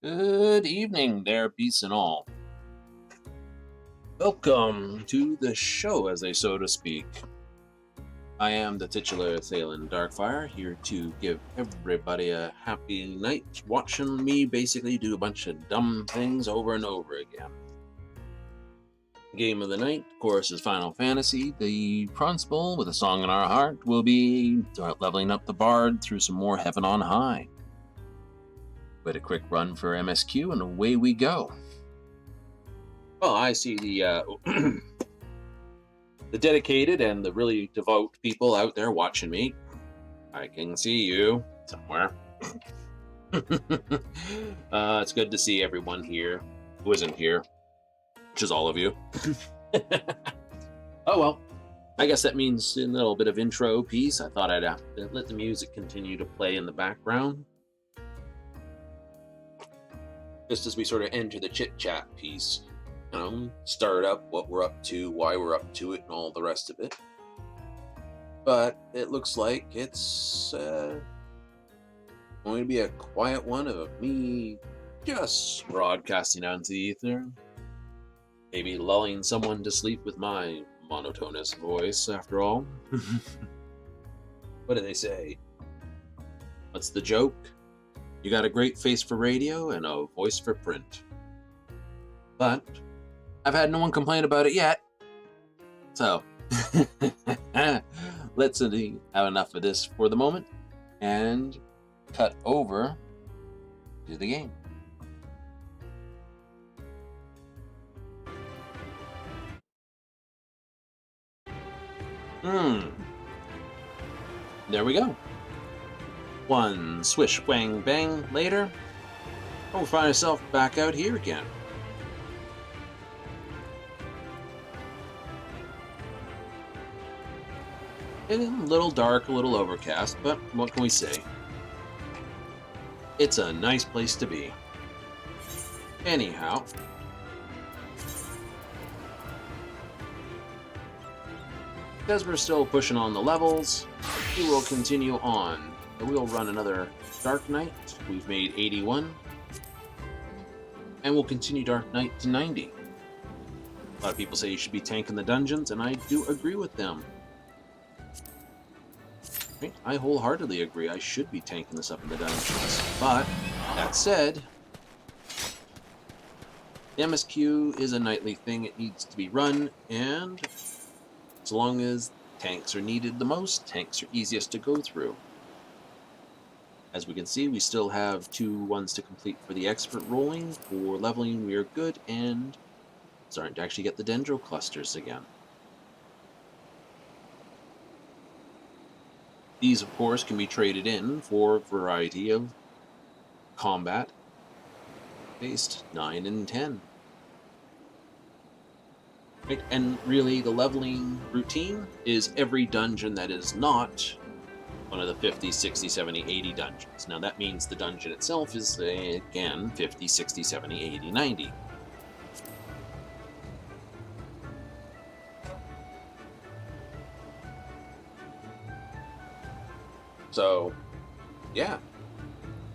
Good evening there, peace and all. Welcome to the show, as they so to speak. I am the titular Thalen Darkfire, here to give everybody a happy night, watching me basically do a bunch of dumb things over and over again. Game of the night, of course, is Final Fantasy. The principal, with a song in our heart, will be leveling up the bard through some more Heaven on High. But a quick run for MSQ, and away we go. Well, I see the the dedicated and the really devout people out there watching me. I can see you somewhere. It's good to see everyone here who isn't here, which is all of you. Oh well, I guess that means a little bit of intro piece. I thought I'd have to let the music continue to play in the background, just as we sort of enter the chit-chat piece. Start up what we're up to, why we're up to it, and all the rest of it. But it looks like it's going to be a quiet one of me just broadcasting out into the ether. Maybe lulling someone to sleep with my monotonous voice, after all. What do they say? What's the joke? You got a great face for radio and a voice for print. But I've had no one complain about it yet. So, let's have enough of this for the moment and cut over to the game. There we go. One swish, wang, bang later, we'll find ourselves back out here again. A little dark, a little overcast, but what can we say? It's a nice place to be. Anyhow, because we're still pushing on the levels, we will continue on. We'll run another Dark Knight. We've made 81. And we'll continue Dark Knight to 90. A lot of people say you should be tanking the dungeons, and I do agree with them. I wholeheartedly agree. I should be tanking this up in the dungeons. But, that said, the MSQ is a nightly thing. It needs to be run, and as long as tanks are needed the most, tanks are easiest to go through. As we can see, we still have 2 ones to complete for the expert rolling. For leveling, we are good, and starting to actually get the dendro clusters again. These, of course, can be traded in for a variety of combat based 9 and 10. Right? And really, the leveling routine is every dungeon that is not one of the 50, 60, 70, 80 dungeons. Now, that means the dungeon itself is, again, 50, 60, 70, 80, 90. So, yeah,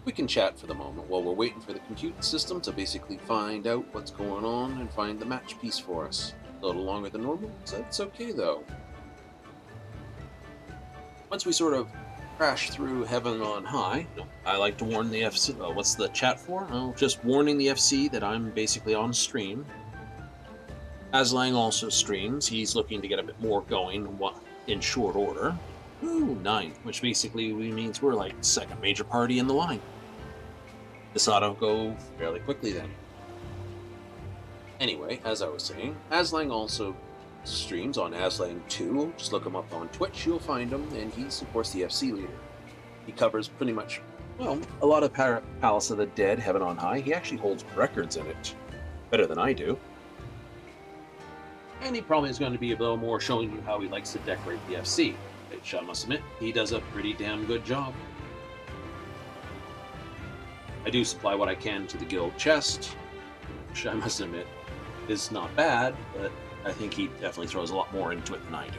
we can chat for the moment while we're waiting for the compute system to basically find out what's going on and find the match piece for us. A little longer than normal, so that's okay though. Once we sort of crash through Heaven on High, I like to warn the FC. What's the chat for? Oh, just warning the FC that I'm basically on stream. Aslang also streams. He's looking to get a bit more going in short order. Ooh, 9, which basically means we're like second major party in the line. This ought to go fairly quickly then. Anyway, as I was saying, Aslang also streams on Aslang2. Just look him up on Twitch, you'll find him, and he's, of course, the FC leader. He covers pretty much, well, a lot of Palace of the Dead, Heaven on High. He actually holds records in it. Better than I do. And he probably is going to be a little more showing you how he likes to decorate the FC. Which I must admit, he does a pretty damn good job. I do supply what I can to the guild chest, which I must admit is not bad, but I think he definitely throws a lot more into it than I do.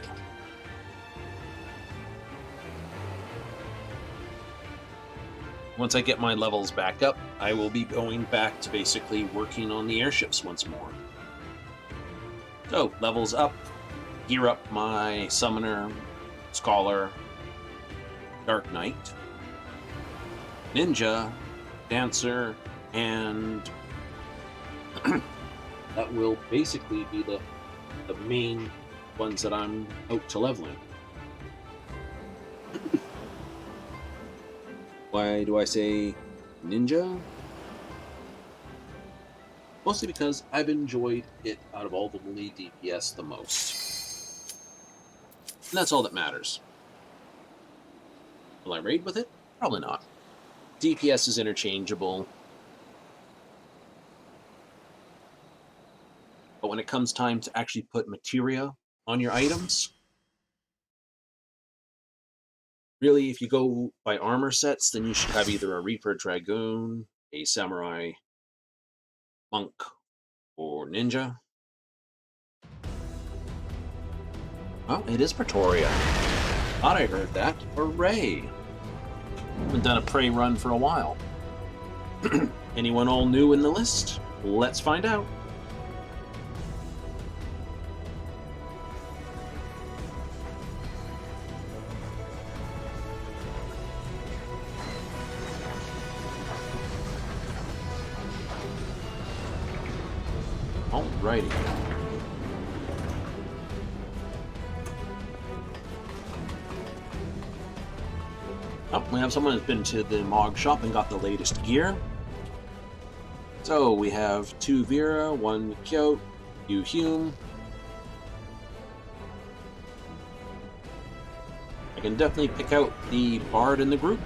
once I get my levels back up, I will be going back to basically working on the airships once more. So, levels up, gear up my Summoner, Scholar, Dark Knight, Ninja, Dancer, and that will basically be the main ones that I'm out to leveling. Why do I say Ninja? Mostly because I've enjoyed it out of all the melee DPS the most. And that's all that matters. Will I raid with it? Probably not. DPS is interchangeable. But when it comes time to actually put materia on your items, really, if you go by armor sets, then you should have either a Reaper Dragoon, a Samurai Monk, or Ninja. Oh, it is Pretoria. Thought I heard that. Hooray! Haven't done a prey run for a while. Anyone all new in the list? Let's find out. Alrighty. Oh, we have someone who's been to the Mog shop and got the latest gear. So we have 2 Vera, 1 Kyote, 2 Hume. I can definitely pick out the Bard in the group.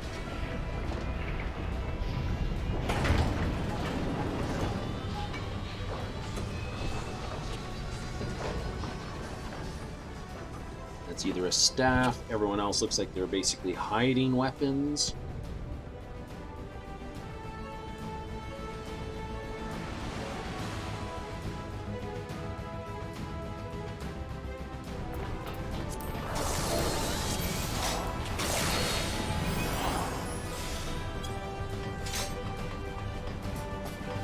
It's either a staff, everyone else looks like they're basically hiding weapons.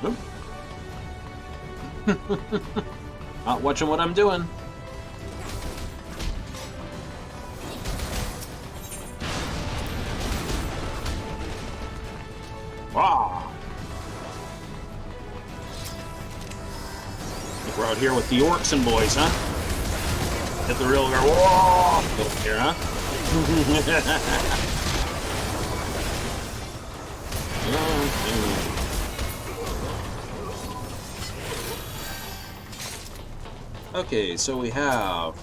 Nope. Not watching what I'm doing. Ah! We're out here with the orcs and boys, huh? Hit the real guy. Whoa! Over here, huh? Okay, so we have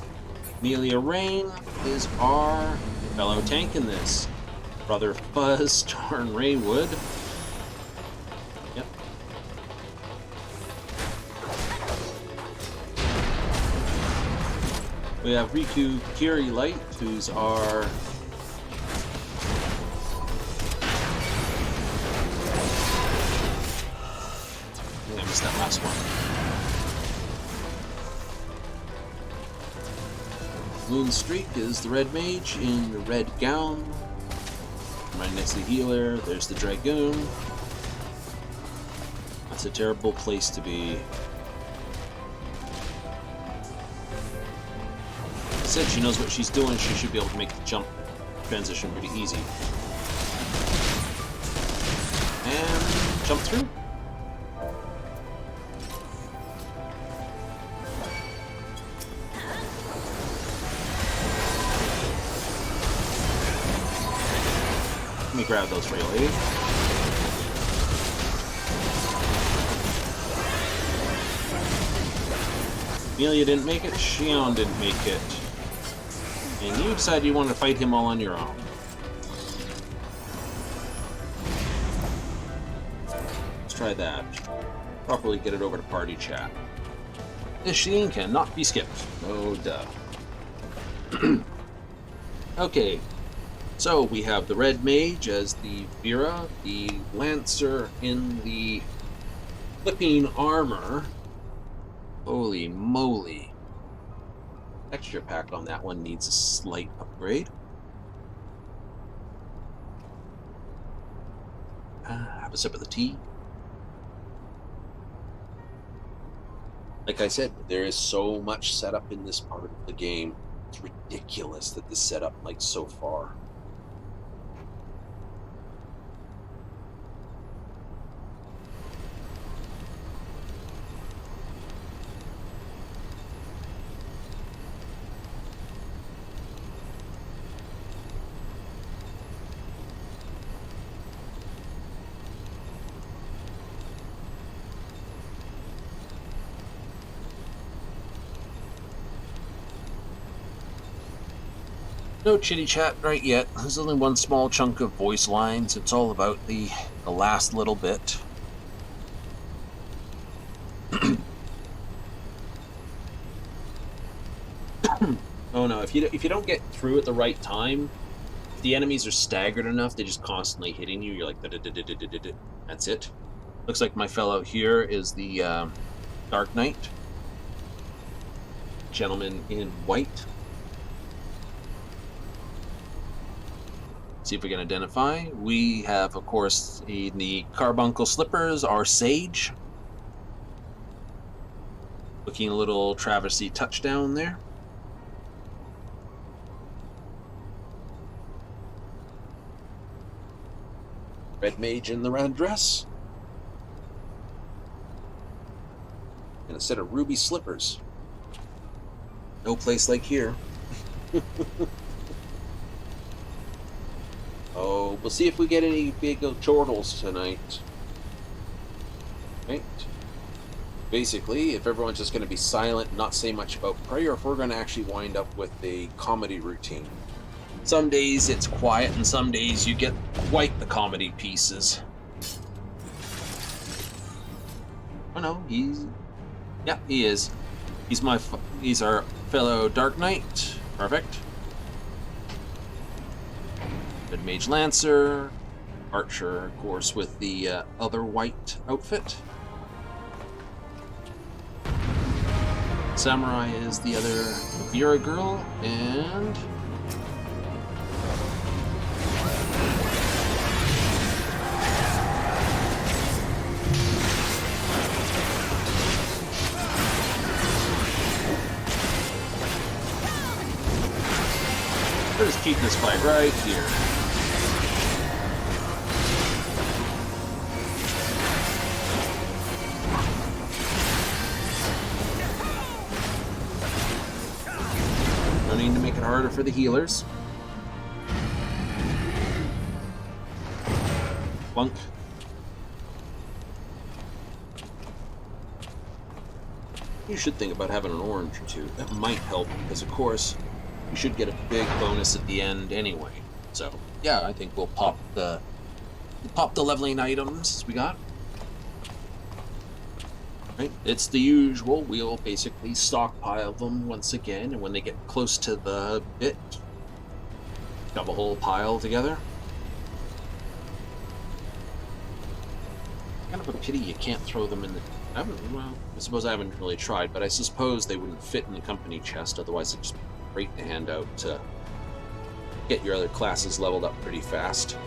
Amelia Rain is our fellow tank in this. Brother Fuzz, Tarn Raywood. Yep. We have Riku Kiri Light, who's our I missed that last one. Moonstreak is the red mage in the red gown. Right next to the healer, there's the Dragoon. That's a terrible place to be. I said she knows what she's doing, she should be able to make the jump transition pretty easy. And jump through. Let me grab those for you, lady. Amelia didn't make it, Shion didn't make it. And you decided you wanted to fight him all on your own. Let's try that. Properly get it over to party chat. This scene cannot be skipped. Oh, duh. Okay. So we have the red mage as the Vera, the lancer in the flipping armor. Holy moly. Texture pack on that one needs a slight upgrade. Have a sip of the tea. Like I said, there is so much setup in this part of the game. It's ridiculous that the setup like so far. No chitty chat right yet. There's only one small chunk of voice lines. It's all about the last little bit. Oh no! If you don't get through at the right time, if the enemies are staggered enough, they're just constantly hitting you. You're like, that's it. Looks like my fellow here is the Dark Knight, gentleman in white. See if we can identify. We have, of course, in the carbuncle slippers, our sage. Looking a little travesty touchdown there. Red mage in the red dress. And a set of ruby slippers. No place like here. Oh, we'll see if we get any big chortles tonight. Right? Basically, if everyone's just going to be silent and not say much about prayer, if we're going to actually wind up with a comedy routine. Some days it's quiet, and some days you get quite the comedy pieces. Oh no, yeah, he is. He's our fellow Dark Knight. Perfect. Red Mage Lancer, Archer, of course, with the other white outfit. Samurai is the other Vera girl, and we'll just keep this fight right here. No need to make it harder for the healers. Plunk. You should think about having an orange or two. That might help, because of course you should get a big bonus at the end anyway. So yeah, I think we'll pop the leveling items we got. Right, it's the usual. We'll basically stockpile them once again, and when they get close to the bit, shove a whole pile together. Kind of a pity you can't throw them in the. Well, I suppose I haven't really tried, but I suppose they wouldn't fit in the company chest. Otherwise, it'd just be great to hand out to get your other classes leveled up pretty fast.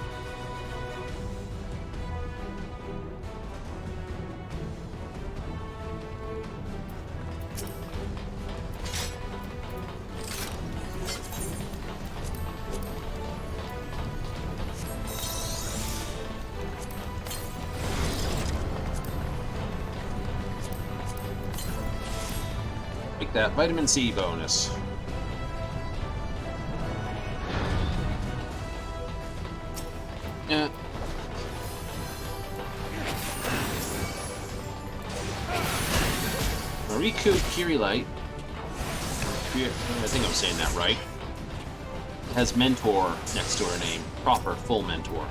Like that vitamin C bonus. Yeah. Mariku Kirilite, I think I'm saying that right, has mentor next to her name. Proper, full mentor.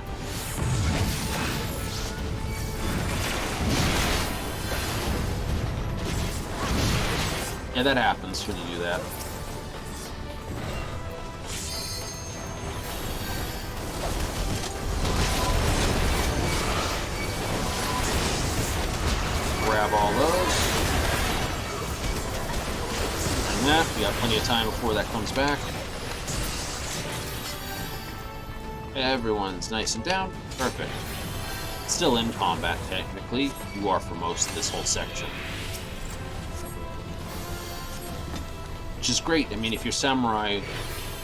Yeah, that happens when you do that. Grab all those. And that, we got plenty of time before that comes back. Everyone's nice and down. Perfect. Still in combat, technically. You are for most of this whole section. Which is great. I mean, if you're samurai,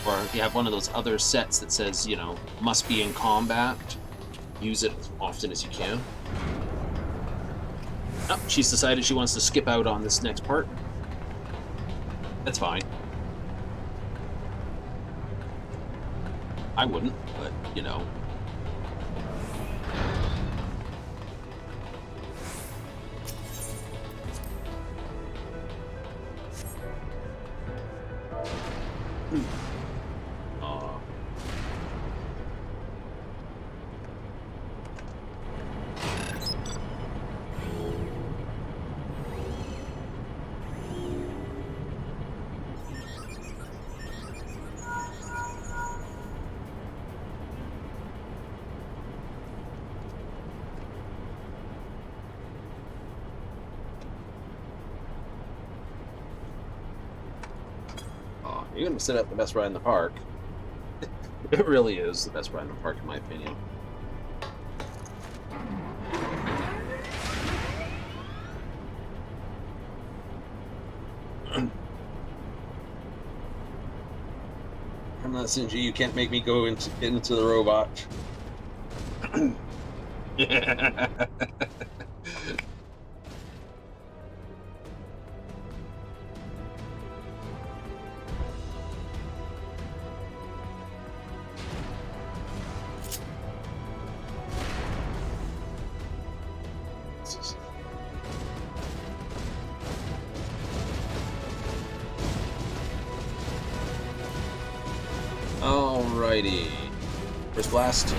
or if you have one of those other sets that says, you know, must be in combat, use it as often as you can. Oh, she's decided she wants to skip out on this next part. That's fine. I wouldn't, but, you know. You're going to set up the best ride in the park. It really is the best ride in the park, in my opinion. I'm not Sinji. You can't make me go into the robot. Alrighty. First blast.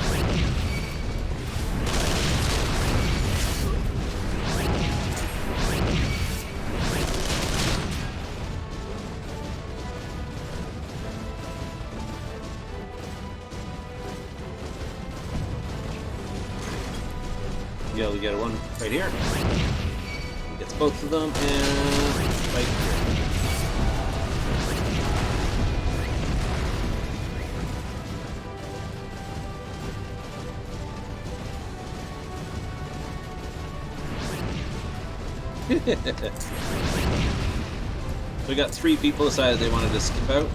You'll get one right here. Gets both of them, and right here. We got 3 people decided they wanted to skip out.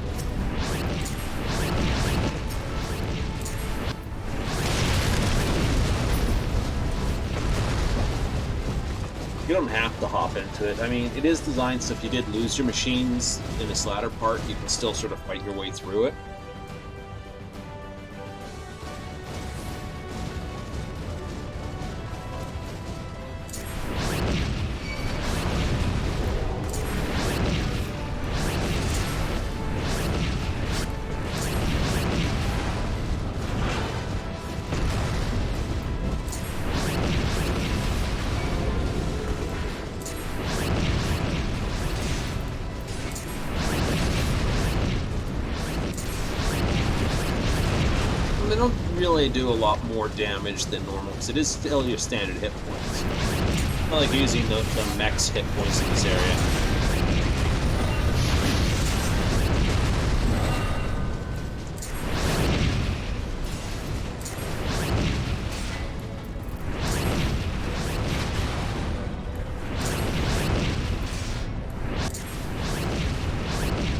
You don't have to hop into it. I mean, it is designed so if you did lose your machines in this latter part, you can still sort of fight your way through it. They don't really do a lot more damage than normal, because it is still your standard hit points. I like using the mech's hit points in this area.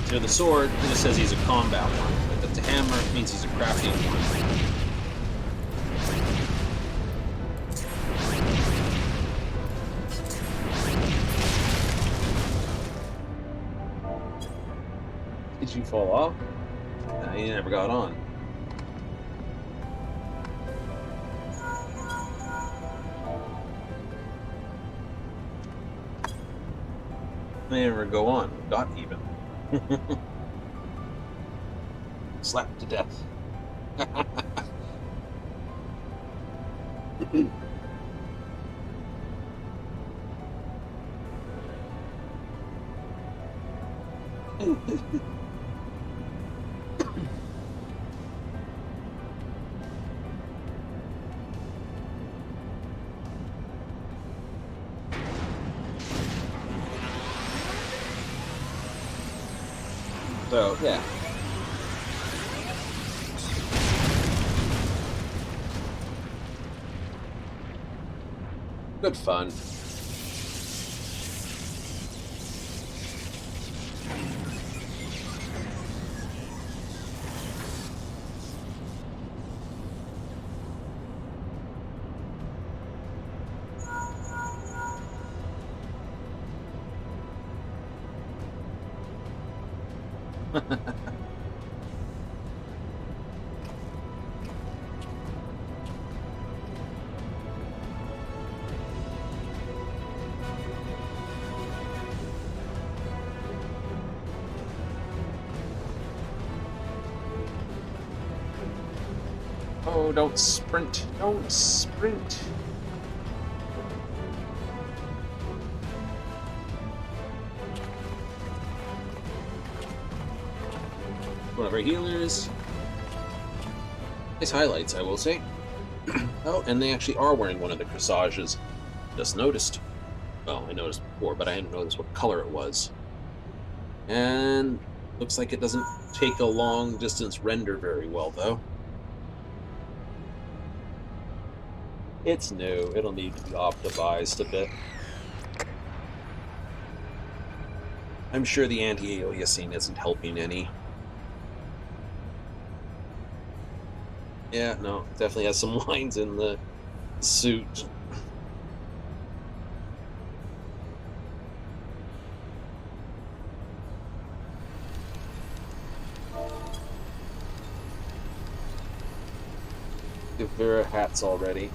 So the sword, it just says he's a combat one. The hammer means he's a crafting one. Did you fall off? No, you never got on. They never go on. Got even. Slapped to death. So, yeah. Good fun. Oh, don't sprint. Don't sprint. One of our healers. Nice highlights, I will say. Oh, and they actually are wearing one of the corsages. Just noticed. Well, I noticed before, but I hadn't noticed what color it was. And looks like it doesn't take a long distance render very well, though. It's new. It'll need to be optimized a bit. I'm sure the anti-aliasing isn't helping any. Yeah, no, definitely has some lines in the suit. Give Vera hats already.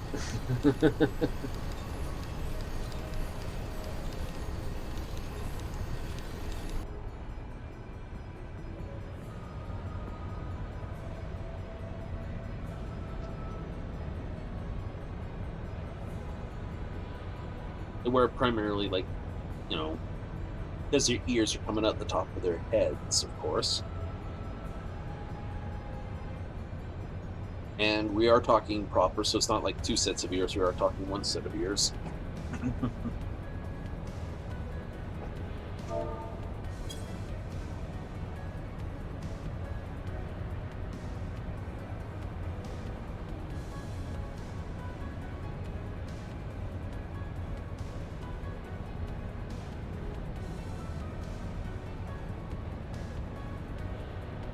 They wear primarily, like, you know, because their ears are coming out the top of their heads, of course. And we are talking proper, so it's not like two sets of ears, we are talking one set of ears.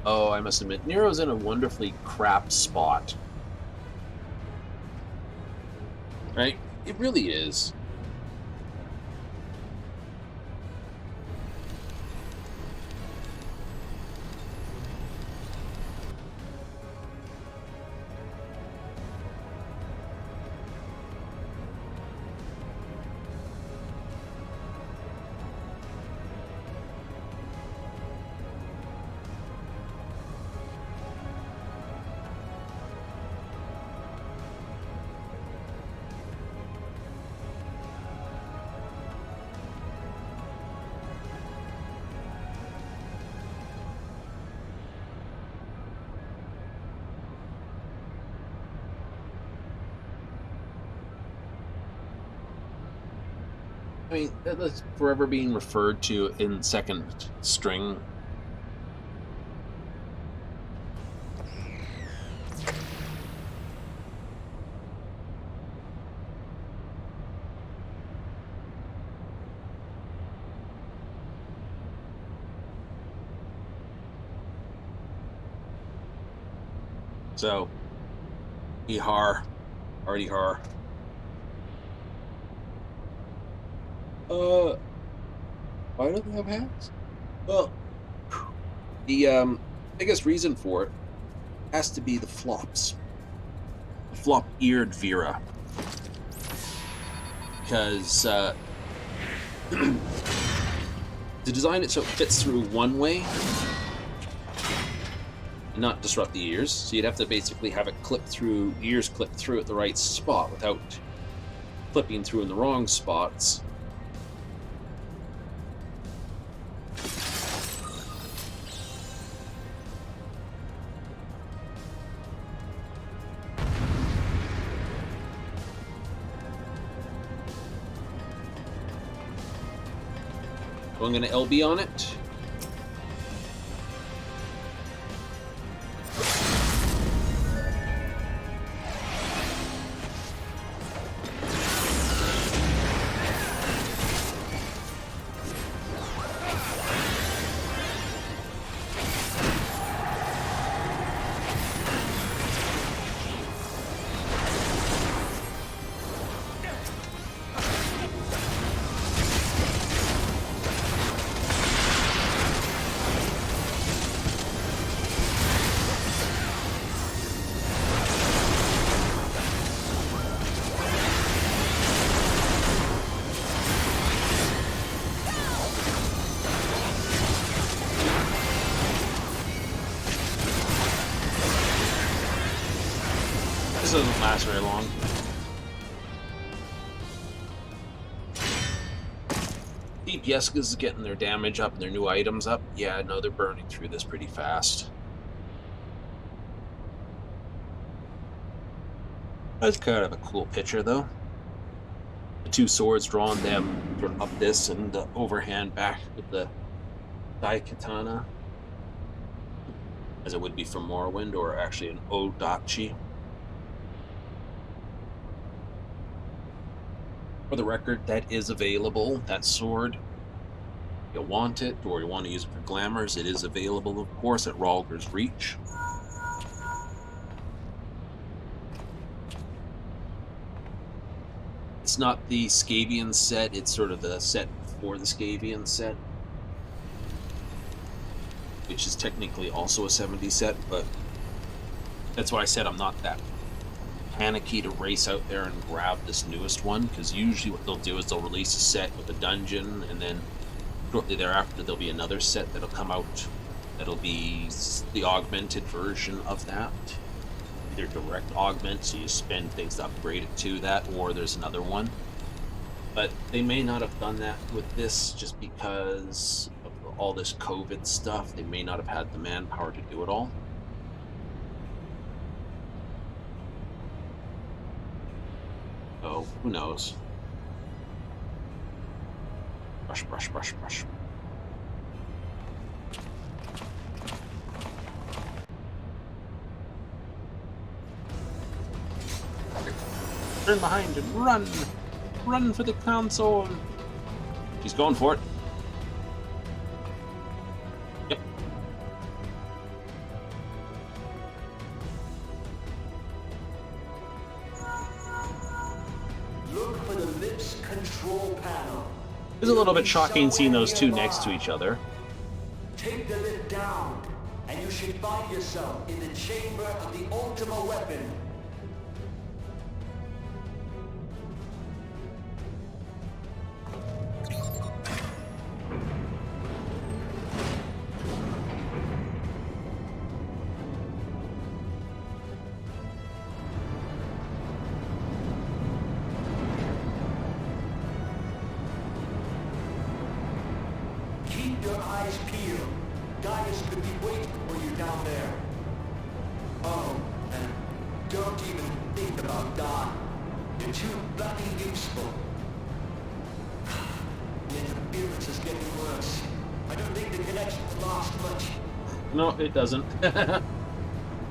Oh, I must admit, Nero's in a wonderfully crap spot. Right? It really is. I mean, that's forever being referred to in second string. So, Ihar, already har. Why don't they have hats? Well, the biggest reason for it has to be the flops. The flop-eared Vera. Because to design it so it fits through one way and not disrupt the ears, so you'd have to basically have it clip through, ears clip through at the right spot without clipping through in the wrong spots. So I'm going to LB on it. last very long. Deep Yeskas is getting their damage up and their new items up. Yeah, no, they're burning through this pretty fast. That's kind of a cool picture, though. The two swords drawn, them sort of up this and the overhand back with the Daikatana, as it would be from Morrowind, or actually an Odachi. For the record, that is available, that sword. If you want it, or you want to use it for glamours, it is available, of course, at Rhalgr's Reach. It's not the Scavian set, it's sort of the set before the Scavian set, which is technically also a 70 set, but that's why I said I'm not that panicky to race out there and grab this newest one, because usually what they'll do is they'll release a set with a dungeon, and then shortly thereafter there'll be another set that'll come out that'll be the augmented version of that. Either direct augment, so you spend things to upgrade it to that, or there's another one. But they may not have done that with this just because of all this COVID stuff. They may not have had the manpower to do it all. So, who knows? Brush, brush, brush, brush. Turn behind and run! Run for the console! She's going for it. Yep. Look for the lips control panel. It's a little bit shocking seeing those two next to each other. Take the lid down, and you should find yourself in the chamber of the Ultima weapon. Keep your eyes peeled. Gaius could be waiting for you down there. Oh, and don't even think about dying. You're too bloody useful. The interference is getting worse. I don't think the connection will last much. No, it doesn't.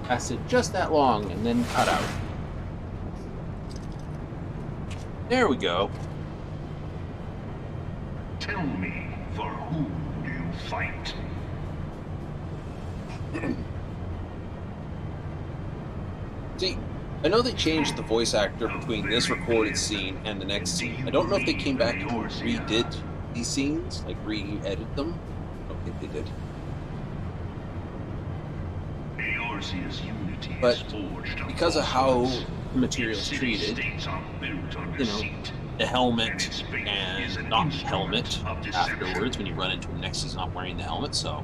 Lasted just that long and then cut out. There we go. Tell me, for whom do you fight? See, I know they changed the voice actor between this recorded scene and the next scene. I don't know if they came back and redid these scenes, like re-edited them. I don't think they did. Eorzea's unity But is forged because of how the material's treated, states are built on you know, deceit. the helmet and not helmet afterwards, when you run into him next, he's not wearing the helmet, so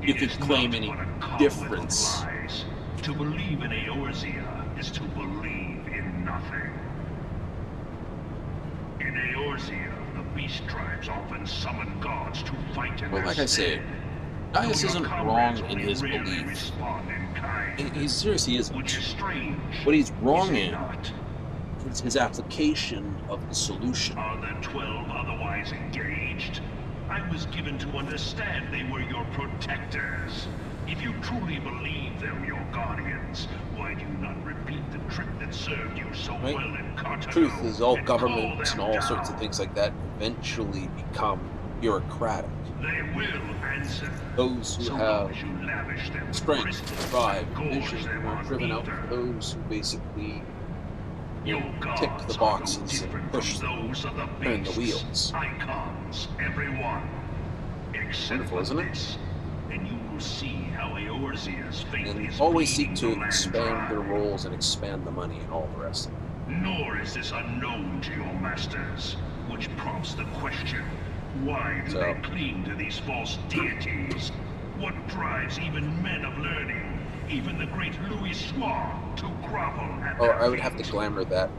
you could claim any difference. To believe in Eorzea is to believe in nothing. In Eorzea, the beast tribes often summon gods to fight in Well, their like I say, stead. Gaius Though your isn't comrades wrong in only his rarely belief. respond in kind, He seriously isn't. which is strange. What he's wrong is it in not? is his application of the solution. Are the 12 otherwise engaged? I was given to understand they were your protectors. If you truly believe them your guardians, why do you not repeat the trick that served you so Right. well in Cartago? Truth is, all and call governments them and all down? sorts of things like that eventually become bureaucratic. They will answer. Those who So long have as you lavish them strength, prisons drive, and gorge vision them are on driven out ether. for those who basically Your tick gods the are boxes no and different push from those of the turn the beasts. wheels. Icons, everyone. Except Wonderful, for isn't it? this, and you will see how Eorzea's fate and is always seek bleeding to the land expand their dry. roles and expand the money and all the rest of it. Nor is this unknown to your masters, which prompts the question, why do So- they cling to these false deities? What drives even men of learning, even the great Louis Soir, to grovel at Oh, their I would have to feet. glamour that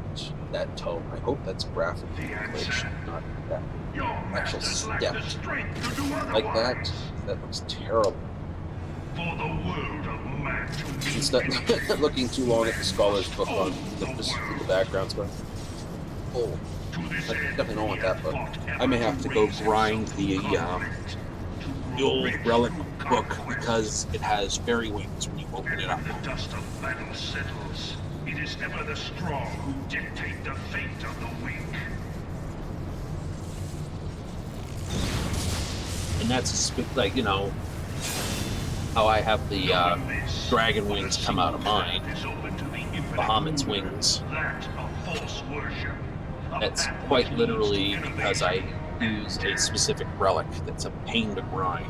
tone. I hope that's graphic The manipulation, answer. not that Your actual masters lack step. the strength to do Like otherwise. that looks terrible. For the world of man to mean Instead, anything, looking too long at the scholar's book on own the just in the world. background's going, oh, To this I end, definitely don't we want have that book. fought I may ever have to go raise grind himself the to conflict, to grow old rich relic through book conquest. because it has fairy wings when you open And it up. when the dust of battle settles, it is ever the strong who dictate the fate of the weak. And that's like, you know, how I have the Knowing this, dragon but a wings come out of single mine. path is open to the infinite Bahamut's ruler, wings. That of false worship. A That's path quite which literally leads to because I innovation use and a death. specific relic that's a pain to grind.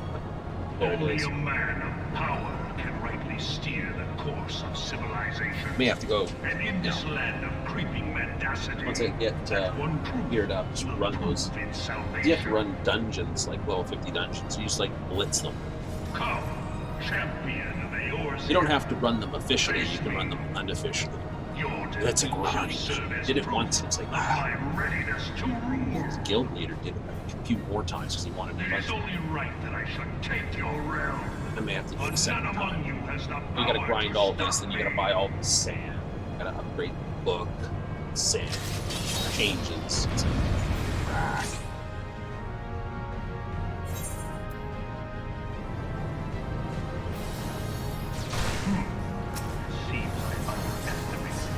Only Is. a man of power can rightly steer the course of civilization. May have to go, And in you this know, land of creeping mendacity, once I get that one truth geared up, just will run those. prove its You have salvation. to run dungeons, like level 50 dungeons. You just like blitz them. Come, champion of Eorzean. You don't have to run them officially, you can run them unofficially. Your That's a defeat shall grind. serve as Did it proof once and it's like, of my readiness to rule. The guild leader did it a few more times because he wanted me It is to. only right that I should take your realm. I may have to do it a But second none among time. you has the You power gotta grind to all stop this, then you me. gotta buy all the sand. You gotta upgrade the book, sand, changes. It's crack. Seems I underestimated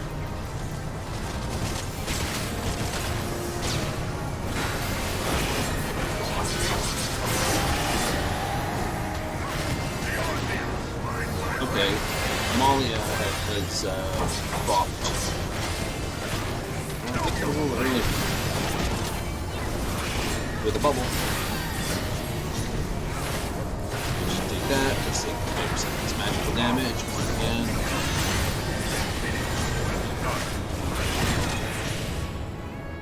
Okay, Amalia has dropped. A little early with a bubble. Just take that. Let's take 5% this magical damage.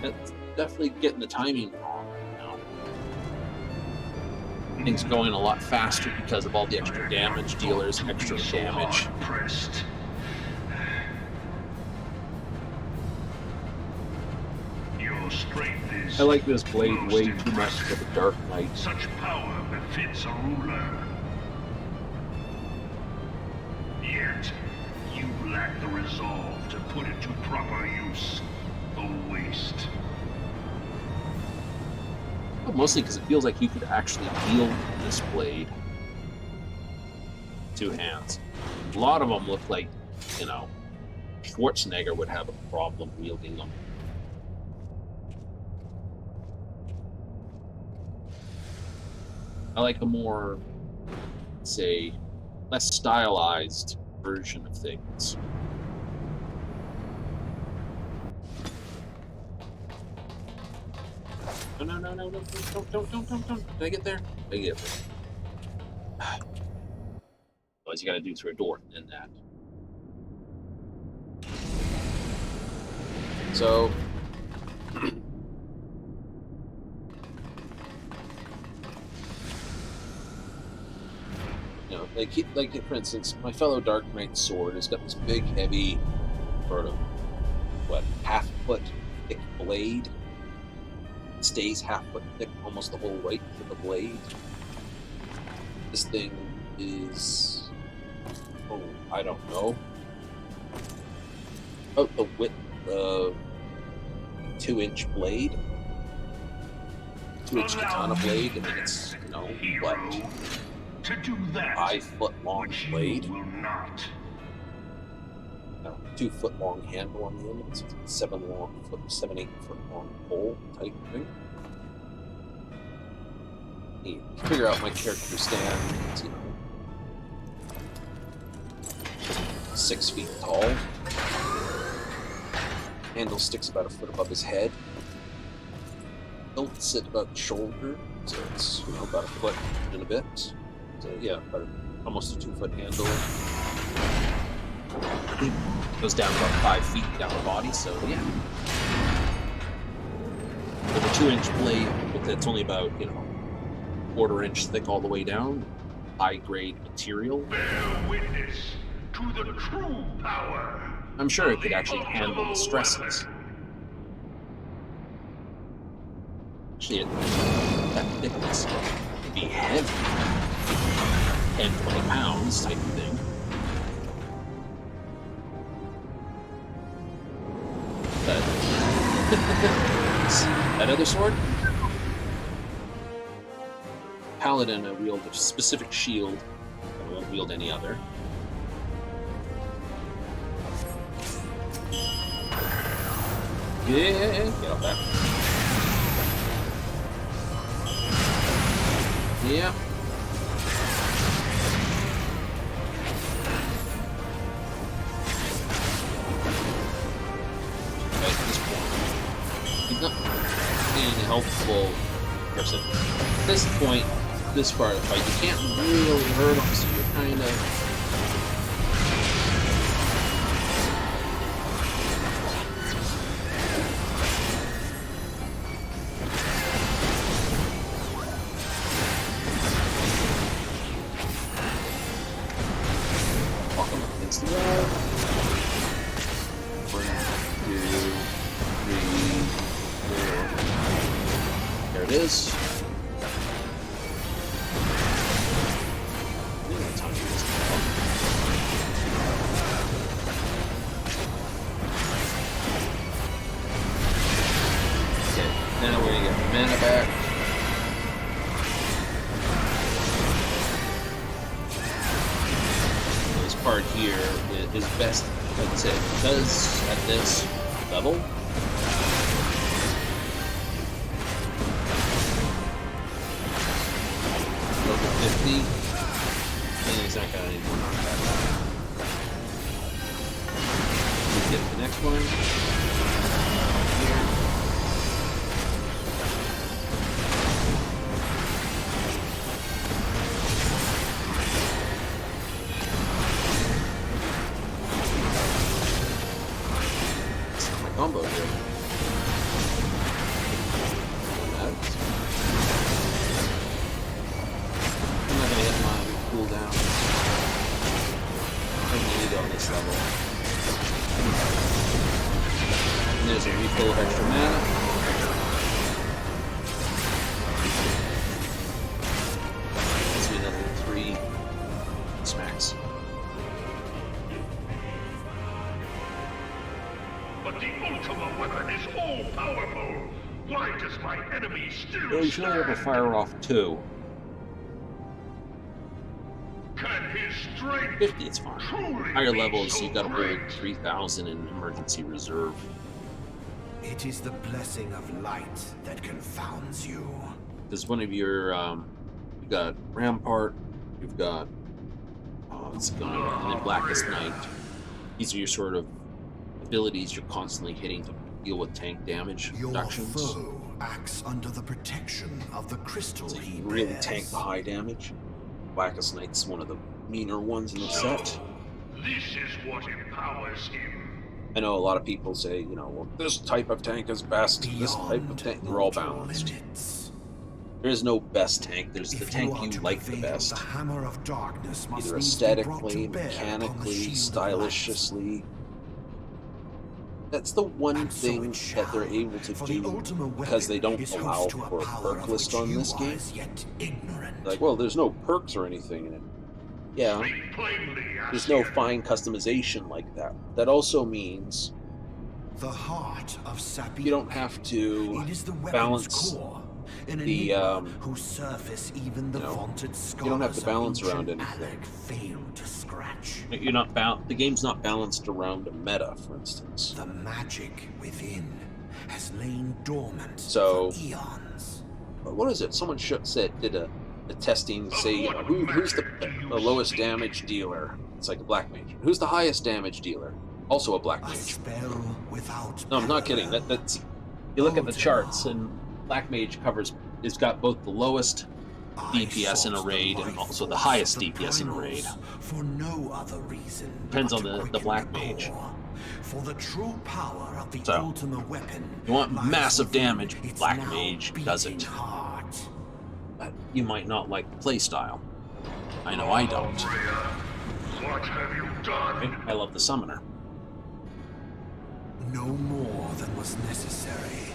And that's definitely getting the timing wrong now. Things going a lot faster because of all the extra damage dealers, extra damage. Pressed. Your strength is I like this blade most way too much impressive. for the Dark Knight. Such power befits a ruler. Yet, you lack the resolve to put it to proper use. A waste. Well, mostly because it feels like you could actually wield this blade. Two hands. A lot of them look like, you know, Schwarzenegger would have a problem wielding them. I like a more, say, less stylized version of things. No, don't. Did I get there? Did I get there? Otherwise, you gotta do through a door and that. So, you know, like for instance, my fellow Dark Knight sword has got this big, heavy, sort of, what, half-foot thick blade. It stays half-foot thick almost the whole length of the blade. This thing is, oh, I don't know, about the width of 2-inch blade. 2-inch katana blade, and then it's, you know, what, To do that 5-foot long which blade. you will not. 2-foot long handle on the end. It's 7, 8 foot long pole type thing. You figure out my character stands, you know, 6 feet tall. Handle sticks about a foot above his head. Hilt sit about the shoulder, so it's, you know, about a foot and a bit. So yeah, about almost a 2-foot handle. Goes down about 5 feet down the body, so yeah. With a 2-inch blade, but that's only about, you know, 1/4 inch thick all the way down. High grade material. Bear witness to the true power. I'm sure it could actually handle the stresses. Actually, that thickness would be heavy. 10, 20 pounds type of thing. But that other sword? Paladin, I wield a specific shield. I won't wield any other. Yeah, get up there. Yeah. At this point, he's not being a helpful person. At this point, this part of the fight, you can't really hurt him, so you're kind of... The wall. 1, 2, 3, 4. There it is. Okay, now we're gonna get mana back. Part here is best, like I said, because at this level, level 50, and he's not got any more knockback. Let's get the next one. Here. Combo here. I'm not gonna hit my cooldown. I need it on this level. And there's a refill of extra mana. Let's do another 3 smacks. But the ultimate weapon is all-powerful. Why does my enemy still Well, you should only ever fire off 2. Can his strength 50, it's fine. truly Higher be levels, so you've got to hold great? 3,000 in emergency reserve. It is the blessing of light that confounds you. There's one of your, you've got Rampart, you've got, what's it going on, and then Blackest Night. These are your sort of abilities you're constantly hitting to deal with tank damage Your reductions. foe acts under the protection of the crystal So he you really bears. tank the high damage. Blackest Night's one of the meaner ones in the set. This is what empowers him. I know a lot of people say, you know, well, this type of tank is best, this type of tank, they're all balanced. Limits. There is no best tank, there's the If tank are you to like the prevail, best. The hammer of darkness must Either needs be brought to aesthetically, bear upon the mechanically, shield of styliciously. That's the one And so thing it shall, that they're able to for the do ultimate because they weapon don't is allow host to for a power perk of list which on you this are game. as yet ignorant. Like, well, there's no perks or anything in it. Yeah, Speak plainly, there's no Ascian. fine customization like that. That also means The heart of Sapien. you don't have to It is the weapon's balance core, an the, enigma whose surface even the you know, vaunted you don't have to scholars of balance ancient around anything. Alec failed to scratch. You're not the game's not balanced around a meta, for instance. The magic within has lain dormant So- for eons. But what is it? Someone did a testing to say, you know, who's the lowest damage dealer? It's like a black mage. Who's the highest damage dealer? Also a black A mage. spell without No, I'm not kidding. parallel. That's you look at the charts, and black mage it's got both the lowest DPS in a raid and also the highest DPS in a raid. For no other reason. Depends but on to the quicken black mage. core. For the true power of the So, ultimate weapon. you want lies massive within damage, its black now mage does it. beating heart. But you might not like the playstyle. I know I don't. Freya, what have you done? I love the summoner. no more than was necessary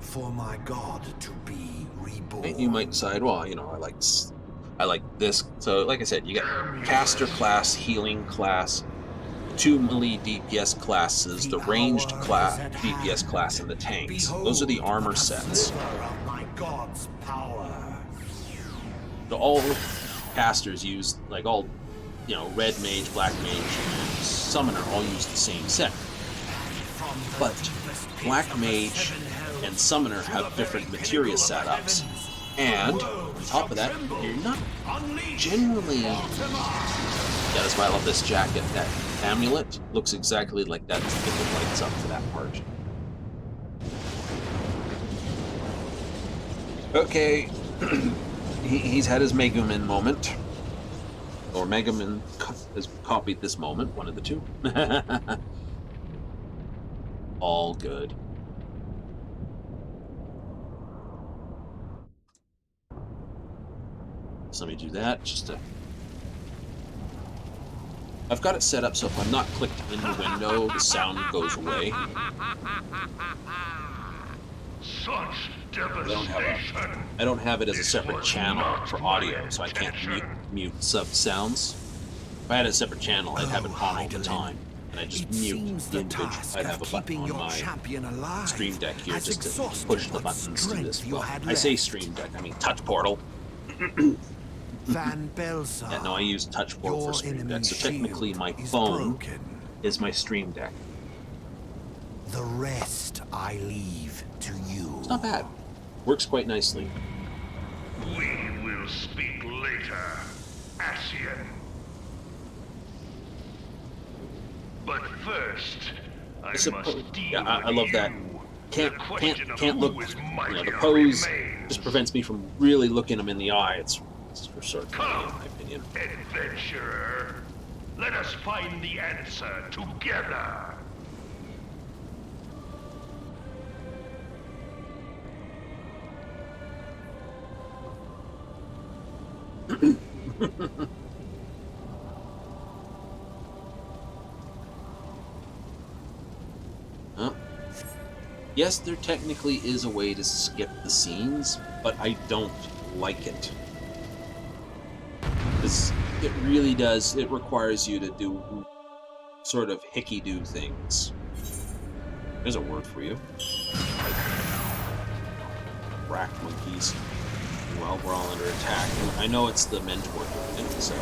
for my god to be reborn. You might decide, well, you know, I like this. So, like I said, you got caster class, healing class, 2 melee DPS classes, the ranged class, DPS class, and the tanks. Those are the armor sets. Of my god's power. So all casters use, like all, you know, red mage, black mage, and summoner all use the same set. But black mage and summoner have different materia setups. And on top of that, you're not generally... Yeah, that's why I love this jacket. That amulet looks exactly like that if it lights up for that part. Okay, he's had his Megumin moment. Or Megumin has copied this moment, one of the two. All good. So let me do that, just to... I've got it set up so if I'm not clicked in the window, the sound goes away. Such devastation. I don't have it as a separate channel for audio, so I can't mute sub sounds. If I had a separate channel, I'd have it on all the time. And I'd just mute the individual. I'd have a button on my Stream Deck here just to push the buttons to this. Well, I say Stream Deck, I mean Touch Portal. Van Belzer, Yeah, no, I use Touch Portal for Stream Deck, so technically my phone is my Stream Deck. The rest I leave to you. It's not bad. Works quite nicely. We will speak later, Ascian. But first, I must deal yeah, I love with that. you. Can't The question of look. who is You know, the mightier pose remains. just prevents me from really looking him in the eye. It's for sort of, in Come, my opinion. adventurer. Let us find the answer together. Huh? Yes, there technically is a way to skip the scenes, but I don't like it. It really does. It requires you to do sort of hickey-do things. There's a word for you. Rack monkeys. Well, we're all under attack. I know it's the mentor doing it, so...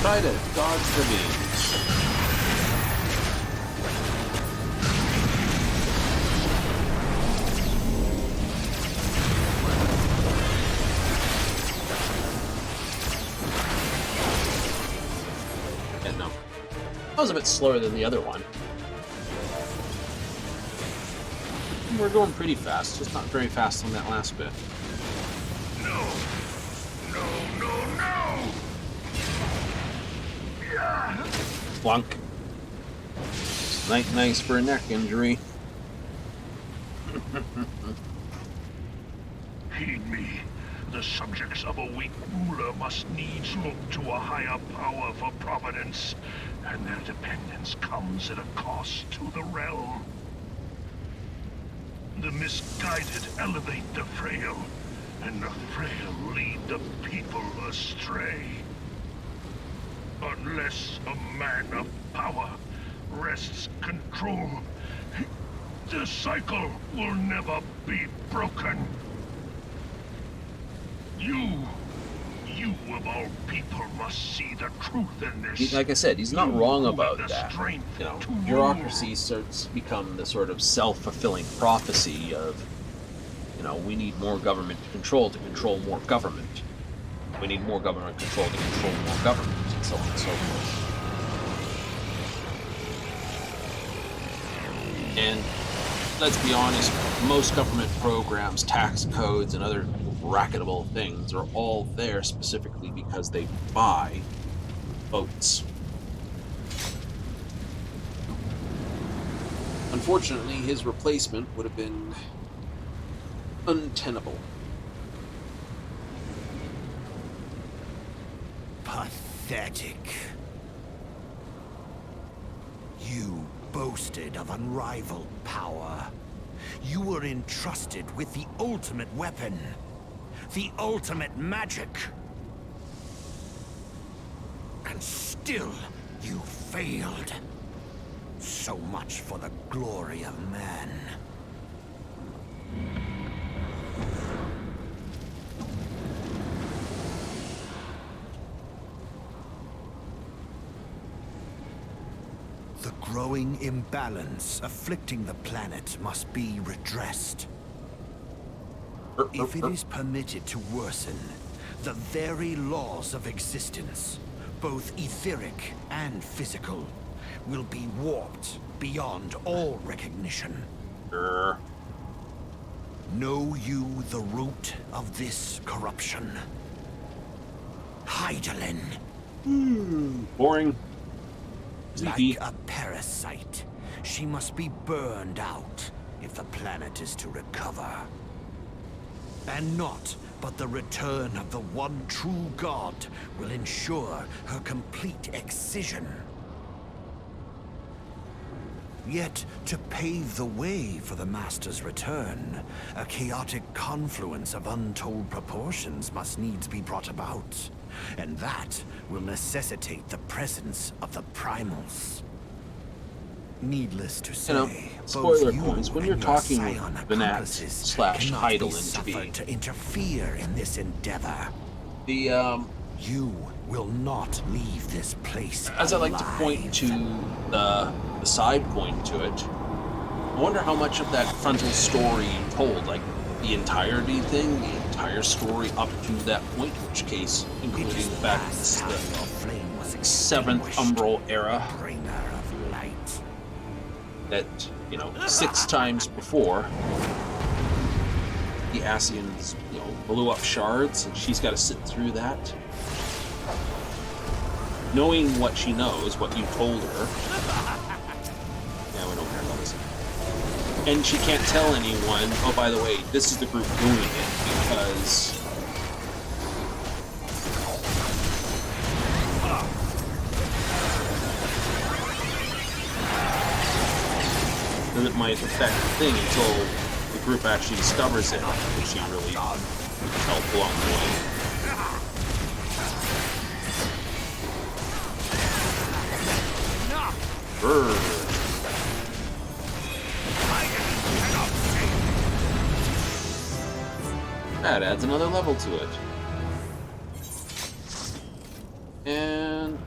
Try to dodge the beams. Yeah, no. That was a bit slower than the other one. We're going pretty fast, just not very fast on that last bit. No! No, no, no! Plunk. Nice for a neck injury. Heed me. The subjects of a weak ruler must needs look to a higher power for providence, and their dependence comes at a cost to the realm. The misguided elevate the frail, and the frail lead the people astray. Unless a man of power wrests control, the cycle will never be broken. You You of all people must see the truth in this. Like I said, he's not You wrong who have about the that. strength You know, to bureaucracy rule. starts to become the sort of self-fulfilling prophecy of, you know, we need more government control to control more government. We need more government control to control more government, and so on and so forth. And let's be honest, most government programs, tax codes, and other racketable things are all there specifically because they buy votes. Unfortunately, his replacement would have been untenable. Pathetic. You boasted of unrivaled power. You were entrusted with the ultimate weapon. The ultimate magic. And still, you failed. So much for the glory of man. The growing imbalance afflicting the planet must be redressed. If it is permitted to worsen, the very laws of existence, both etheric and physical, will be warped beyond all recognition. Know you the root of this corruption? Hydaelyn. Boring. Like a parasite, she must be burned out if the planet is to recover. And naught but the return of the one true god will ensure her complete excision. Yet, to pave the way for the Master's return, a chaotic confluence of untold proportions must needs be brought about. And that will necessitate the presence of the primals. Needless to say, You know, spoiler points, when you're talking with Banat slash Hydaelyn to be to interfere in this endeavor. the You will not leave this place as I like to point to the side point to it, I wonder how much of that frontal story you told, like the entirety thing, the entire story up to that point, in which case, including the fact that this is the 7th Umbral era, bringer of light. that, you know, 6 times before, the Ascians, you know, blew up shards, and she's got to sit through that. Knowing what she knows, what you told her. Yeah, we don't care about this. And she can't tell anyone, oh, by the way, this is the group doing it, because then it might affect the thing until the group actually discovers it, which she really helped along the way. That adds another level to it. And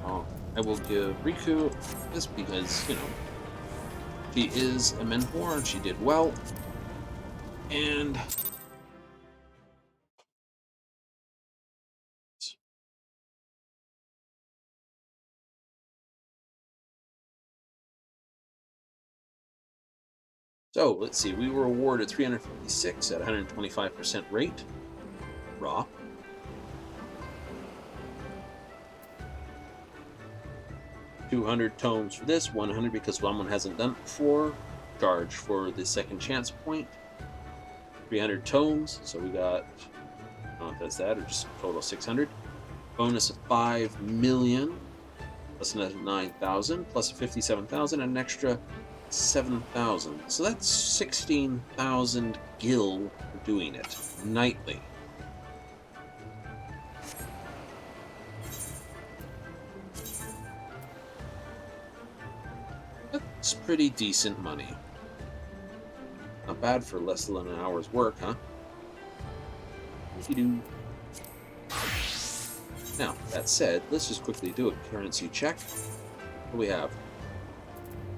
I will give Riku this because, you know, she is a mentor and she did well. And so let's see, we were awarded 356 at 125% rate. Raw. $200 tomes for this, 100 because someone hasn't done it before. Charge for the second chance point. 300 tomes, so we got, I don't know if that's that or just total 600. Bonus of 5 million, plus another 9,000, plus a 57,000, and an extra 7,000. So that's 16,000 gil for doing it nightly. That's pretty decent money. Not bad for less than an hour's work, huh? If you do. Now, that said, let's just quickly do a currency check. What do we have?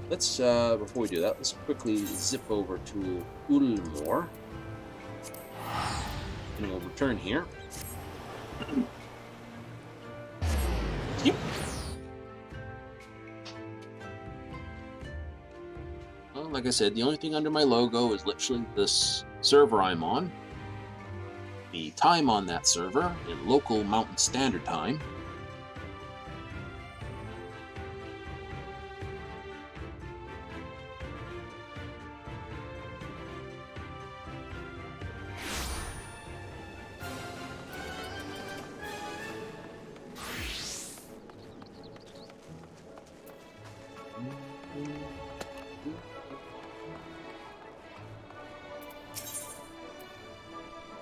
Let's, before we do that, let's quickly zip over to Ulmor. And we'll return here. Yep. Well, like I said, the only thing under my logo is literally this server I'm on. The time on that server in local Mountain Standard Time.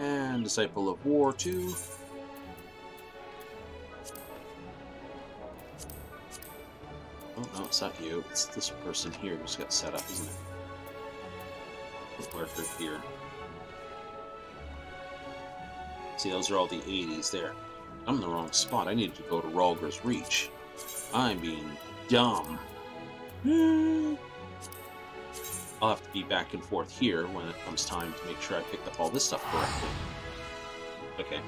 And Disciple of War 2. Oh, no, it's not you. It's this person here who's got set up, isn't it? Worker here. See, those are all the 80s there. I'm in the wrong spot. I needed to go to Ralger's Reach. I'm being dumb. I'll have to be back and forth here when it comes time to make sure I picked up all this stuff correctly. Okay.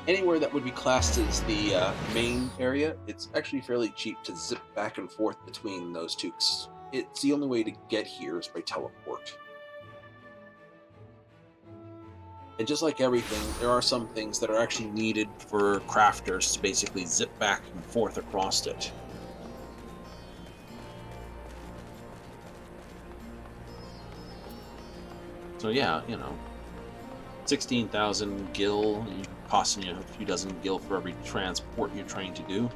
Anywhere that would be classed as the main area, it's actually fairly cheap to zip back and forth between those two. It's the only way to get here is by teleport. And just like everything, there are some things that are actually needed for crafters to basically zip back and forth across it. So yeah, you know, 16,000 gil, costing you a few dozen gil for every transport you're trying to do.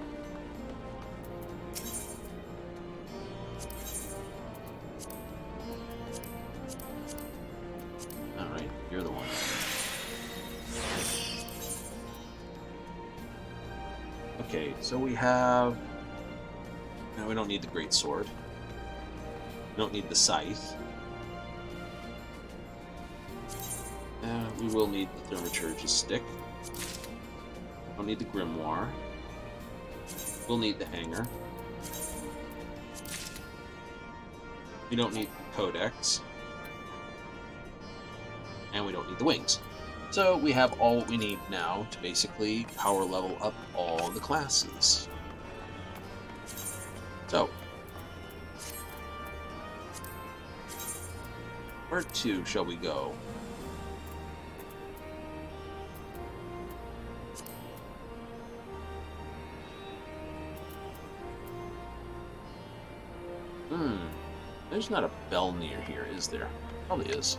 Alright, you're the one. Okay, so we have... No, we don't need the great sword. We don't need the scythe. We will need the Thaumaturge's stick. Don't need the grimoire. We'll need the hanger. We don't need the codex. And we don't need the wings. So we have all what we need now to basically power level up all the classes. So, where to shall we go? There's not a bell near here, is there? Probably is.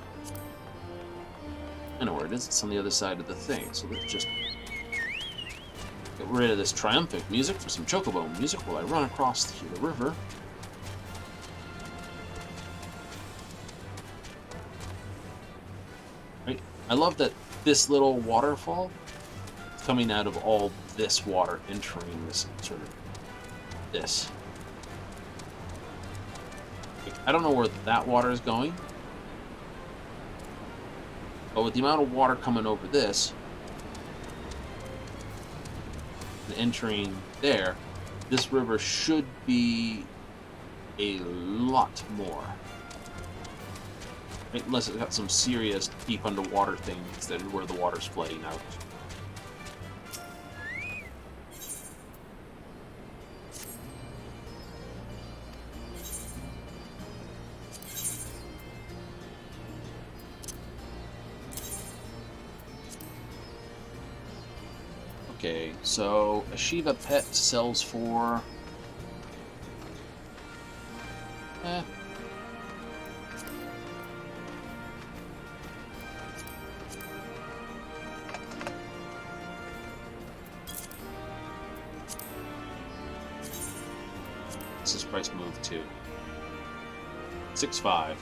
I know where it is. It's on the other side of the thing. So let's just get rid of this triumphant music for some chocobo music while I run across the river. Right? I love that this little waterfall is coming out of all this water entering this sort of this. I don't know where that water is going, but with the amount of water coming over this and entering there, this river should be a lot more. Right? Unless it's got some serious deep underwater things that where the water's flooding out. Okay, so a Shiva pet sells for... What's this price move to? 6.5.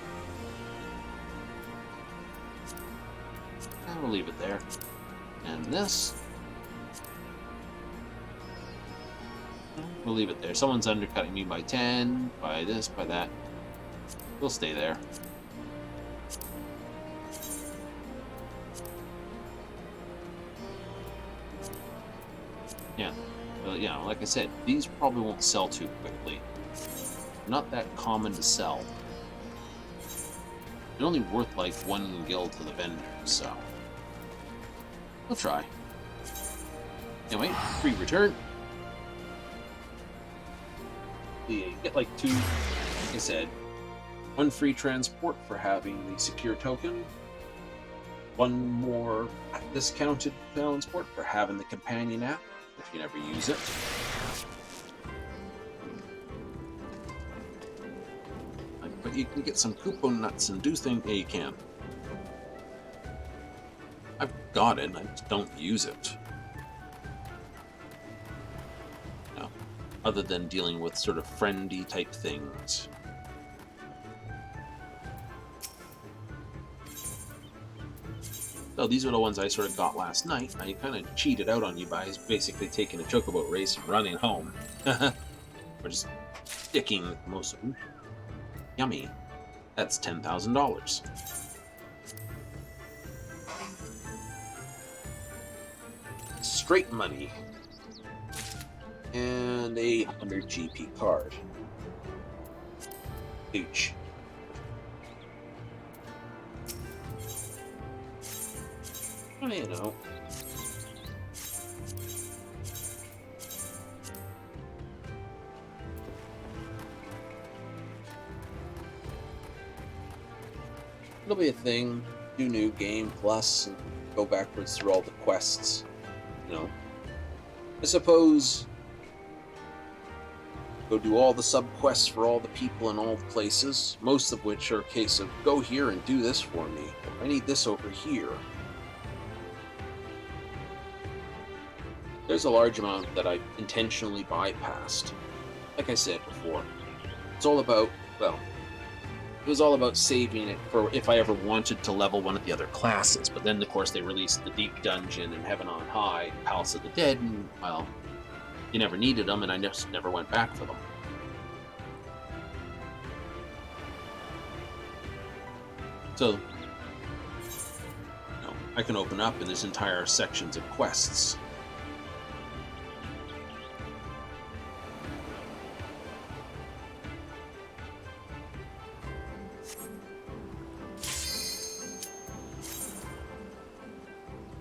And we'll leave it there. And this... We'll leave it there. Someone's undercutting me by 10, by this, by that. We'll stay there. Yeah. But, like I said, these probably won't sell too quickly. Not that common to sell. They're only worth like 1 gil to the vendor, so we'll try. Anyway, free return. You get like 2, like I said, 1 free transport for having the secure token, 1 more discounted transport for having the companion app if you never use it. But you can get some coupon nuts and do things. Yeah, you can. I've got it, I just don't use it. No. Other than dealing with sort of friendly type things. So these are the ones I sort of got last night. I kind of cheated out on you by basically taking a chocobo race and running home. Or just sticking with most of them. Yummy. That's $10,000. Straight money. And a 100 GP card. Ouch. Well, you know. It'll be a thing. Do new game plus and go backwards through all the quests. You know. I suppose go do all the sub-quests for all the people in all the places, most of which are a case of go here and do this for me. I need this over here. There's a large amount that I intentionally bypassed. Like I said before, it's all about, well, it was all about saving it for if I ever wanted to level one of the other classes. But then, of course, they released the Deep Dungeon and Heaven on High, Palace of the Dead, and, well, you never needed them, and I just never went back for them. So, I can open up, and there's entire sections of quests.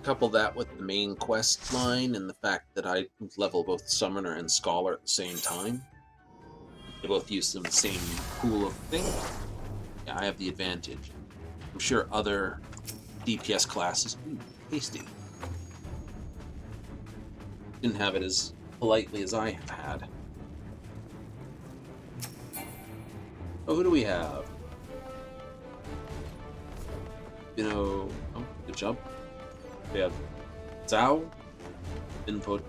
Couple that with the main quest line and the fact that I level both Summoner and Scholar at the same time. They both use the same pool of thing. Yeah, I have the advantage. I'm sure other DPS classes, tasty, didn't have it as politely as I have had. Oh, who do we have? Oh, good job. We have Zhao, Input,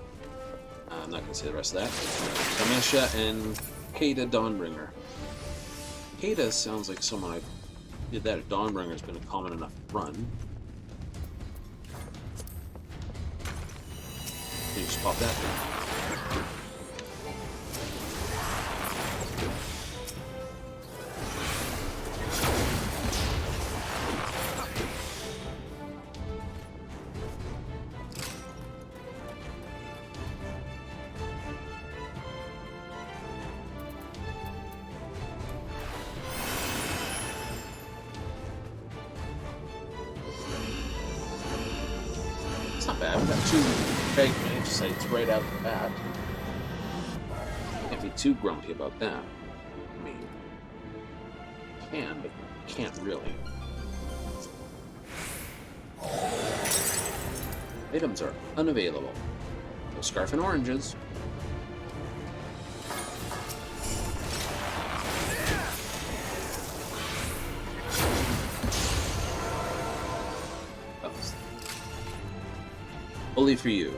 I'm not going to say the rest of that, Kamesha, and Kata Dawnbringer. Kata sounds like someone I did that. Dawnbringer has been a common enough run. Can you just pop that? Bad. We've got 2 big mage sites right out the bat. Can't be too grumpy about that. I mean, can, but can't really. Items are unavailable. No scarf and oranges. Only for you.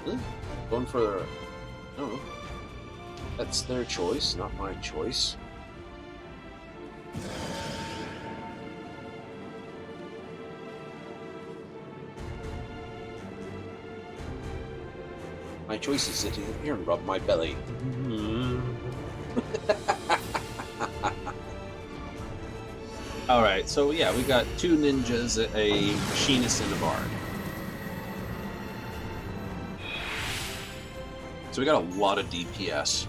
Really? Going for... No. That's their choice, not my choice. My choice is sitting here and rub my belly. Alright, so yeah, we got 2 ninjas, a machinist, and a bard. So we got a lot of DPS.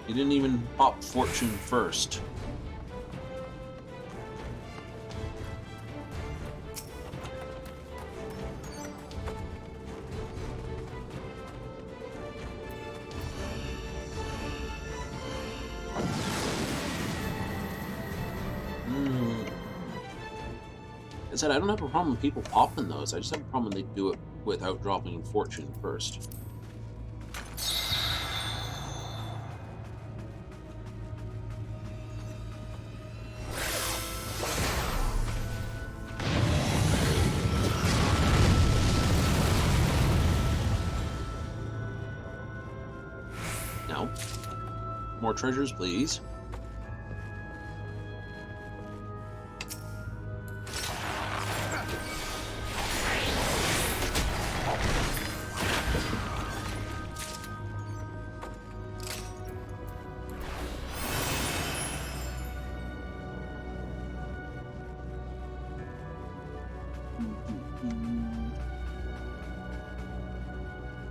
You didn't even pop Fortune first. I said I don't have a problem with people popping those. I just have a problem when they do it without dropping Fortune first. No. More treasures, please.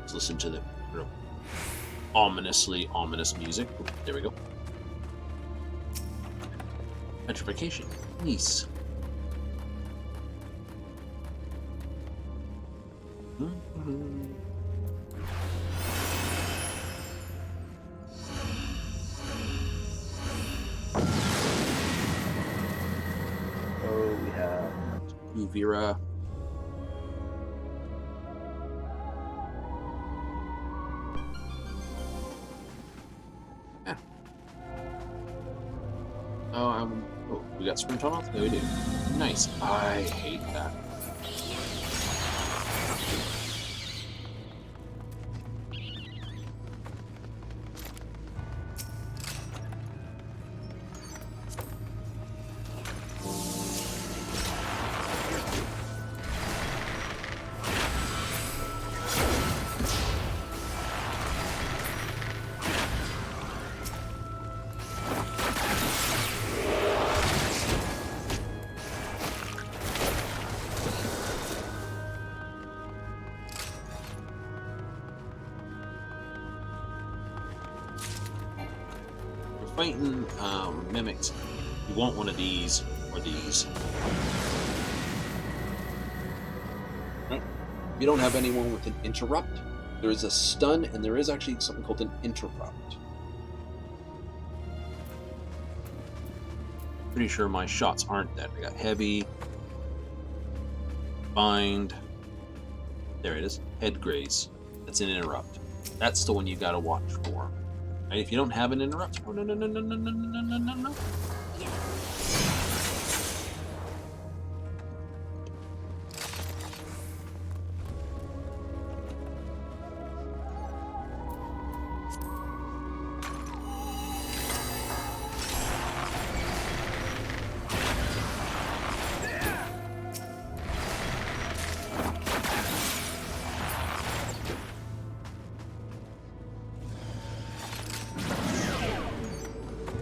Let's listen to the ominously ominous music. There we go. Petrification. Nice. Oh, we have Uvira. Oh, we got sprint tunnel? Yeah, we do. Nice. I hate that. Fighting mimics, you want one of these or these. Right. You don't have anyone with an interrupt. There is a stun, and there is actually something called an interrupt. Pretty sure my shots aren't that. I got heavy, bind. There it is. Head graze. That's an interrupt. That's the one you gotta watch for. Right? If you don't have an interrupt, oh no no no no no no no no no no.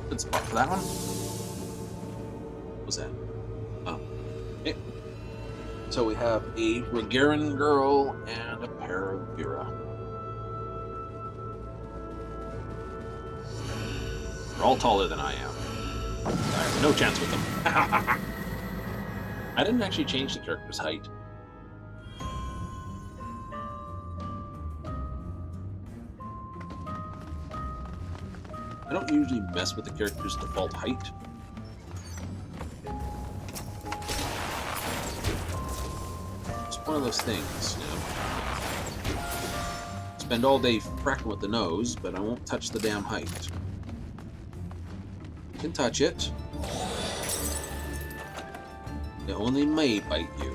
Good spot for that one. What was that? Oh. Okay. So we have a Regaran girl and a pair of Vera. They're all taller than I am. I have no chance with them. I didn't actually change the character's height. I don't usually mess with the character's default height. It's one of those things, you know. It's Spend all day fracking with the nose, but I won't touch the damn height. You can touch it. It only may bite you.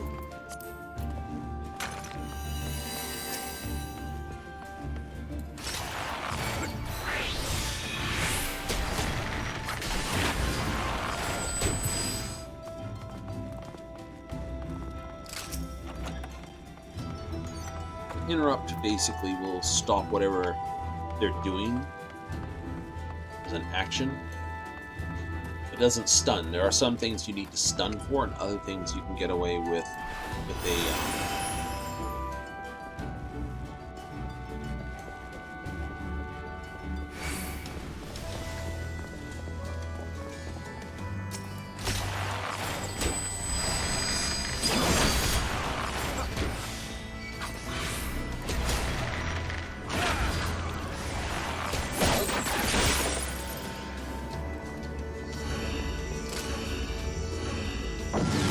Interrupt basically will stop whatever they're doing as an action. It doesn't stun. There are some things you need to stun for, and other things you can get away with a.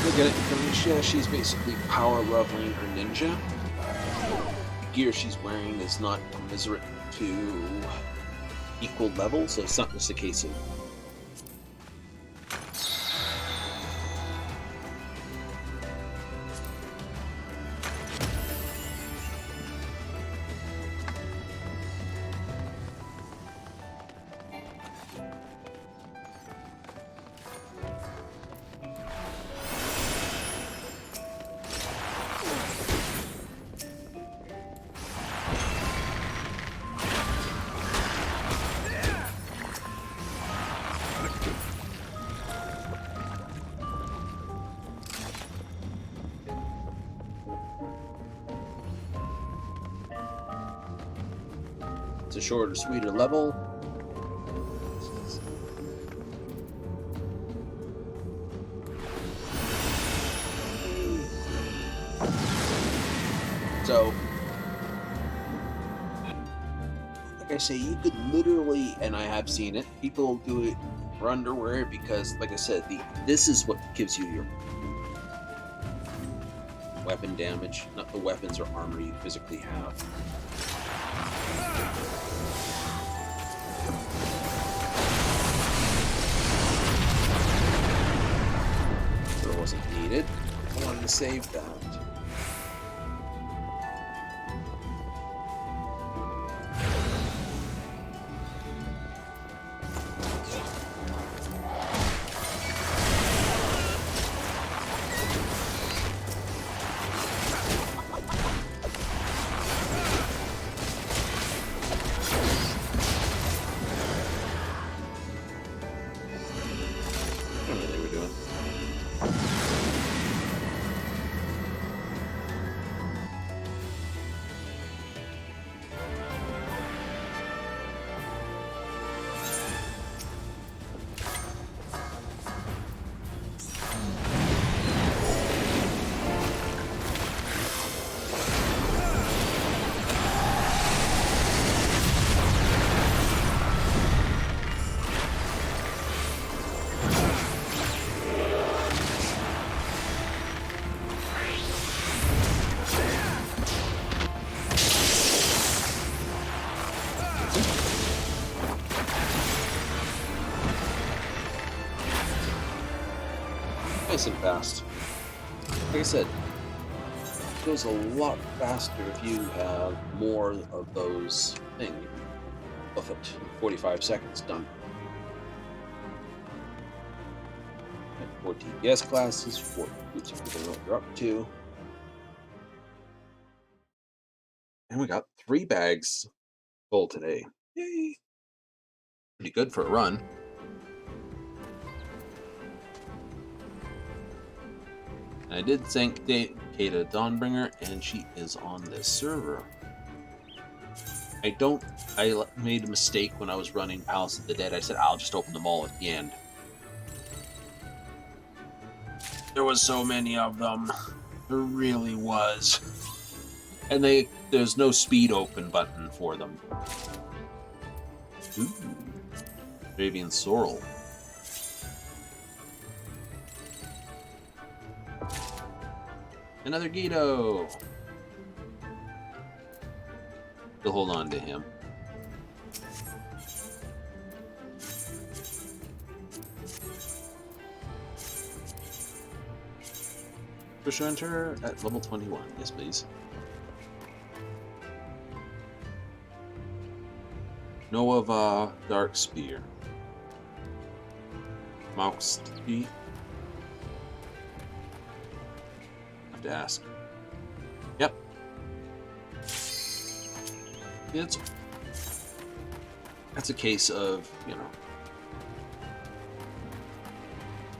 Look at it, Kamisha, she's basically power leveling her ninja. The gear she's wearing is not commensurate to equal level, so it's not just a case of it's a shorter, sweeter level. So, like I say, you could literally, and I have seen it, people do it for underwear because, like I said, this is what gives you your weapon damage, not the weapons or armor you physically have. It wasn't needed. I wanted to save that. Nice and fast. Like I said, it goes a lot faster if you have more of those things. Buff it. 45 seconds, done. And 4 TPS classes, 4 boots if you know what you're up to. And we got 3 bags full today. Yay! Pretty good for a run. I did thank Kata Dawnbringer, and she is on this server. I made a mistake when I was running Palace of the Dead. I said I'll just open them all at the end. There was so many of them. There really was. And there's no speed open button for them. Ooh. Arabian Sorrel. Another Guido. We'll hold on to him. Push enter at level 21. Yes, please. Nova Dark Spear. Mouse speed. Have to ask. Yep. That's a case of, you know.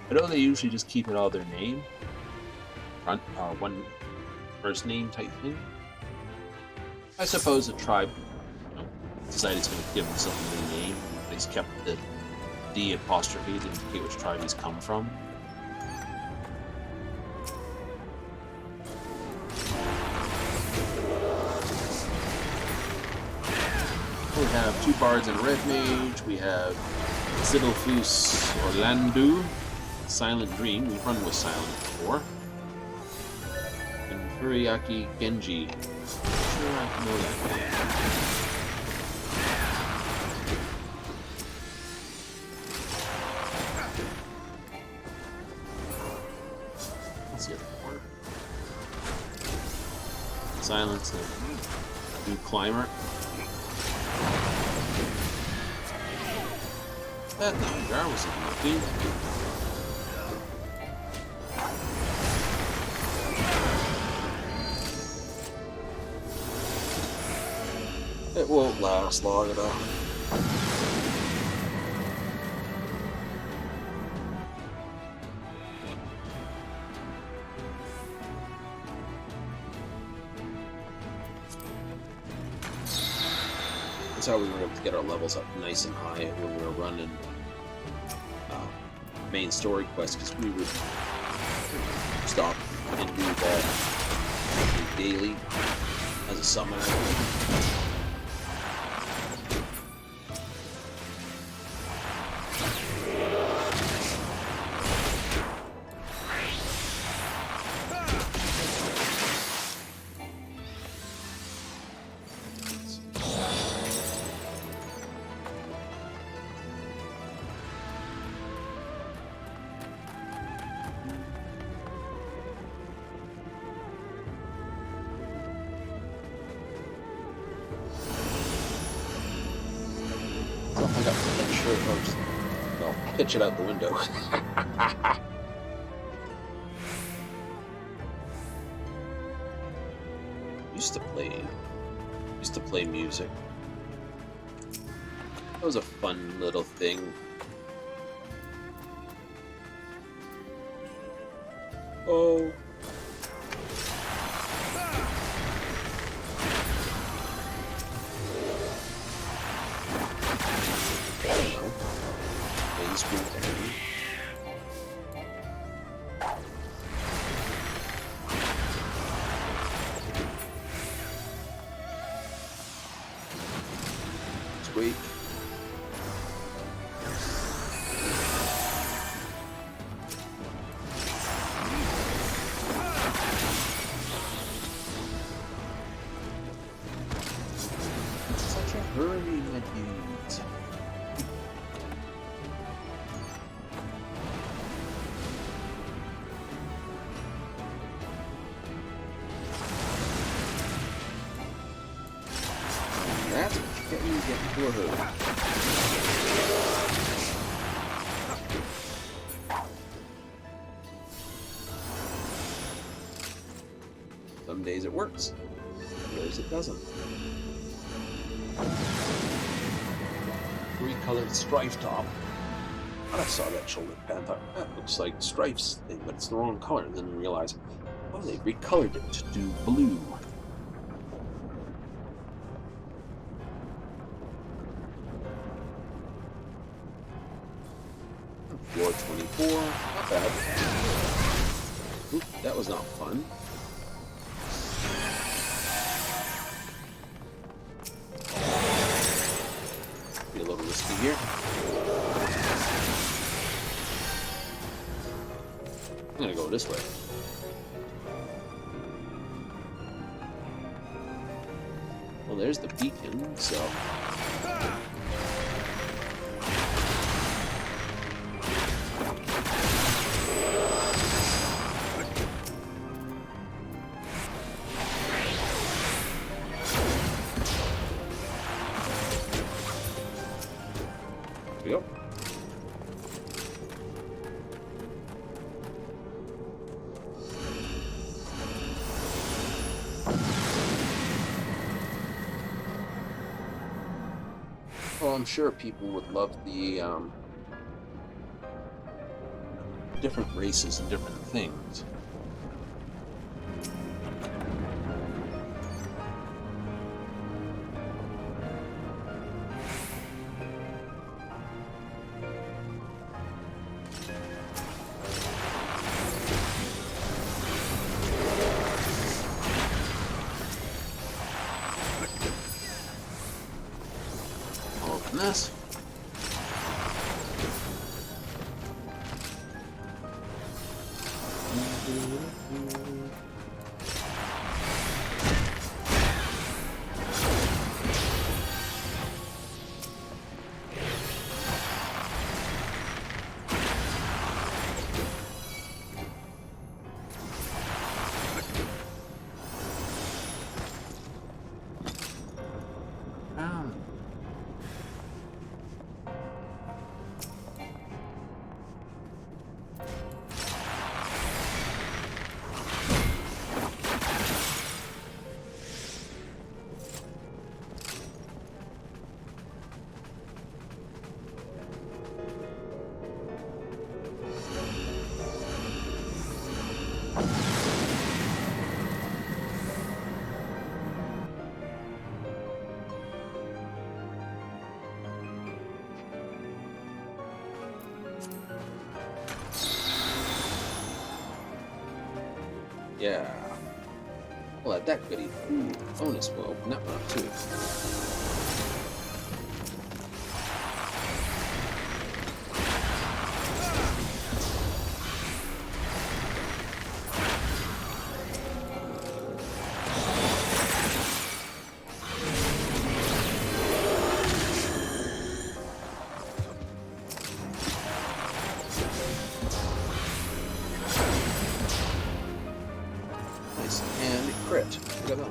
I know they usually just keep it all their name. One first name type thing. I suppose the tribe, you know, decided it's going to give himself a new name. But he's kept the D apostrophe to indicate which tribe he's come from. We have two bards and a red mage. We have Sidalfus Orlandu, Silent Dream. We've run with Silent before. And Furiaki Genji. Sure, I know that name. What's the other corner? Silence and new climber. That jar was looking. It won't last long enough. That's how we were able to get our levels up nice and high when we were running main story quests, because we would stop and do that daily as a summoner. I got sure if I'm just, well, pitch it out the window. used to play music. That was a fun little thing. Oh. Sweet. Such a hurry, my dudes. That's what you get when you get into a hurry. Some days it works, some days it doesn't. Recolored Strife top. When I saw that shoulder pad, I thought, that looks like Strife's thing, but it's the wrong color. And then I realized, oh, they recolored it to do blue. Floor 24, not bad. Oop, that was not fun. Be a little risky here. I'm gonna go this way. Well, there's the beacon, so... Yep. Well, I'm sure people would love the different races and different things. Open this. Yeah. Well, that goodie. Ooh, bonus will open that one up too. Nice. And crit. Look at that.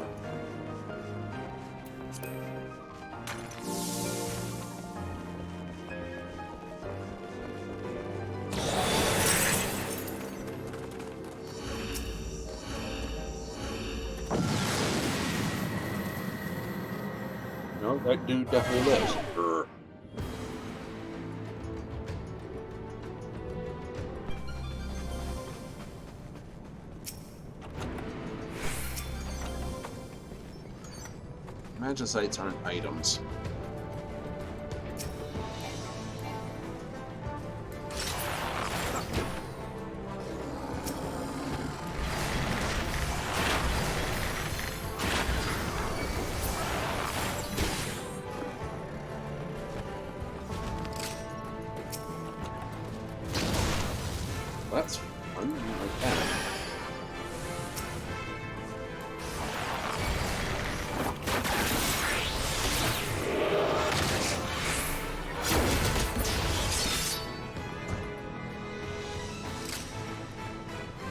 No, that dude definitely lives. Brr. Magicites aren't items. That's fun. I like that.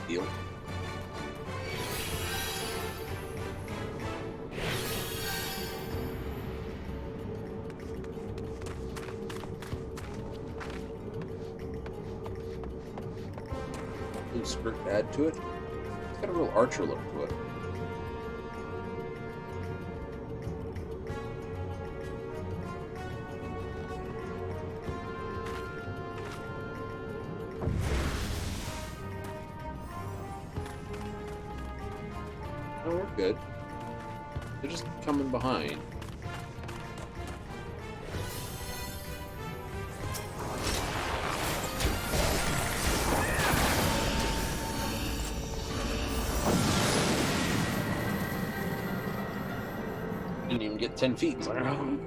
Deal. Blue skirt add to it. It's got a real archer look to it. No, we're good. They're just coming behind. Didn't even get 10 feet. It's like, oh.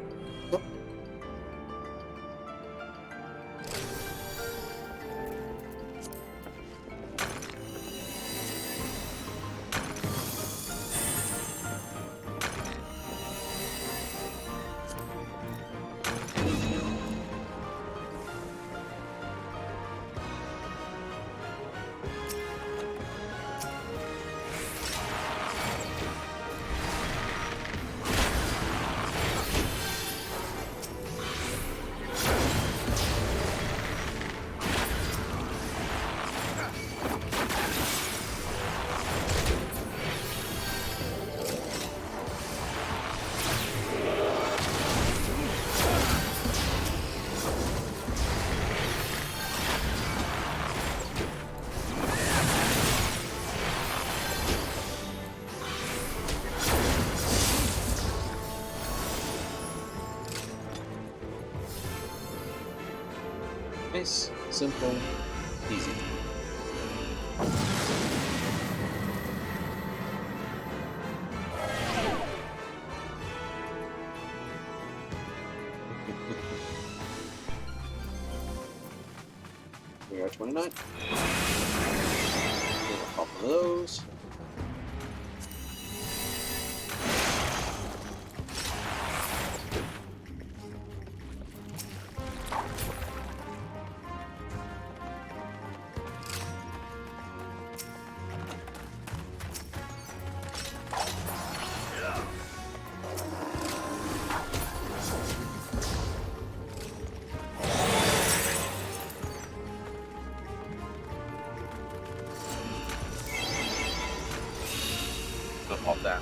Nice, simple, easy. We are 29. Pop one of those. I'll pop that.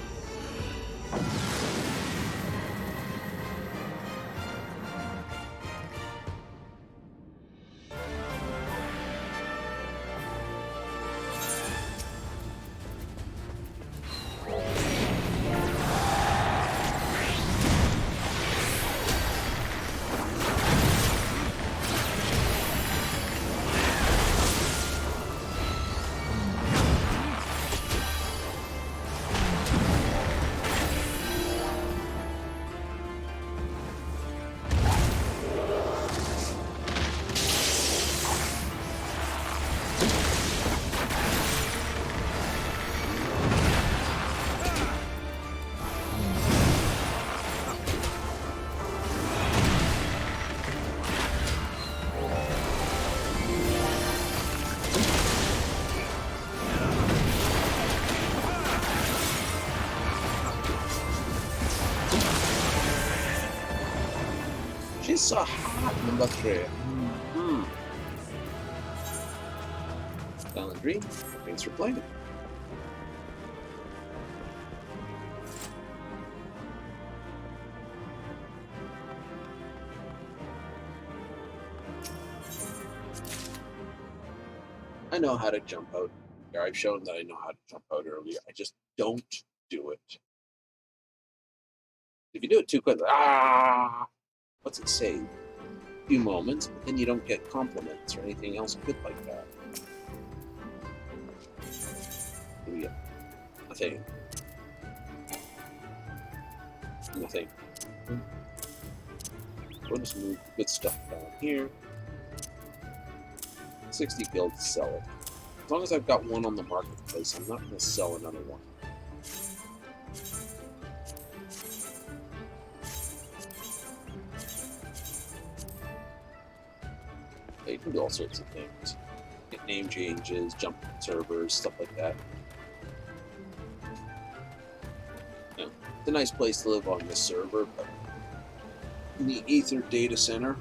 She's so hot, number 3. Silent Dream, thanks for playing it. I know how to jump out. I've shown that I know how to jump out earlier. I just don't do it. If you do it too quickly, what's it say? A few moments, but then you don't get compliments or anything else good like that. What do we get? Nothing. Nothing. We'll just move good stuff down here. 60 gil to sell it. As long as I've got one on the marketplace, I'm not going to sell another one. You can do all sorts of things. Get name changes, jump servers, stuff like that. You know, it's a nice place to live on this server, but in the Ether data center,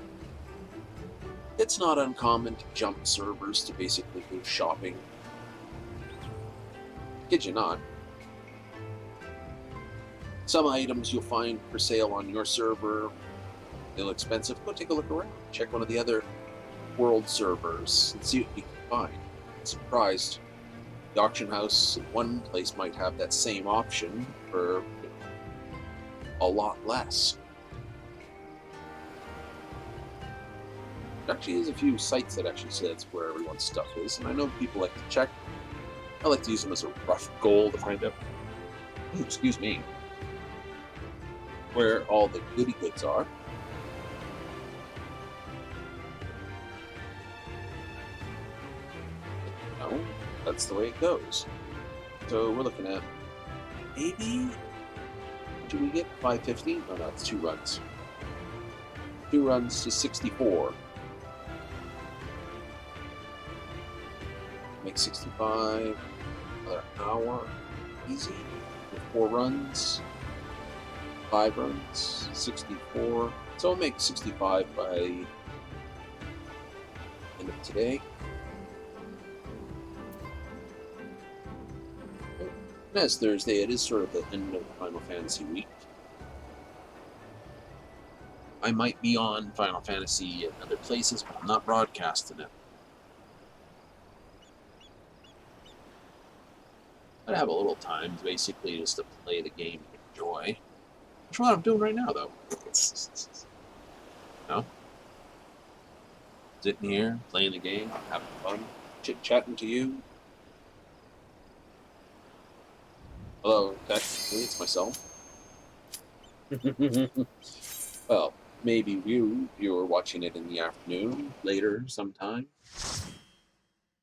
it's not uncommon to jump servers to basically go shopping. Kid you not. Some items you'll find for sale on your server, they're expensive. Go take a look around. Check one of the other world servers and see what you can find. I'm surprised the auction house in one place might have that same option for a lot less. There actually is a few sites that actually says where everyone's stuff is, and I know people like to check. I like to use them as a rough goal to find out, excuse me, where all the goody goods are. No, that's the way it goes. So we're looking at maybe, do we get 550? Oh no, it's 2 runs. 2 runs to 64. Make 65, another hour, easy, with 4 runs, 5 runs, 64. So I'll make 65 by end of today. And as Thursday, it is sort of the end of Final Fantasy week. I might be on Final Fantasy at other places, but I'm not broadcasting it. I'd have a little time, basically, just to play the game and enjoy. That's what I'm doing right now, though. No? Sitting here, playing the game, having fun, chit-chatting to you. Hello, technically, it's myself. Well, maybe you're watching it in the afternoon, later sometime.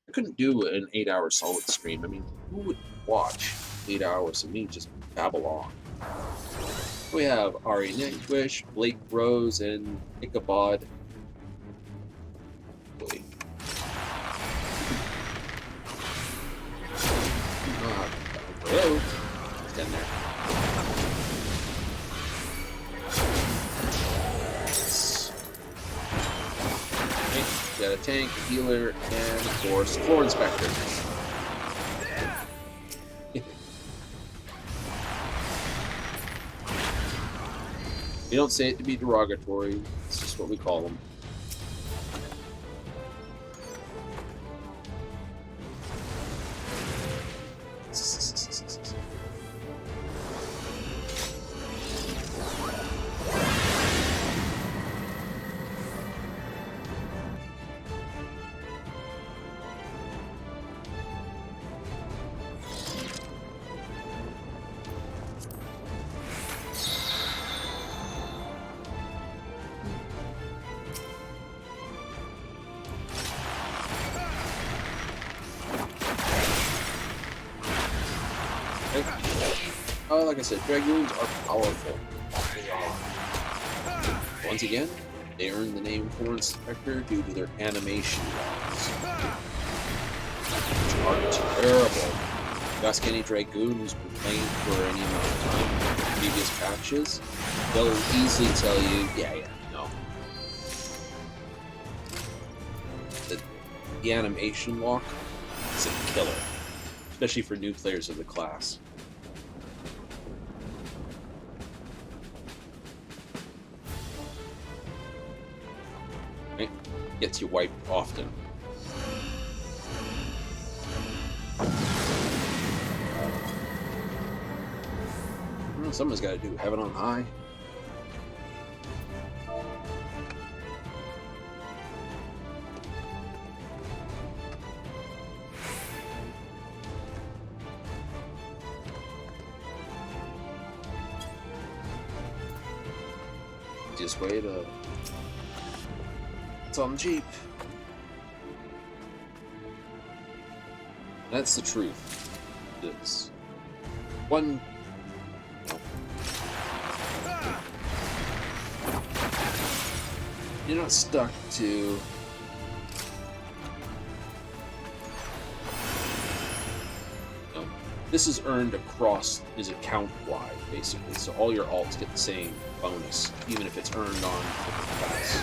I couldn't do an 8-hour solid stream. I mean, who would watch 8 hours of me just babble on? We have Ari Nightwish, Blake Rose, and Ichabod. Wait. Hello. Stand there. Okay, got a tank, a healer, and of course, floor inspector. We don't say it to be derogatory, it's just what we call them. Like I said, Dragoons are powerful. Once again, they earn the name Floor Inspector due to their animation laws, which are terrible. Ask any Dragoon who's been playing for any amount of time in previous patches, they'll easily tell you, no. The animation lock is a killer, especially for new players of the class. Gets you wiped often. Well, someone's got to do heaven on high. Just wait a. On the Jeep. That's the truth. It's one. You're not stuck to. This is earned across, is account wide, basically. So all your alts get the same bonus, even if it's earned on different class.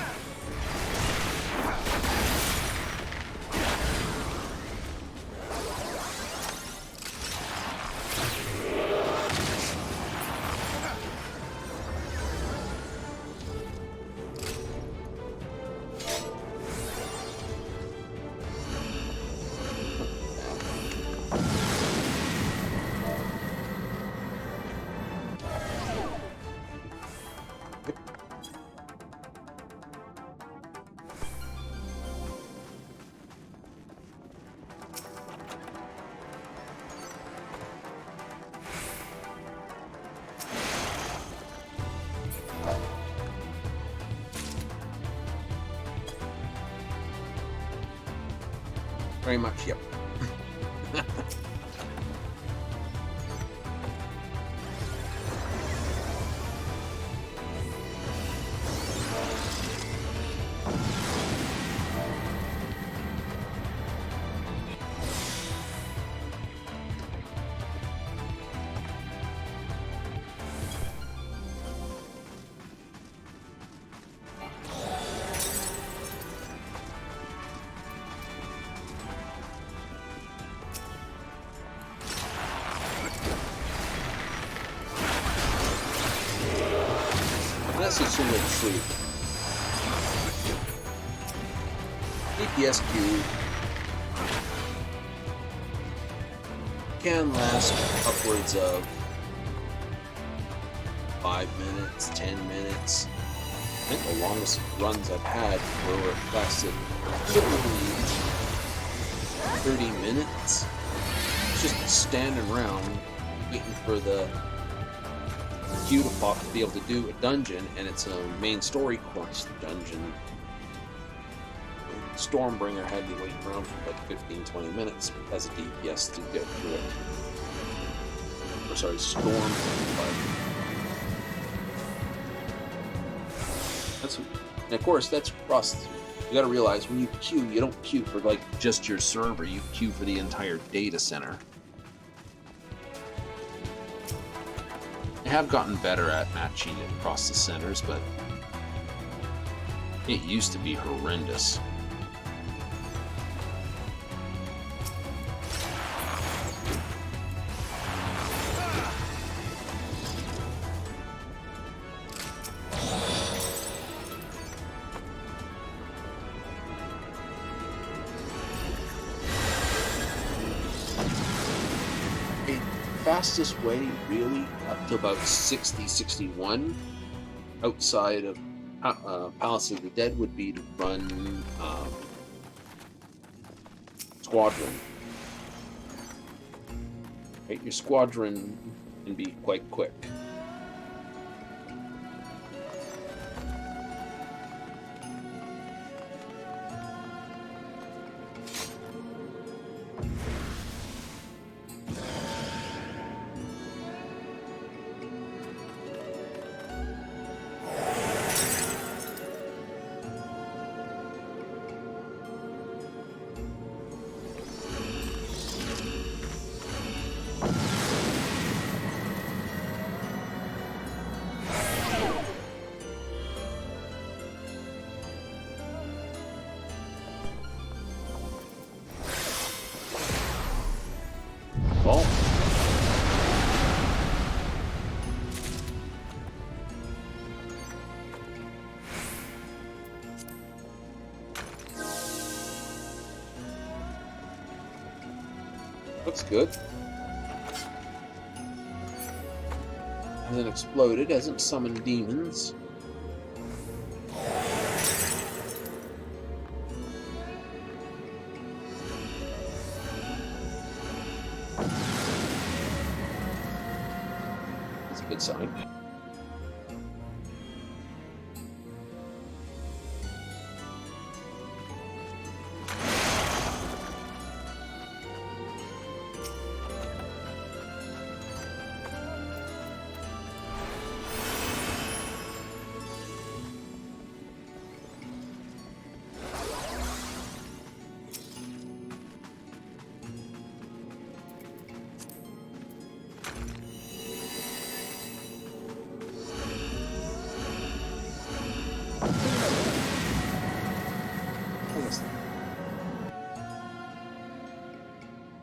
Very much, yep. That's a sort of truth. DPS queue can last upwards of 5 minutes, 10 minutes. I think the longest runs I've had were lasted literally 30 minutes. It's just standing around waiting for the queue to pop to be able to do a dungeon, and it's a main story quest dungeon. Stormbringer had me waiting around for like 15-20 minutes as a DPS to get through it. Or sorry, Storm. And of course, that's across. You gotta realize when you queue, you don't queue for like just your server, you queue for the entire data center. They have gotten better at matching it across the centers, but it used to be horrendous. Fastest way, really, up to about 60-61 outside of Palace of the Dead would be to run Squadron. Right, your Squadron can be quite quick. Looks good. Hasn't exploded, hasn't summoned demons. That's a good sign.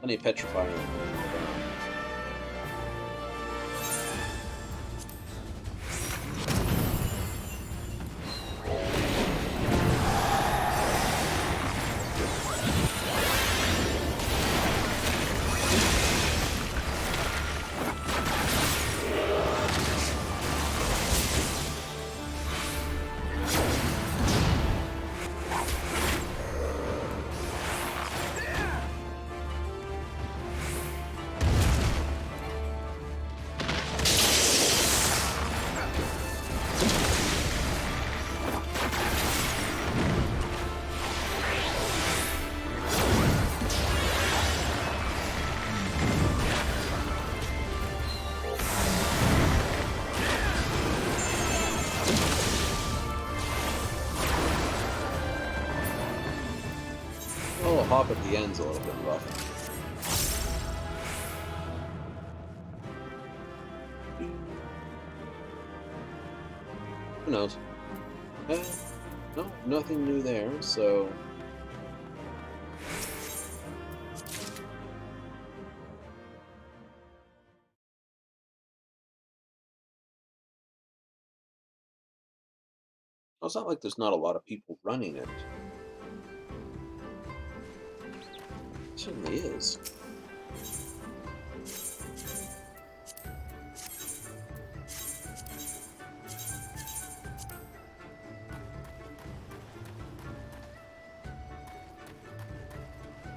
Plenty of petrifying. Hop at the end's a little bit rough. Who knows? No, nothing new there, so... Well, it's not like there's not a lot of people running it. Certainly is.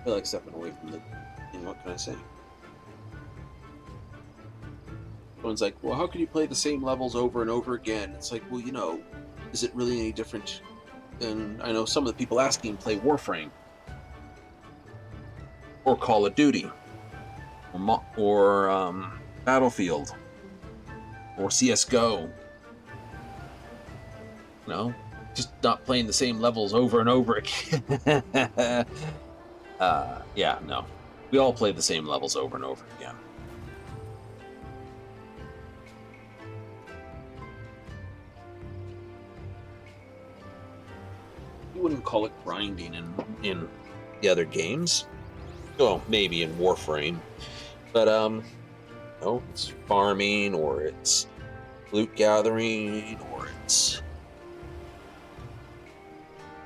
feel like stepping away from the. What can I say? Everyone's like, well, how can you play the same levels over and over again? It's like, well, is it really any different than I know some of the people asking play Warframe or Call of Duty or Battlefield or CS:GO. Just not playing the same levels over and over again. Yeah, no. We all play the same levels over and over again. You wouldn't call it grinding in the other games. Well, maybe in Warframe. But, it's farming, or it's loot gathering, or it's...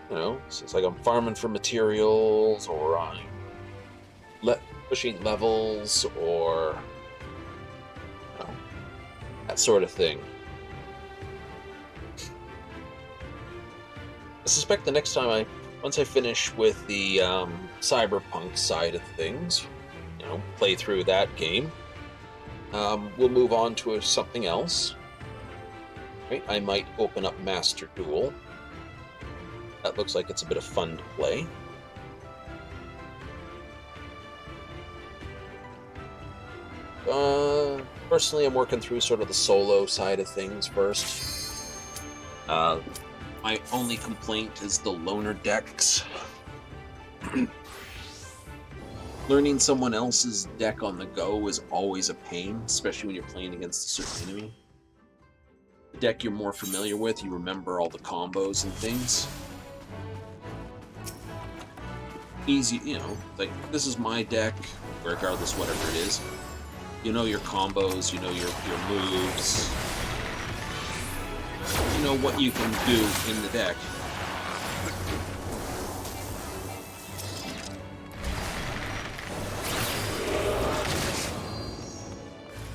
it's like I'm farming for materials, or I'm pushing levels, or that sort of thing. I suspect the next time once I finish with the cyberpunk side of things, play through that game, we'll move on to something else. Right? I might open up Master Duel. That looks like it's a bit of fun to play. Personally, I'm working through sort of the solo side of things first. My only complaint is the loner decks. Learning someone else's deck on the go is always a pain, especially when you're playing against a certain enemy. The deck you're more familiar with, you remember all the combos and things. Easy, like, this is my deck, regardless whatever it is. You know your combos, you know your moves. You know what you can do in the deck.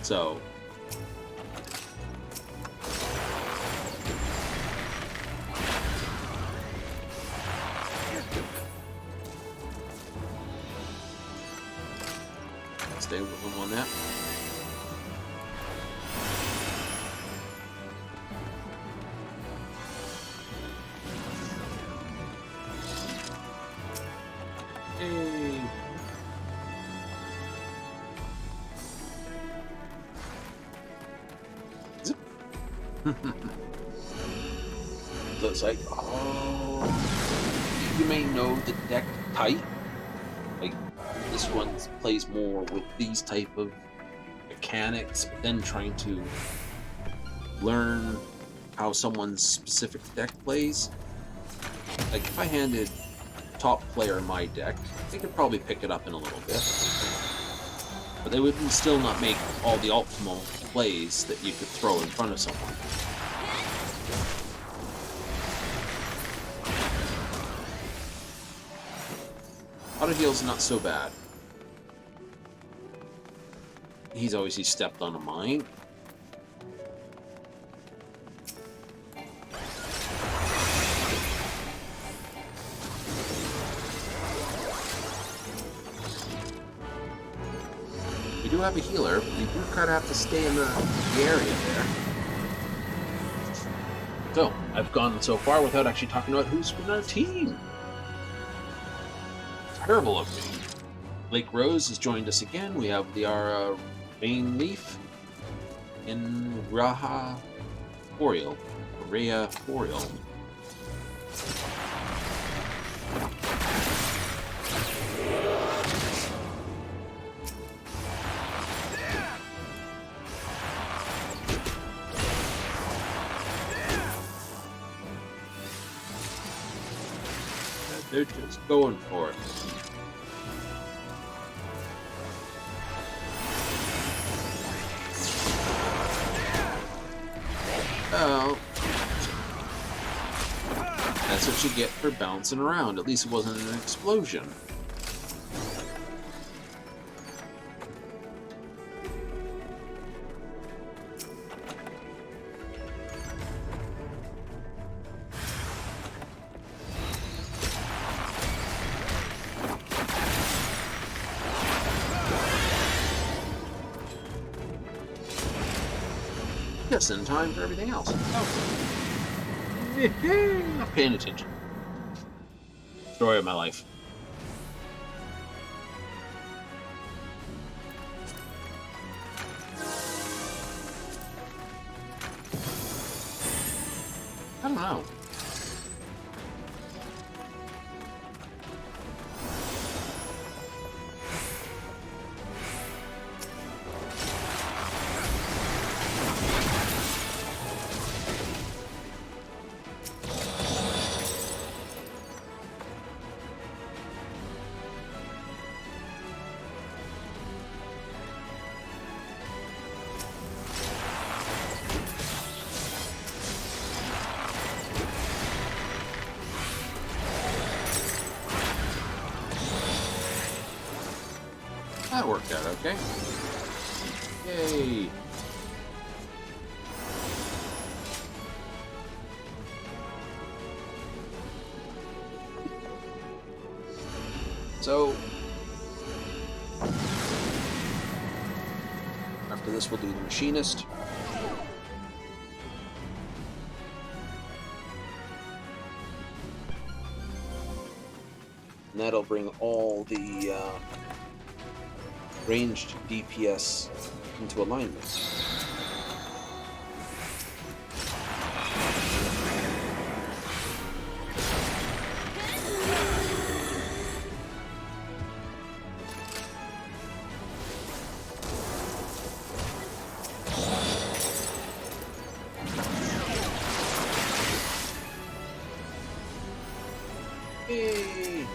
So... stay with him on that. Hey. Zip. So it's like, you may know the deck type. Like, this one plays more with these type of mechanics, but then trying to learn how someone's specific deck plays. Like, if I handed top player my deck, they could probably pick it up in a little bit. But they would still not make all the optimal plays that you could throw in front of someone. Auto heal's not so bad. He's obviously stepped on a mine. We do have a healer, but we do kind of have to stay in the area there. So, I've gone so far without actually talking about who's in our team. Terrible of me. Lake Rose has joined us again. We have the Rain Leaf in Raha Boreal. Rhea Boreal. They're just going for it. Well, that's what you get for bouncing around. At least it wasn't an explosion. just in time for everything else. Oh. Not paying attention. Story of my life. I don't know. That worked out okay. Yay! So, after this we'll do the machinist. And that'll bring all the ranged DPS into alignment. Yay!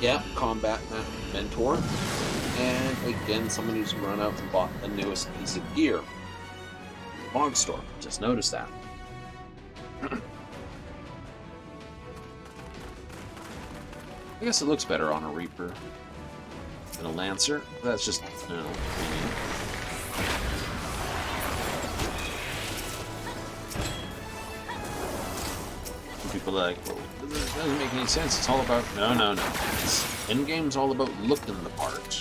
Yeah, combat mentor. And again, someone who's run out and bought the newest piece of gear. Log store. Just noticed that. I guess it looks better on a Reaper than a Lancer. That's just, you know, opinion. People are like, well, it doesn't make any sense. It's all about... No. Endgame's all about looking the part.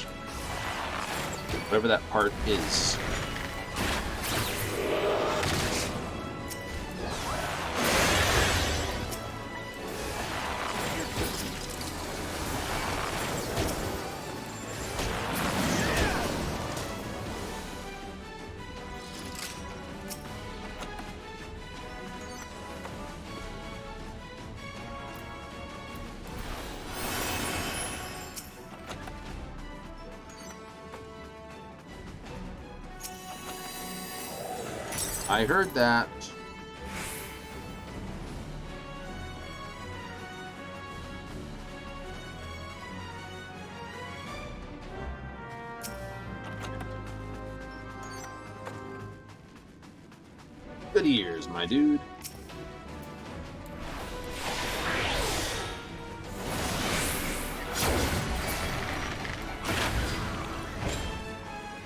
Whatever that part is. I heard that. Good ears, my dude.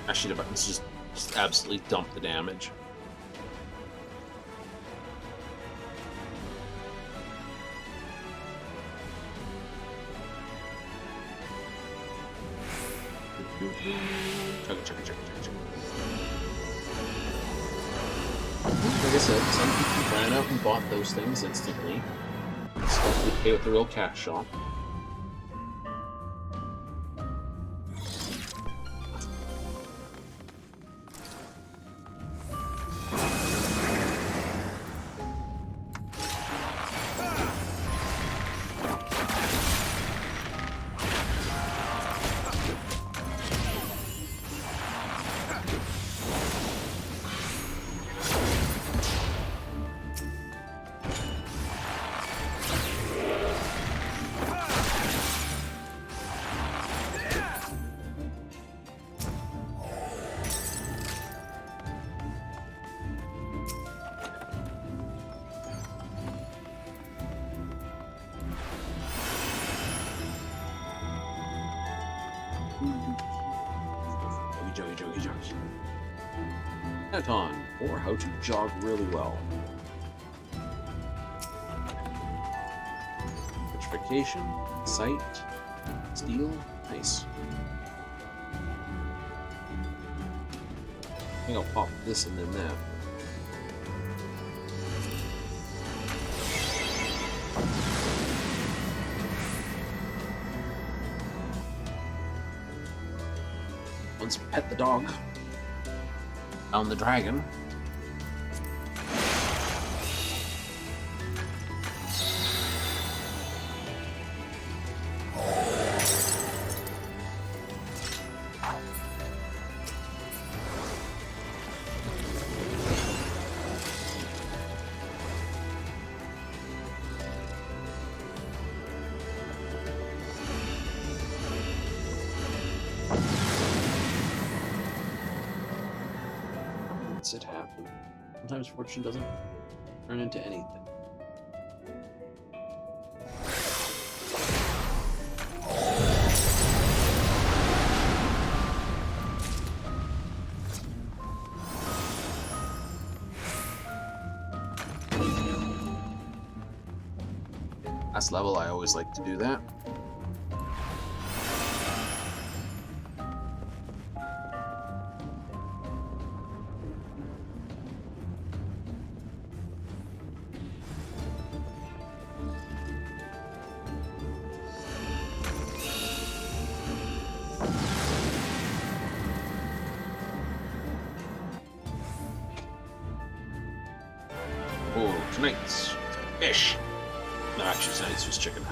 I should have just absolutely dump the damage. Chugga. Like I said, some people ran out and bought those things instantly. Stuff they pay with the real cash shop. Joggy, joggy, joggy, joggy. Anton, or how to jog really well. Petrification, sight, steel, nice. I think I'll pop this and then that. Let's pet the dog. Down the dragon. It happen. Sometimes fortune doesn't turn into anything. Last level, I always like to do that. Oh, tonight's fish. No, actually, tonight's just chicken.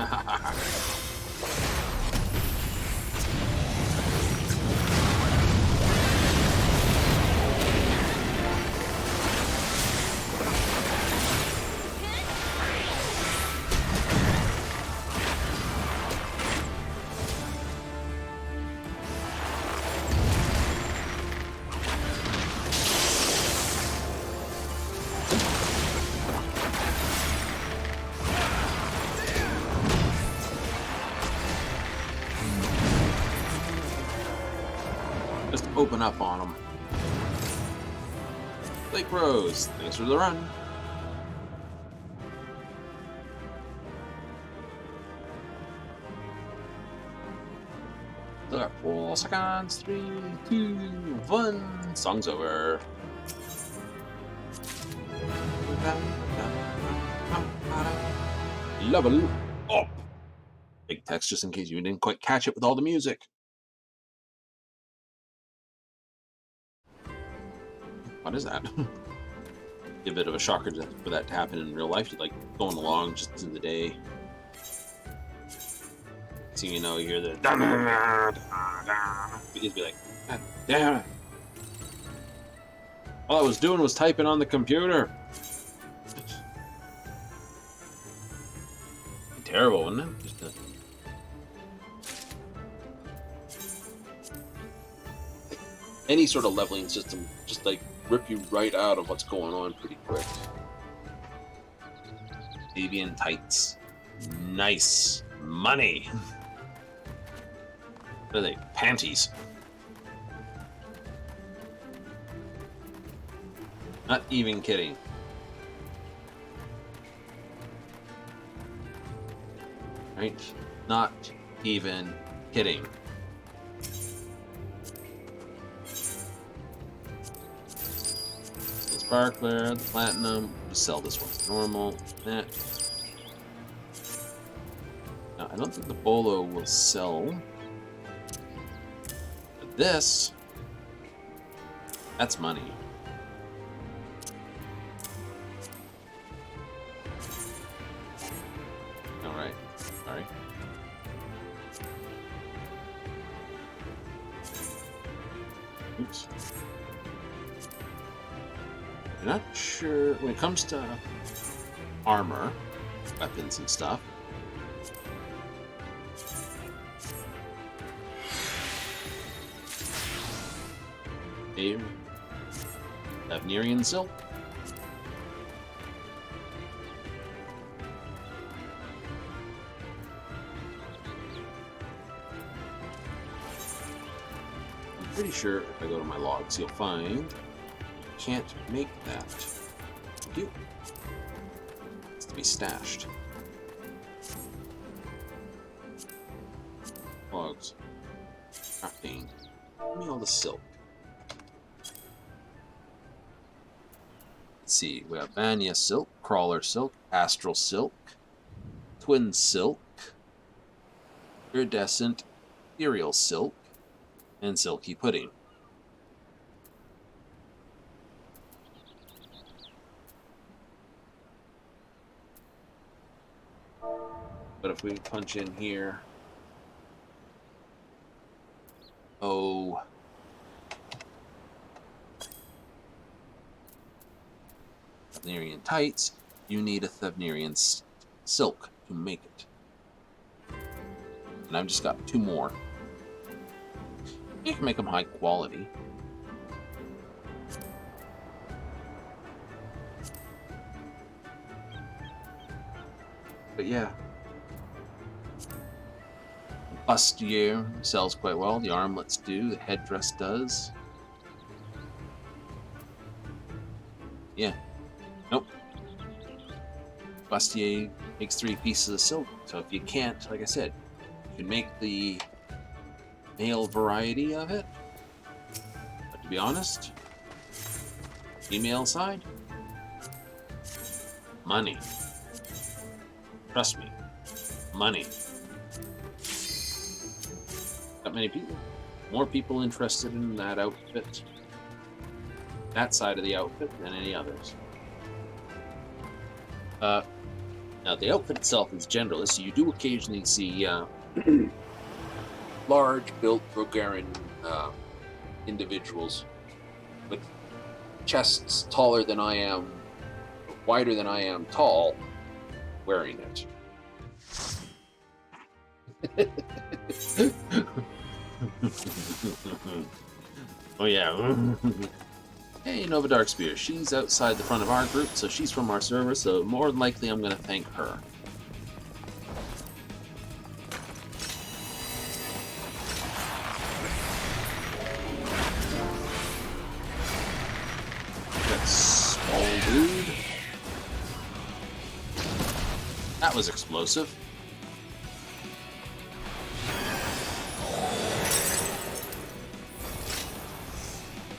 Just open up on them. Lake Rose, thanks for the run. Still got 4 seconds. 3, 2, 1. Song's over. Level up. Big text just in case you didn't quite catch it with all the music. What is that? Be a bit of a shocker for that to happen in real life. You're like going along just in the day. So you know, you hear the you just be like, God damn it. All I was doing was typing on the computer. Terrible, wouldn't it? Just any sort of leveling system just like rip you right out of what's going on pretty quick. Avian tights. Nice money. What are they? Panties. Not even kidding. Right? Not even kidding. The sparkler, the platinum. Just sell this one to normal. That. Now, I don't think the bolo will sell. But this, that's money. Alright. Sorry. Oops. I'm not sure when it comes to armor, weapons and stuff. Avnerian silk. Pretty sure if I go to my logs, you'll find can't make that. Thank you. It's to be stashed. Logs. Crafting. Give me all the silk. Let's see. We have Vanya silk, crawler silk, astral silk, twin silk, iridescent, ethereal silk, and silky pudding. But if we punch in here, oh, Thavnerian tights, you need a Thavnerian silk to make it. And I've just got 2 more. You can make them high quality. But yeah. Bustier sells quite well. The armlets do. The headdress does. Yeah. Nope. Bustier makes 3 pieces of silk. So if you can't, like I said, you can make the male variety of it. But to be honest, female side, money. Trust me, money. Not many people. More people interested in that outfit, that side of the outfit, than any others. Now the outfit itself is genderless, so you do occasionally see large-built Bulgarian individuals with chests taller than I am, wider than I am tall, wearing it. Oh yeah. Hey, Nova Darkspear. She's outside the front of our group, so she's from our server, so more than likely I'm going to thank her. That small dude. That was explosive.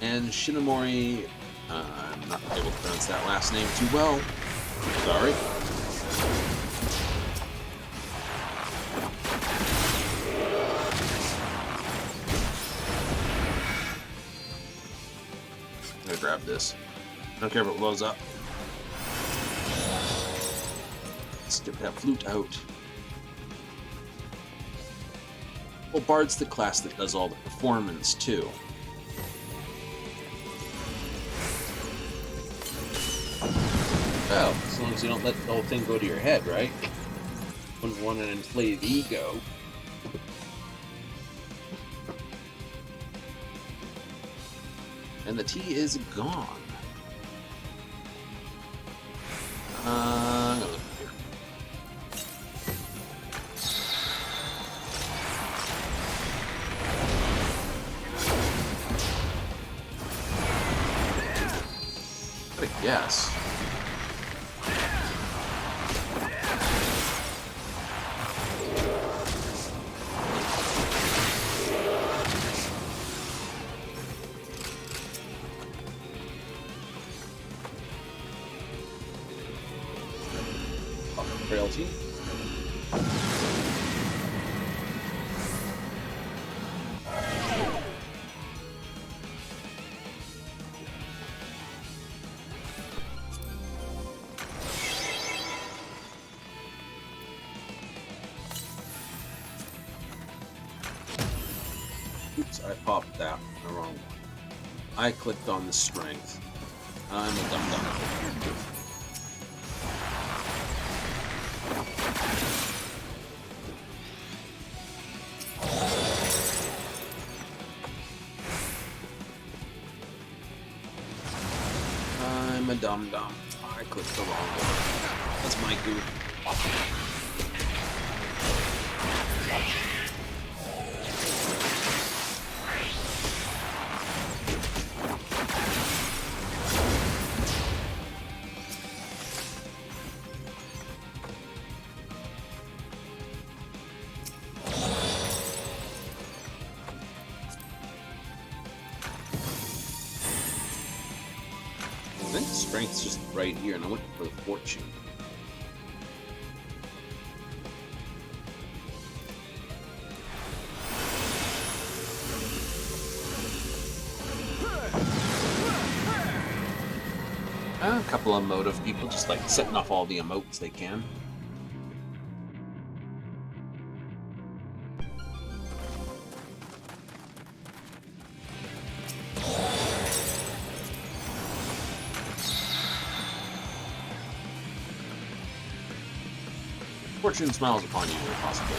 And Shinomori, I'm not able to pronounce that last name too well. Sorry. I'm gonna grab this. I don't care if it blows up. Let's get that flute out. Well, Bard's the class that does all the performance too. Well, as long as you don't let the whole thing go to your head, right? Wouldn't want an inflated ego. And the tea is gone. I'm gonna look here. What a guess. Frailty. Oops, I popped that the wrong one. I clicked on the strength. I'm a dum-dum. I'm a dum-dum. I clicked the wrong one. That's my goop. Strength's just right here, and I'm looking for the fortune. A couple of emotive people just like setting off all the emotes they can. Fortune smiles upon you, possibly.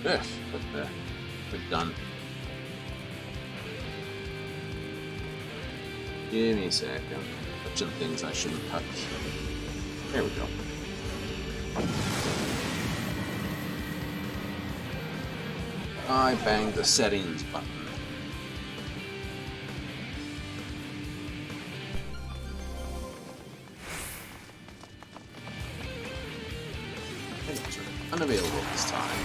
But we're done. Give me a second. Touching things I shouldn't touch. There we go. I banged the settings button. It's unavailable this time.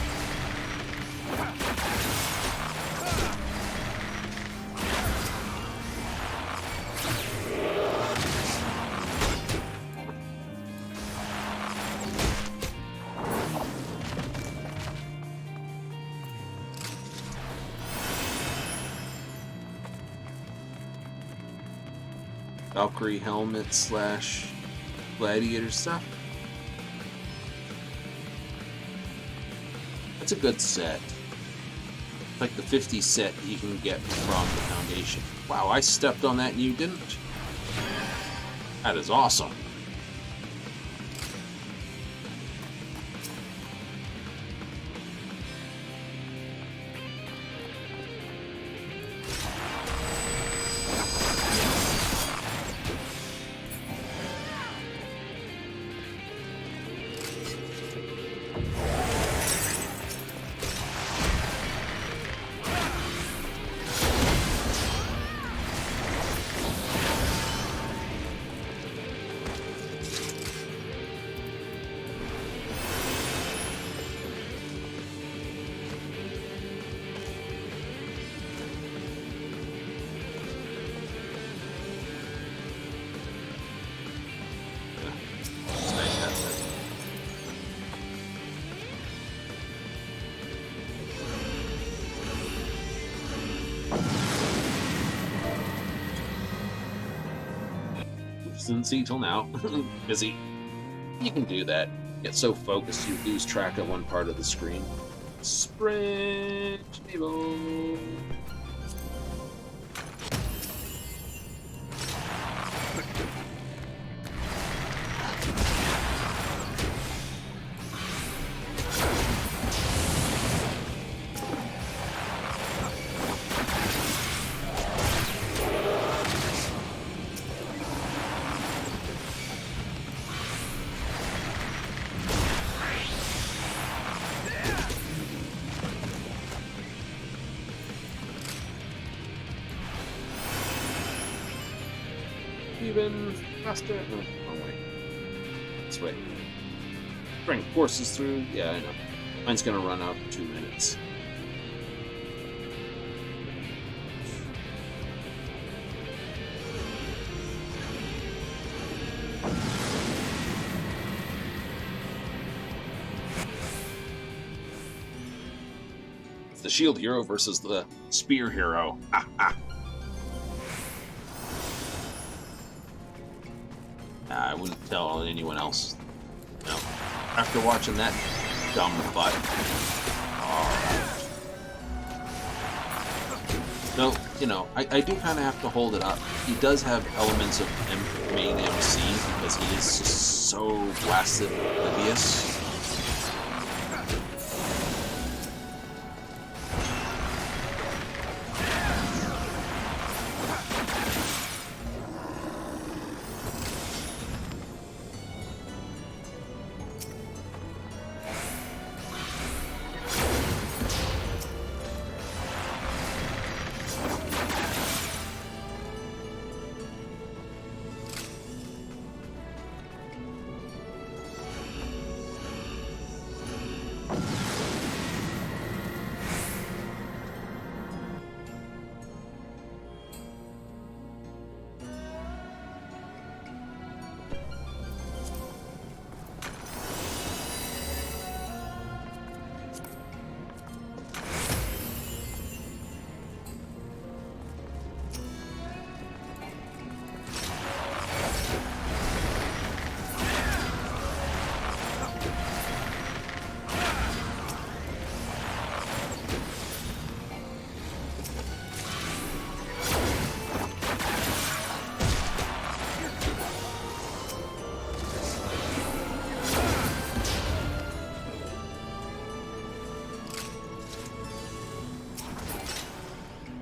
Valkyrie helmet / gladiator stuff. That's a good set. Like the 50 set you can get from the Foundation. Wow, I stepped on that and you didn't? That is awesome. Didn't see till now. Busy. You can do that. Get so focused you lose track of one part of the screen. Sprint, people. Even faster. No, wrong way. This way. Bring forces through. Yeah, I know. Mine's gonna run out in 2 minutes. It's the shield hero versus the spear hero. I wouldn't tell anyone else. No. After watching that dumb butt. No, you know, I do kind of have to hold it up. He does have elements of main MC because he is so blasted oblivious.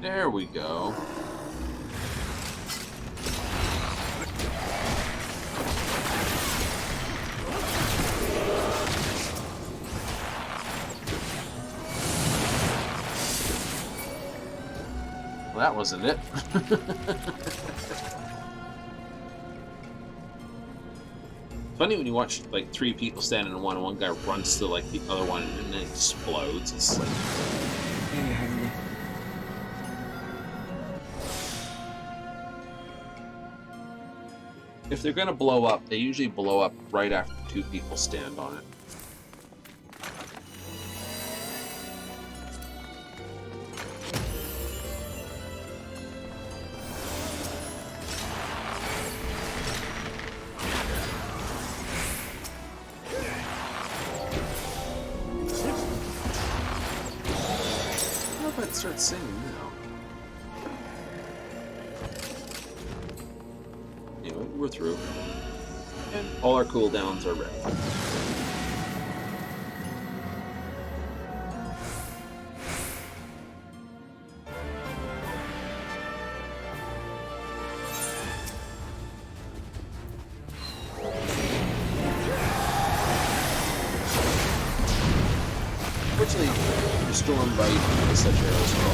There we go. Well, that wasn't it. Funny when you watch like 3 people standing in one, and one guy runs to like the other one, and then it explodes. It's like, if they're gonna blow up, they usually blow up right after 2 people stand on it. Start singing now. Anyway, we're through. And all our cooldowns are ready. Fortunately, Storm Bite and such arrows are all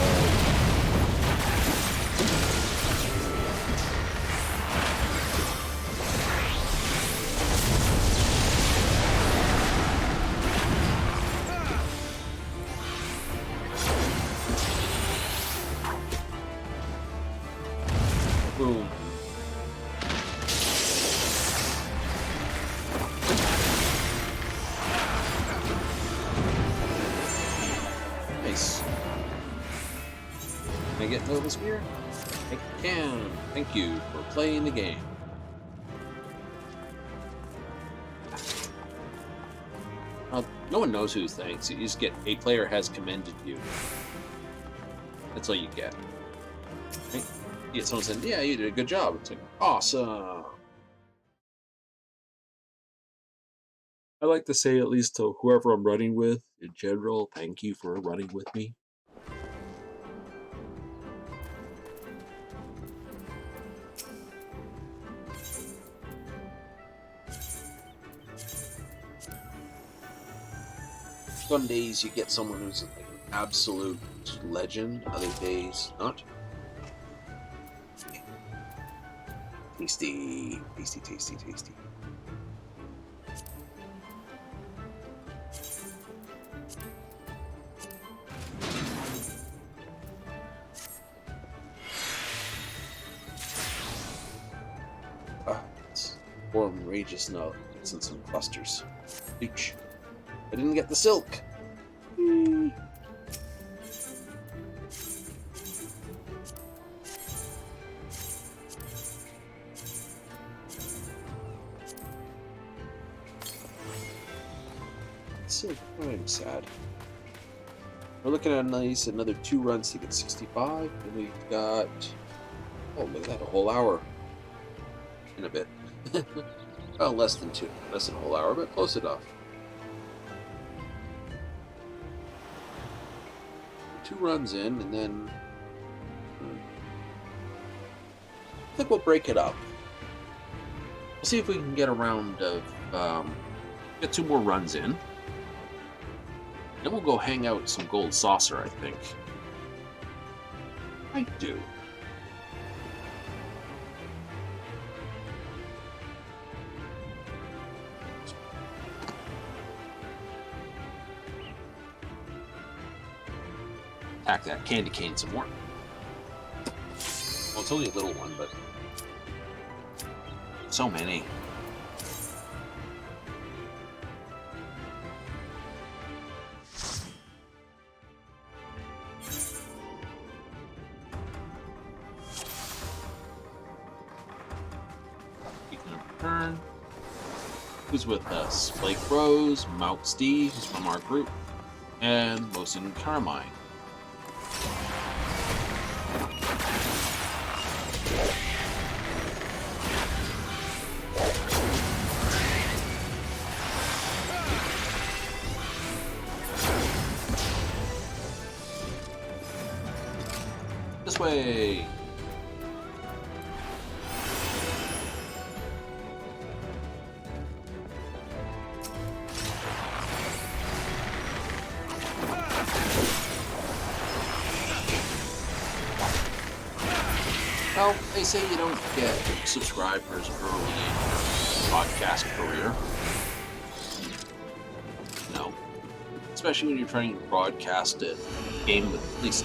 boom. Nice. Can I get Nova Spear? I can. Thank you for playing the game. No one knows who thanks. You just get a player has commended you. That's all you get. Right? You get someone saying, "Yeah, you did a good job." It's like, awesome. I like to say, at least to whoever I'm running with, in general, thank you for running with me. Some days you get someone who's like an absolute legend, other days not. Tasty, tasty, tasty, tasty. It's warm, rageous now. It's in some clusters. Each. I didn't get the silk. Silk. I'm sad. We're looking at another 2 runs to get 65, and we've got, oh look at that, a whole hour in a bit. Well, less than a whole hour, but close enough. 2 runs in, and then I think we'll break it up. We'll see if we can get a round of get 2 more runs in. Then we'll go hang out some Gold Saucer, I think. I do. Attack that candy cane some more. Well, it's only a little one, but so many. Turn. Who's with us? Blake Rose, Malk Steve, who's from our group, and Mosin Carmine. way. Well, they say you don't get subscribers early in your podcast career. No. Especially when you're trying to broadcast a game with at least,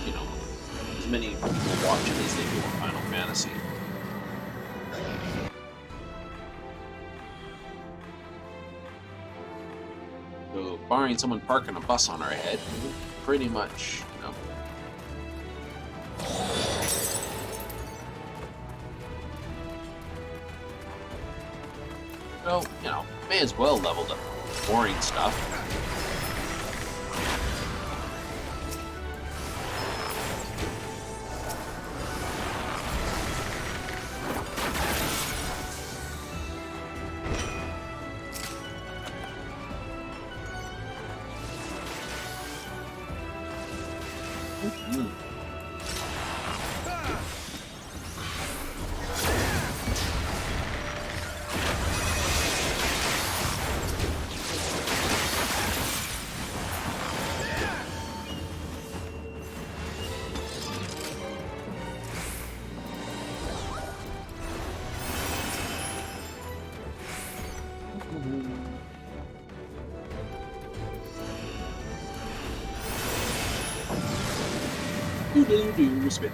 as many people watching as they do on Final Fantasy. So, barring someone parking a bus on our head, pretty much, So, may as well level the boring stuff. Do spin.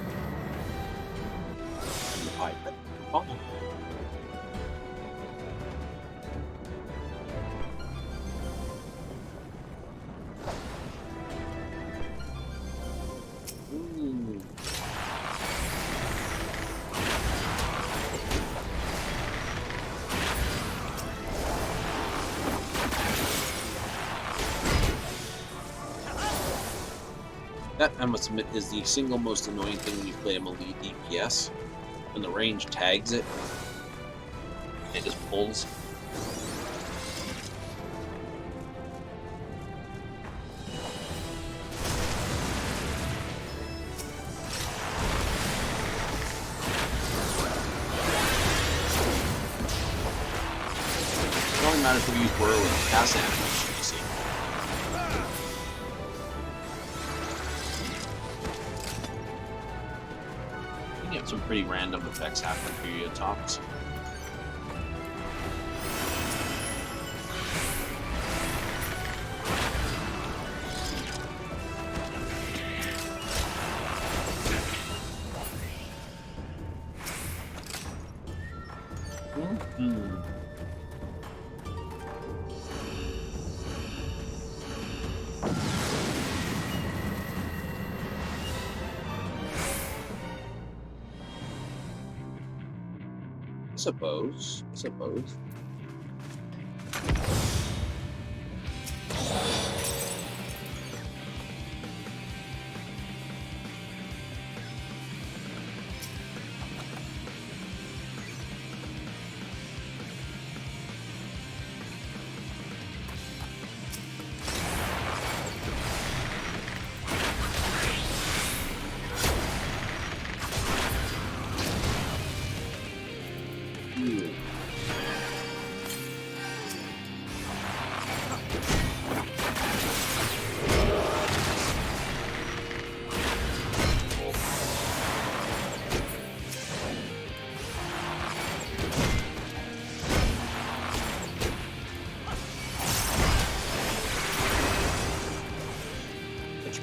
Oh. That, I must admit, is the single most annoying thing when you play a melee DPS. When the range tags it, it just pulls. It only matters if you use whirl and cast animation, you see. You get some pretty random effects happening for your talks. Suppose.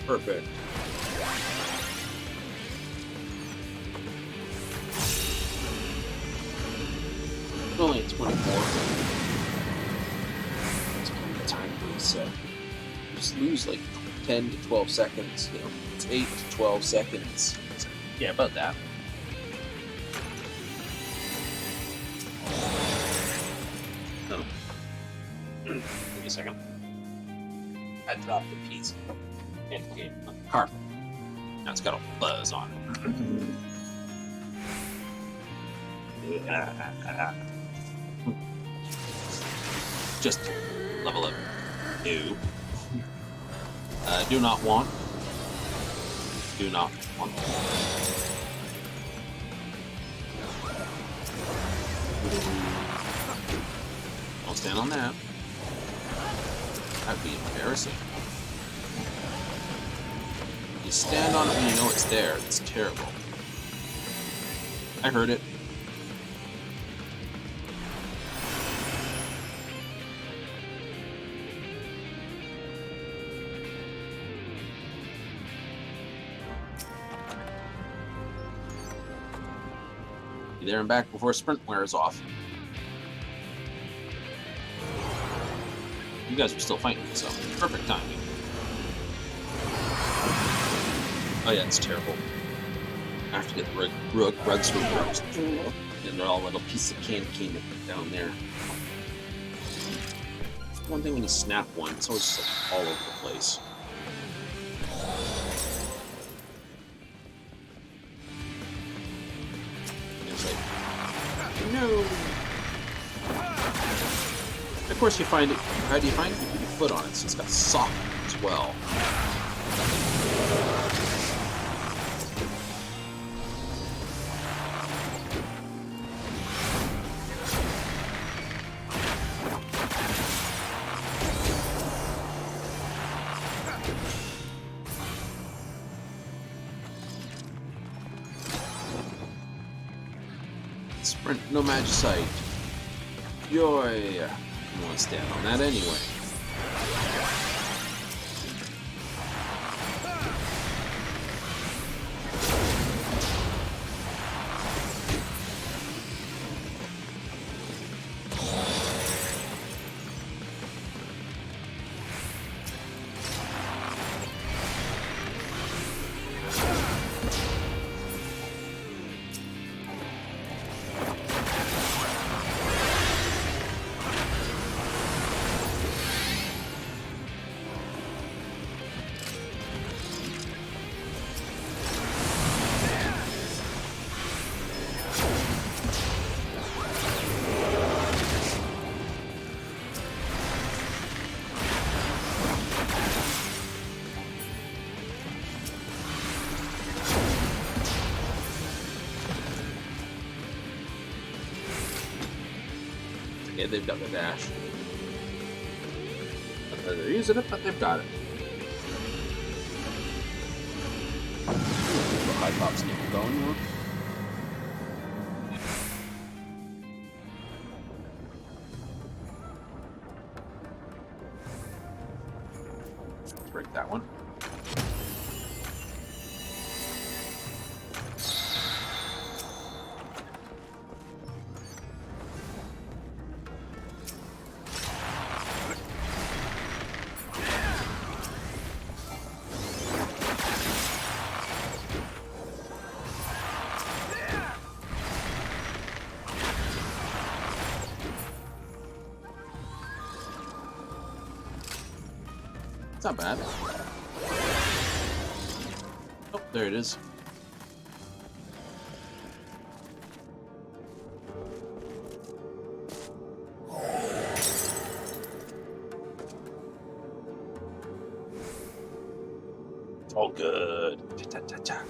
Perfect. It's only at 24. It's kind of time to reset. Just lose like 10 to 12 seconds, It's 8 to 12 seconds. So, yeah, about that. Oh. Give me a second. I dropped the piece. And came on the carpet. Now it's got a buzz on it. Just level up. No. Do not want. Do not want. Don't stand on that. That'd be embarrassing. You stand on it when you know it's there. It's terrible. I heard it. Be there and back before sprint wears off. You guys are still fighting, so perfect timing. Oh yeah, it's terrible. I have to get the rugs reversed. And they're all little pieces of candy down there. One thing when you snap one, it's always just like all over the place. It's like, no. Of course, you find it. How do you find it? You put your foot on it, so it's got soft as well. Sprint, no magicite. Joy. I won't stand on that anyway. Yeah, they've got the dash. They're using it, but they've got it. The high pops keep going, huh? Break that one. It's not bad. Oh, there it is. It's all good. Cha-cha-cha-cha.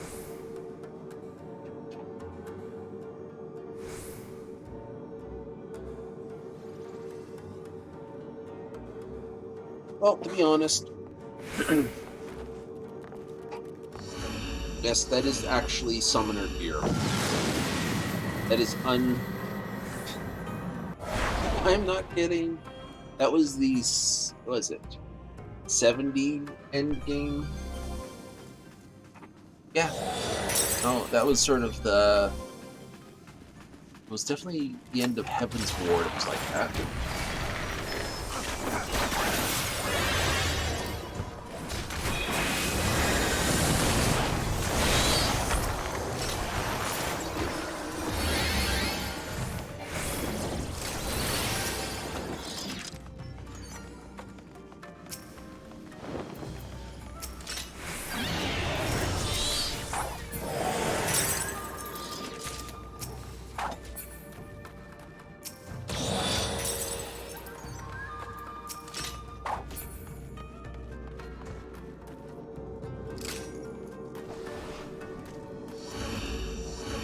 Well, to be honest, yes, that is actually summoner gear. That is I'm not kidding. That was the, what was it? 70 end game? Yeah. No, that was sort of the, it was definitely the end of Heaven's Ward. It was like that.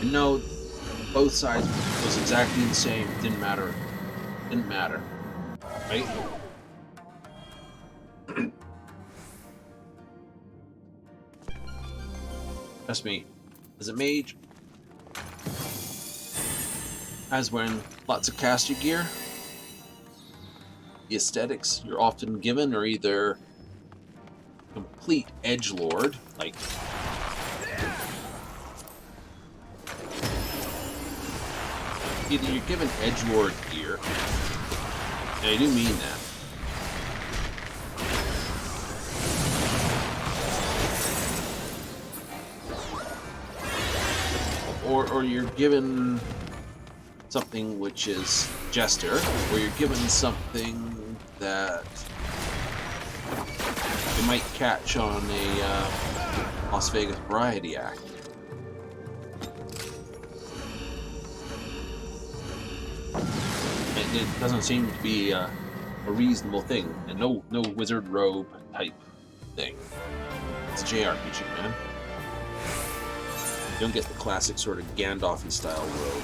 No, Both sides was exactly the same. Didn't matter. Didn't matter. Right? Trust me, as a mage, as wearing lots of caster gear, the aesthetics you're often given are either complete edgelord, like either you're given edgelord gear, and I do mean that. Or you're given something which is jester, or you're given something that you might catch on a Las Vegas variety act. And it doesn't seem to be a reasonable thing, and no wizard robe type thing. It's a JRPG, man. You don't get the classic sort of Gandalf-y style robe.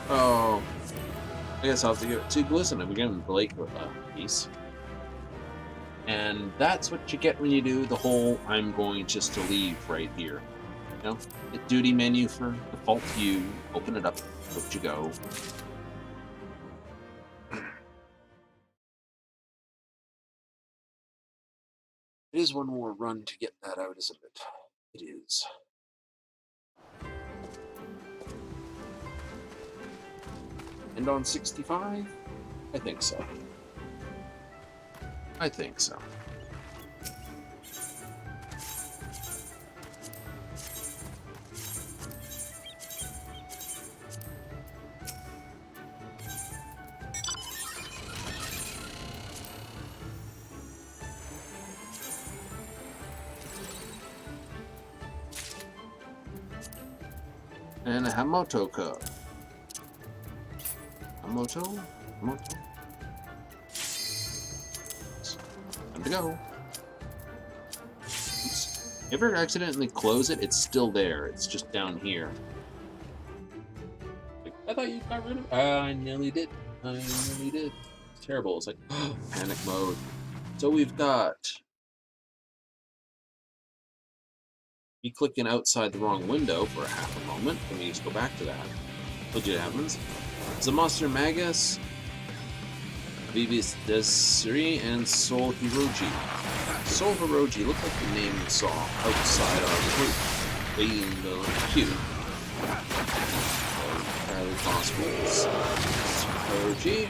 Oh, I guess I'll have to give it to listen. I'm getting Blake with a piece. And that's what you get when you do the whole I'm going just to leave right here. You know, the duty menu for default view, open it up, out you go. It is one more run to get that out, isn't it? It is. And on 65? I think so. I think so. And a Hamoto cup. Hamoto? Time to go. Oops. If you ever accidentally close it, it's still there. It's just down here. Like, I thought you got rid of it. I nearly did. It's terrible. It's like, panic mode. So we've got me clicking outside the wrong window for a half a moment. Let me just go back to that. Told you it happens. Zamonster Magus, Vivis Desiri, and Sol Hiroji. Sol Hiroji looked like the name we saw outside our group, waiting the queue. Entirely possible. Hiroji,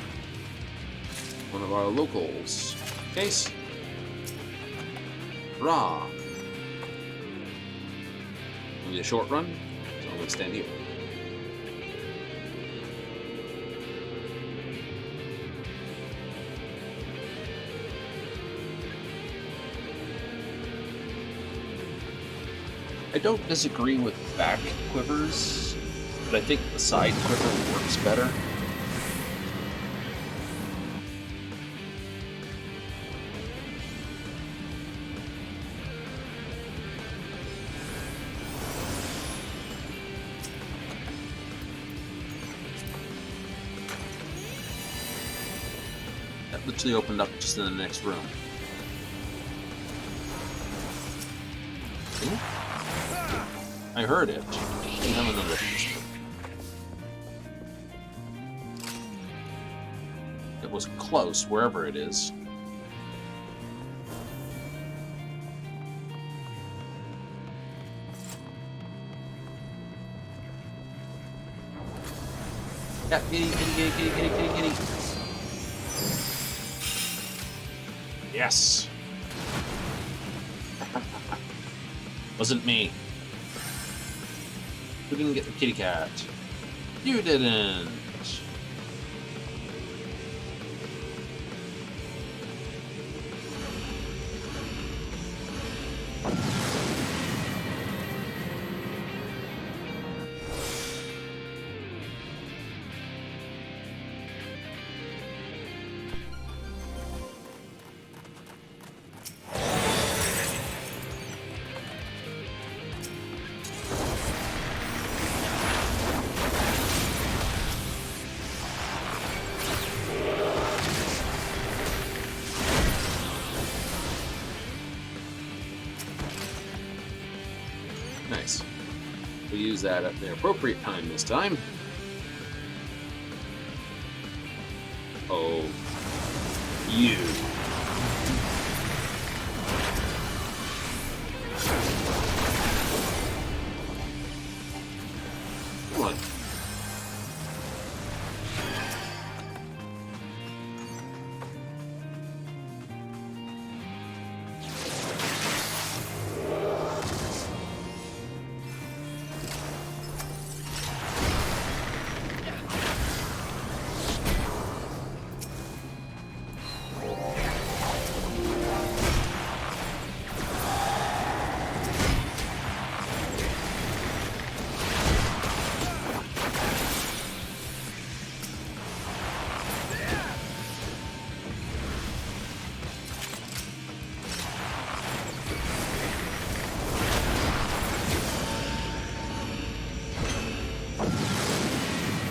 one of our locals. Case. Ra. Maybe a short run, so I'm going to stand here. I don't disagree with back quivers, but I think the side quiver works better. That literally opened up just in the next room. Ooh. I heard it. We have another pistol. It was close, wherever it is. Yeah, kitty, kitty, kitty, kitty, kitty, kitty, kitty. Yes. Wasn't me. Who didn't get the kitty cat? You didn't. Nice. We'll use that at the appropriate time this time. Oh, you. Come on.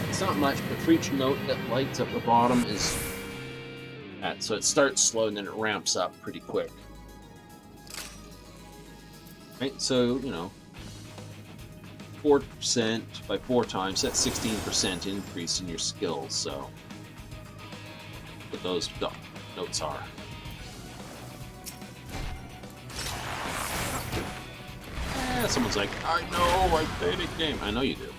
It's not much, but for each note that lights up the bottom is that. So it starts slow and then it ramps up pretty quick. Right, so, 4% by 4 times, that's 16% increase in your skills, so what those notes are. Someone's like, I know, I played a game. I know you do.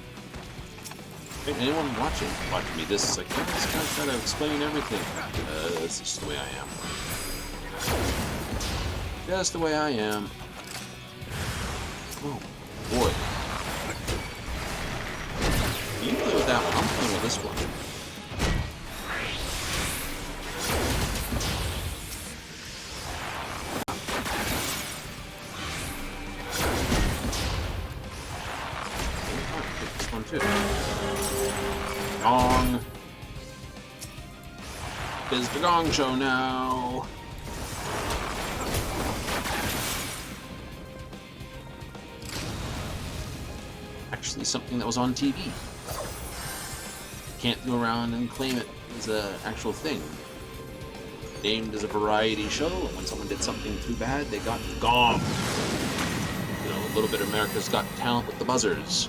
Hey, anyone watching me, this is like, oh, this guy's trying to explain everything. That's just the way I am. Just the way I am. Oh, boy. You play with that one, I'm playing with this one. This one too. Gong. It's the Gong Show now. Actually, something that was on TV. Can't go around and claim it as an actual thing. Named as a variety show, and when someone did something too bad, they got gong. A little bit of America's Got Talent with the buzzers.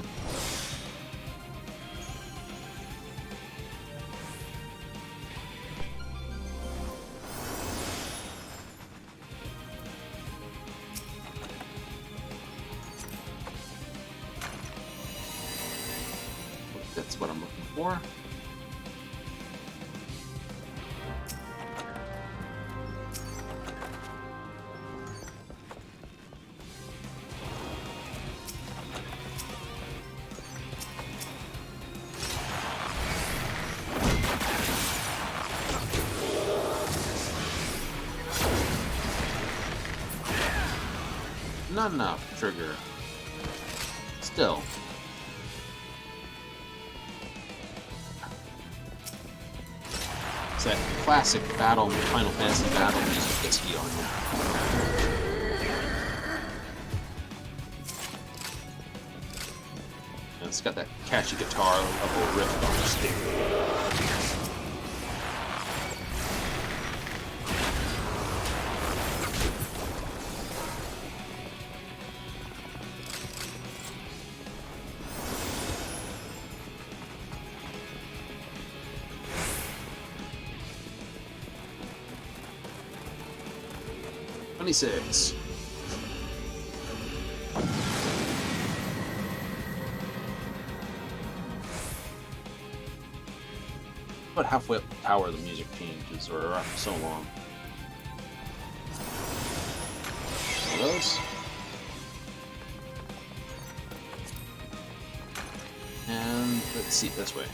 That's what I'm looking for. Not enough trigger. Still. It's that classic battle, Final Fantasy battle music gets you on and it's got that catchy guitar level riff on the stick. 26. About halfway up the tower, the music changes, or so long. One of those. And let's see, this way.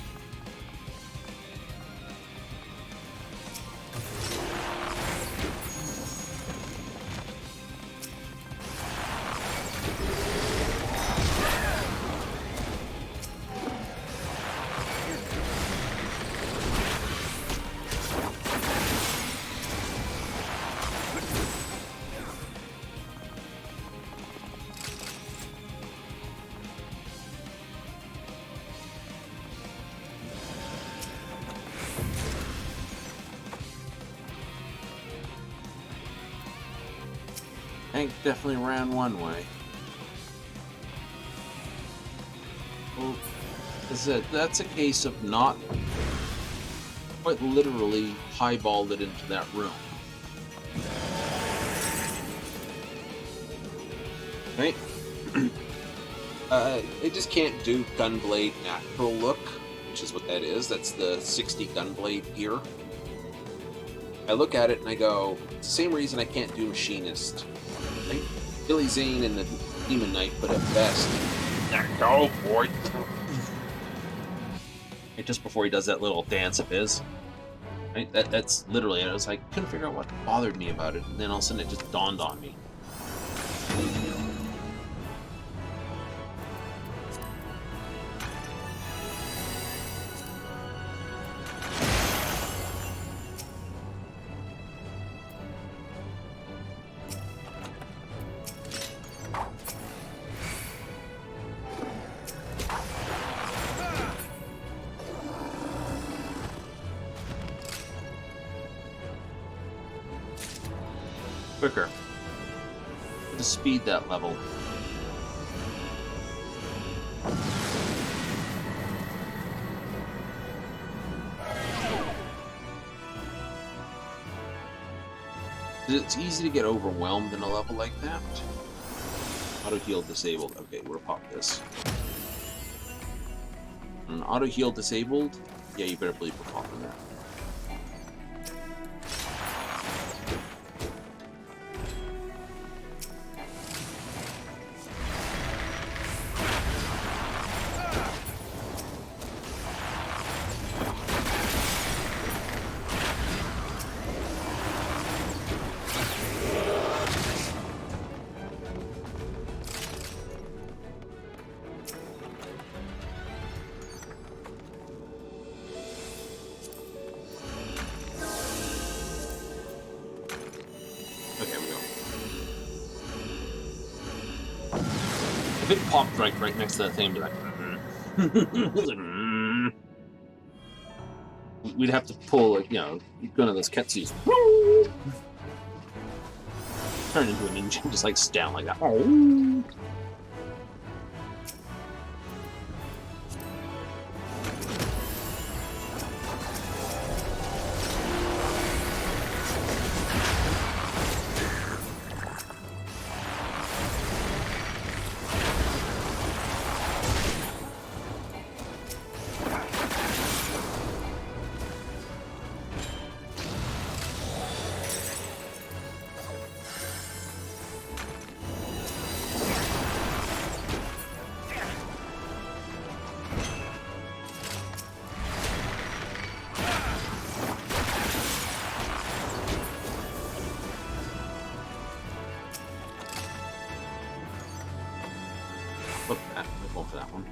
Tank definitely ran one way. Well, as I said, that's a case of not quite literally highballed it into that room. Right? I just can't do Gunblade natural look, which is what that is. That's the 60 Gunblade gear. I look at it and I go, it's the same reason I can't do Machinist. Right? Billy Zane and the Demon Knight, but at best, go boy. Right, just before he does that little dance of his. Right? That's literally it. I was like, couldn't figure out what bothered me about it, and then all of a sudden it just dawned on me. Quicker. To speed that level. It's easy to get overwhelmed in a level like that. Auto heal disabled. Okay, we'll pop this. And auto heal disabled? Yeah, you better believe we're popping that. If it popped right next to that thing, I'd be like, We'd have to pull, like, one of those ketsus. Turn into a ninja and just, like, stand like that. Look at that. I'm going for that one.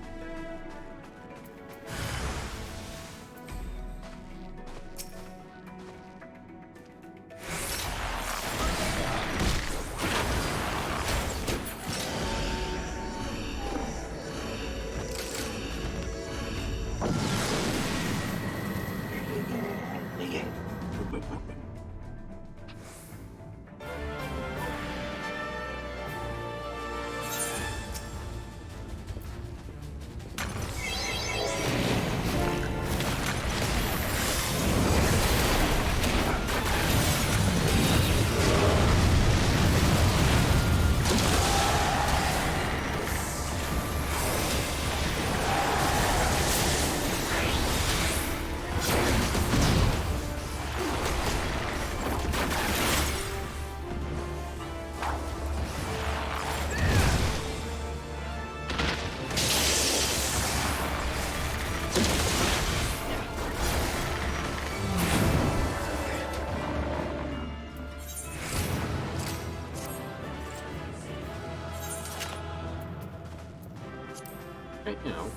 You know,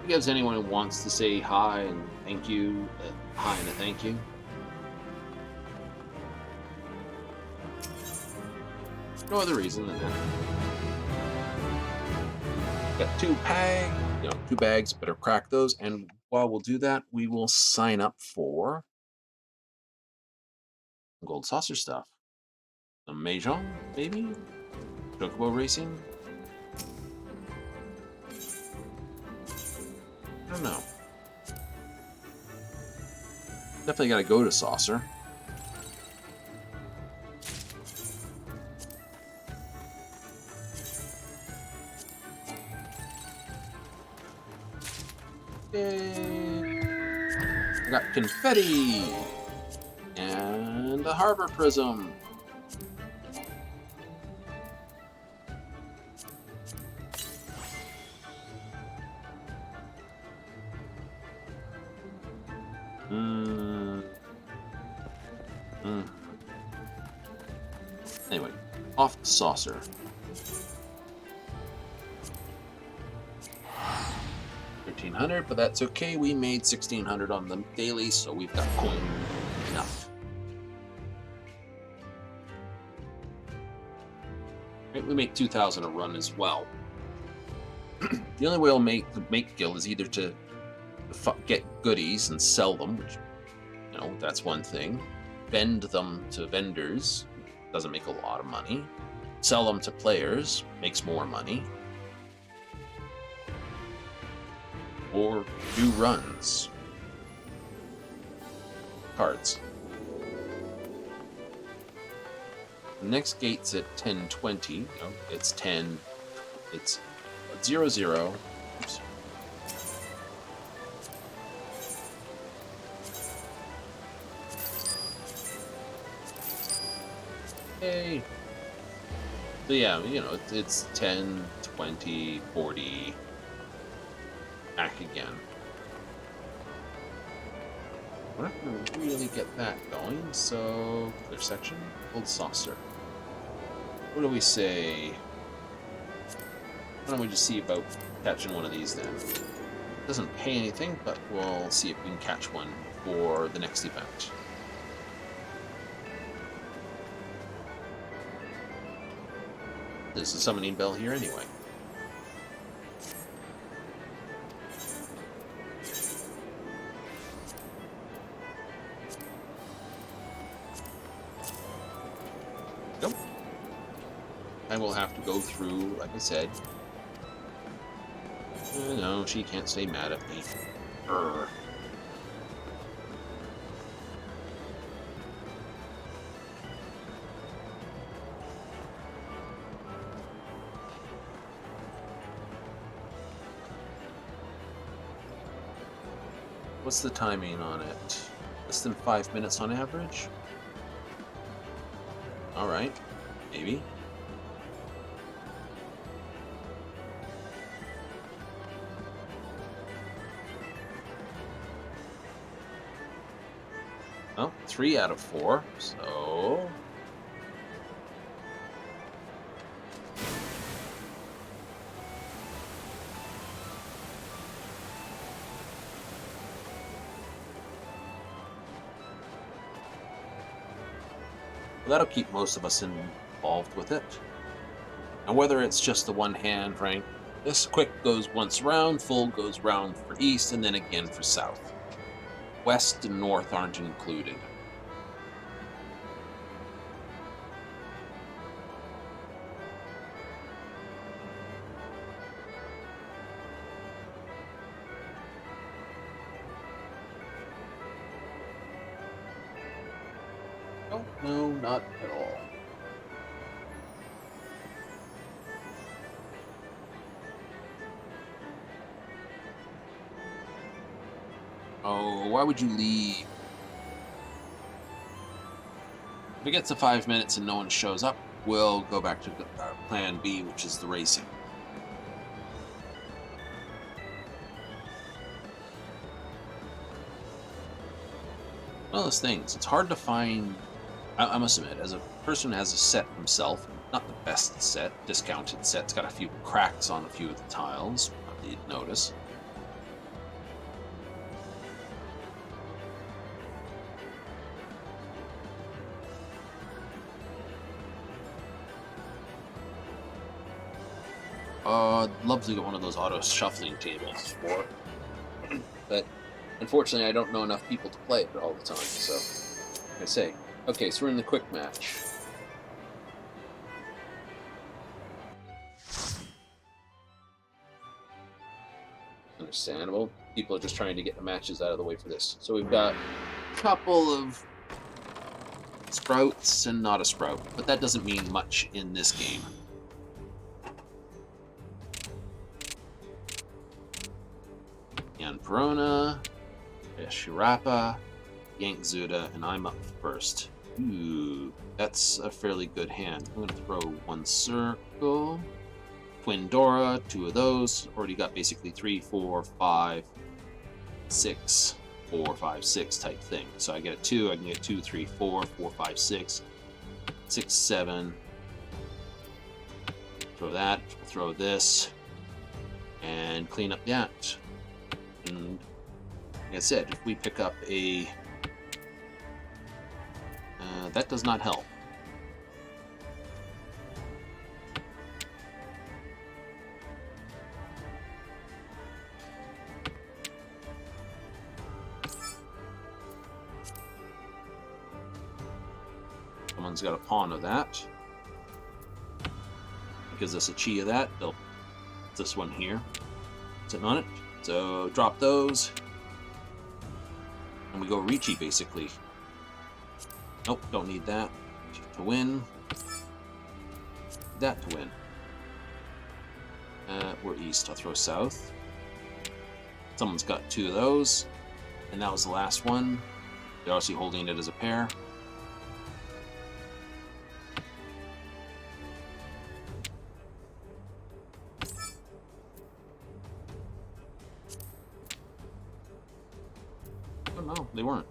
it gives anyone who wants to say hi and thank you, hi and a thank you. No other reason than that. Got two bags, better crack those. And while we'll do that, we will sign up for gold saucer stuff. Some Mahjong, maybe? Chocobo racing? I don't know. Definitely gotta go to saucer. Yay! I got confetti! And a harbor prism. Anyway, off the saucer. $1,300, but that's okay. We made $1,600 on the daily, so we've got coin enough. Right, we make 2,000 a run as well. The only way I'll make gil is either to get goodies and sell them, which, you know, that's one thing. Vend them to vendors, doesn't make a lot of money. Sell them to players, makes more money. Or do runs. Cards. The next gate's at 10:20. You know, it's 10. It's 00. Oops. Hey. So yeah, you know, it's 10, 20, 40. Back again. We're not going to really get that going, so clear section, gold saucer. What do we say? Why don't we just see about catching one of these then? Doesn't pay anything, but we'll see if we can catch one for the next event. There's a summoning bell here anyway. Nope. I will have to go through, like I said. No, she can't stay mad at me. Urgh. What's the timing on it? Less than 5 minutes on average? Alright, maybe. Well, 3 out of 4, so... that'll keep most of us involved with it. And whether it's just the one hand, right? This quick goes once round, full goes round for east, and then again for south. West and north aren't included. Oh, no, not at all. Oh, why would you leave? If it gets to 5 minutes and no one shows up, we'll go back to plan B, which is the racing. One of those things, it's hard to find I must admit, as a person who has a set himself, not the best set, discounted set, it's got a few cracks on a few of the tiles, you'd notice. I'd love to get one of those auto shuffling tables for it. But unfortunately, I don't know enough people to play it all the time, so like I say. Okay, so we're in the quick match. Understandable. People are just trying to get the matches out of the way for this. So we've got a couple of sprouts and not a sprout, but that doesn't mean much in this game. Perona, Shirappa, Yankzuda, and I'm up first. Ooh, that's a fairly good hand. I'm going to throw one circle. Twin Dora, two of those. Already got basically 3, 4, 5, 6, 4, 5, 6 type thing. So I get a 2, I can get 2, 3, 4, 4, 5, 6, 6, 7. Throw that, throw this, and clean up that. And like I said, if we pick up a... that does not help. Someone's got a pawn of that. It gives us a chi of that. They'll this one here. Sitting on it. So drop those. And we go Ricci basically. Nope, don't need that to win. That to win. We're east. I'll throw south. Someone's got 2 of those. And that was the last one. They're obviously holding it as a pair. No, they weren't.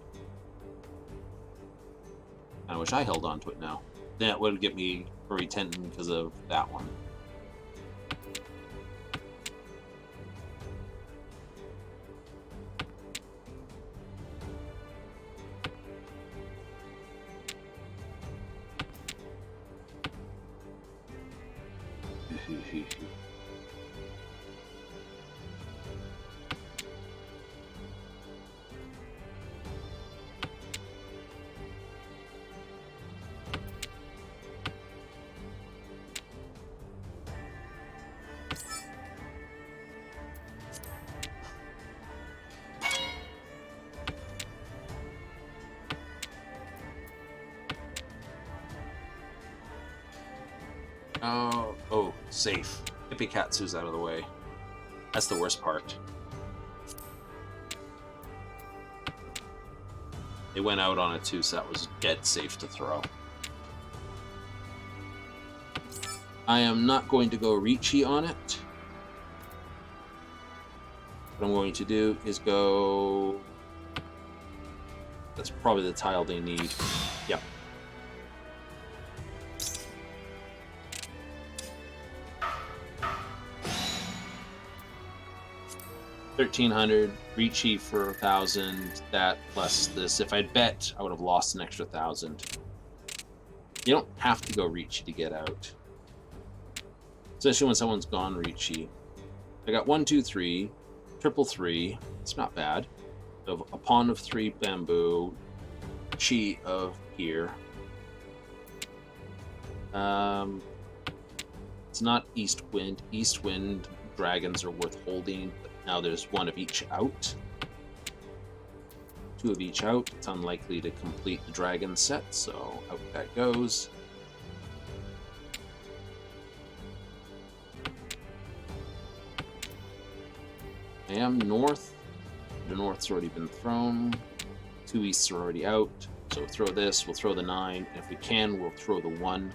I wish I held on to it now. That would get me very tempted because of that one. Oh, safe. Hippikatsu's out of the way. That's the worst part. They went out on a 2, so that was dead safe to throw. I am not going to go Ricci on it. What I'm going to do is go... That's probably the tile they need. Yep. 1,300, Ricci for 1,000, that plus this. If I'd bet, I would have lost an extra 1,000. You don't have to go Ricci to get out. Especially when someone's gone Ricci. I got 1, 2, 3, triple 3. It's not bad. Of a pawn of 3 bamboo, chi of here. It's not east wind. East wind dragons are worth holding. But now there's 1 of each out. 2 of each out. It's unlikely to complete the dragon set, so out that goes. I am north. The north's already been thrown. 2 easts are already out. So throw this, we'll throw the 9. And if we can, we'll throw the 1.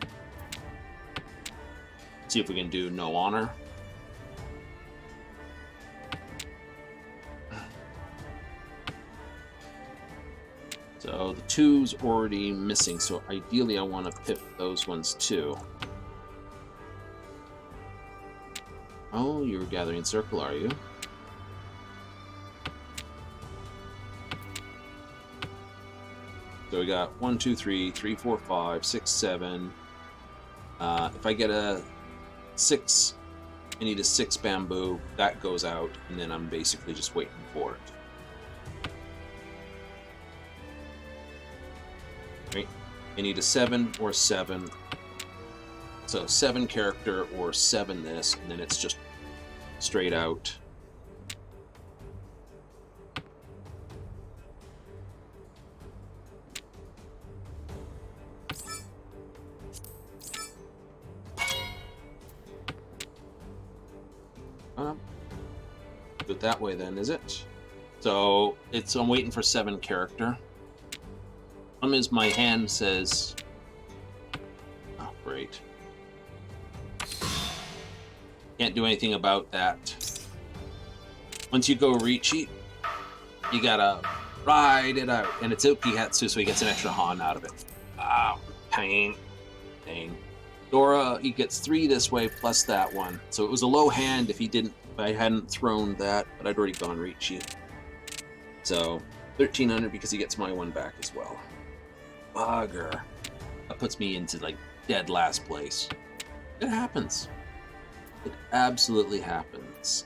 See if we can do no honor. So the 2's already missing, so ideally I want to pip those ones too. Oh, you're gathering circle, are you? So we got 1, 2, 3, 3, 4, 5, 6, 7. If I get a 6, I need a 6 bamboo. That goes out, and then I'm basically just waiting for it. Right? I need a 7 or 7. So 7 character or 7 this, and then it's just straight out. Do it that way then, is it? So I'm waiting for 7 character. Problem is my hand says, oh great. Can't do anything about that. Once you go Riichi, you gotta ride it out. And it's Ukihatsu, so he gets an extra Han out of it. Ah, pain. Dang. Dora, he gets 3 this way plus that one. So it was a low hand if I hadn't thrown that, but I'd already gone Riichi. So 1300 because he gets my one back as well. Bugger. That puts me into like dead last place. It happens. It absolutely happens.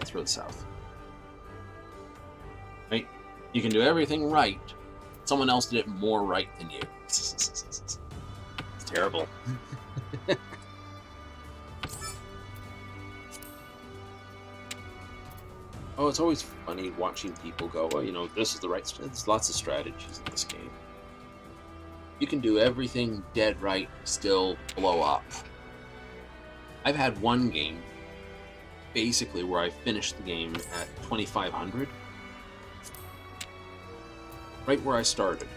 Throw the south. Right? You can do everything right. Someone else did it more right than you. It's terrible. Oh, it's always funny watching people go, well, you know, this is the right strategy. There's lots of strategies in this game. You can do everything dead right, still blow up. I've had one game, basically, where I finished the game at 2500. Right where I started.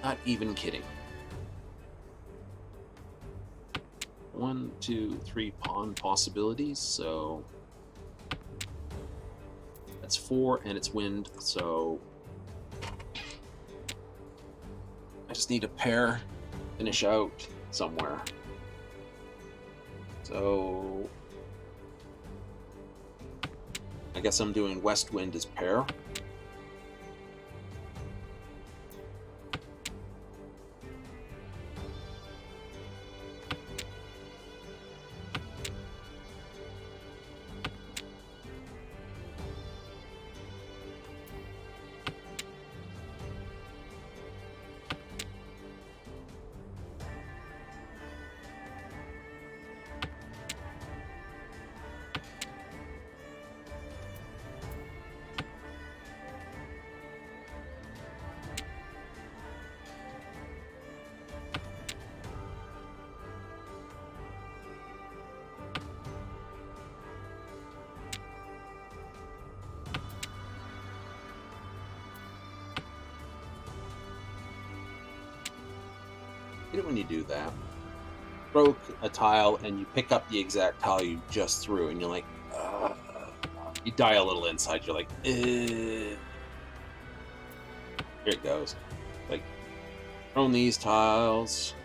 Not even kidding. 1, 2, 3 pawn possibilities, so that's 4 and it's wind, so I just need a pair, finish out somewhere. So I guess I'm doing west wind as pair. I hate it when you do that. Broke a tile and you pick up the exact tile you just threw, and you're like, you die a little inside. You're like, Here it goes. Like, thrown these tiles.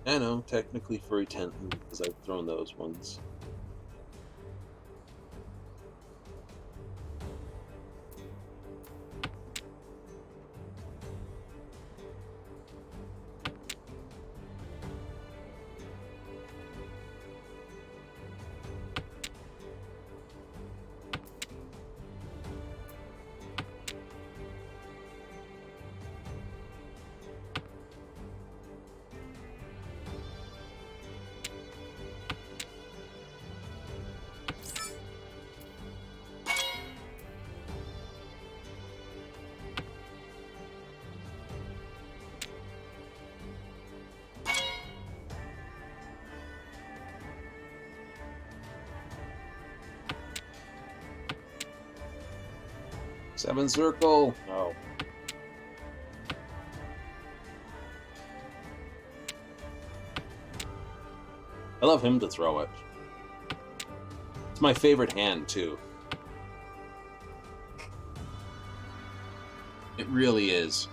I know, technically furry tent because I've thrown those ones. Seven circle. Oh. I love him to throw it. It's my favorite hand, too. It really is.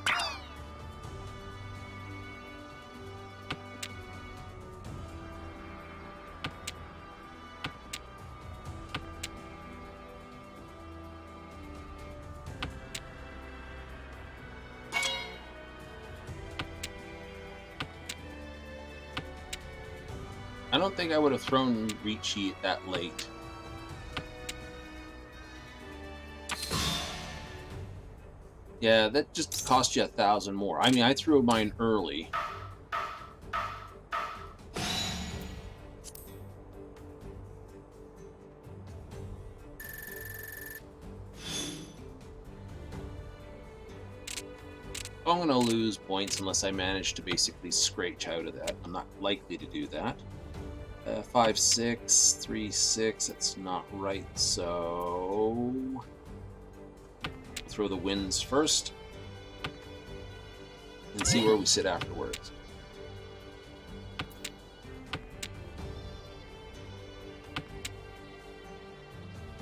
I don't think I would have thrown Ricci that late. Yeah, that just cost you 1,000 more. I mean, I threw mine early. I'm going to lose points unless I manage to basically scratch out of that. I'm not likely to do that. 5, 6, 3, 6. That's not right. So throw the wins first and see where we sit afterwards.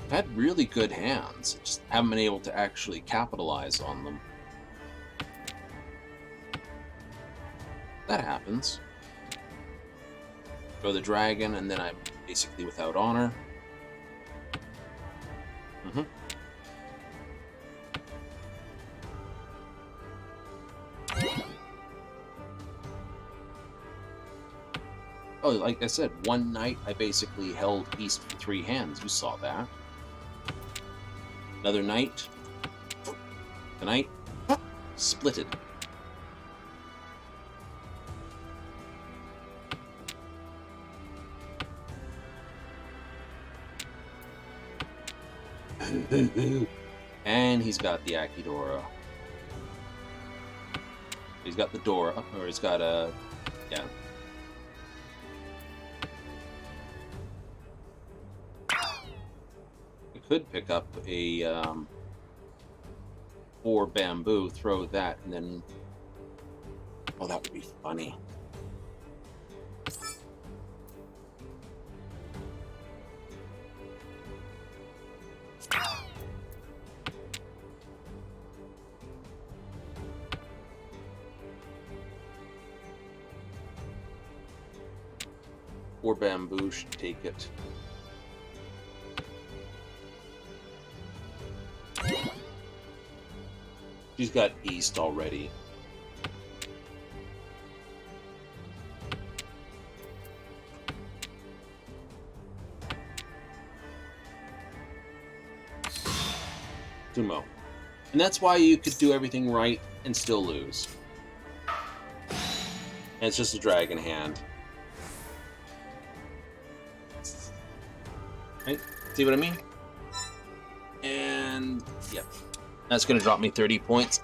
I've had really good hands. Just haven't been able to actually capitalize on them. That happens. Throw the dragon, and then I'm basically without honor. Oh, like I said, one night I basically held east for 3 hands. You saw that. Another night. Tonight. Splitted. And he's got the Akidora. He's got the Dora, or he's got a... yeah. We could pick up a 4 bamboo, throw that, and then... oh, that would be funny. Or bamboo should take it. She's got east already. Sumo. And that's why you could do everything right and still lose. And it's just a dragon hand. Right? See what I mean? And yep. That's going to drop me 30 points.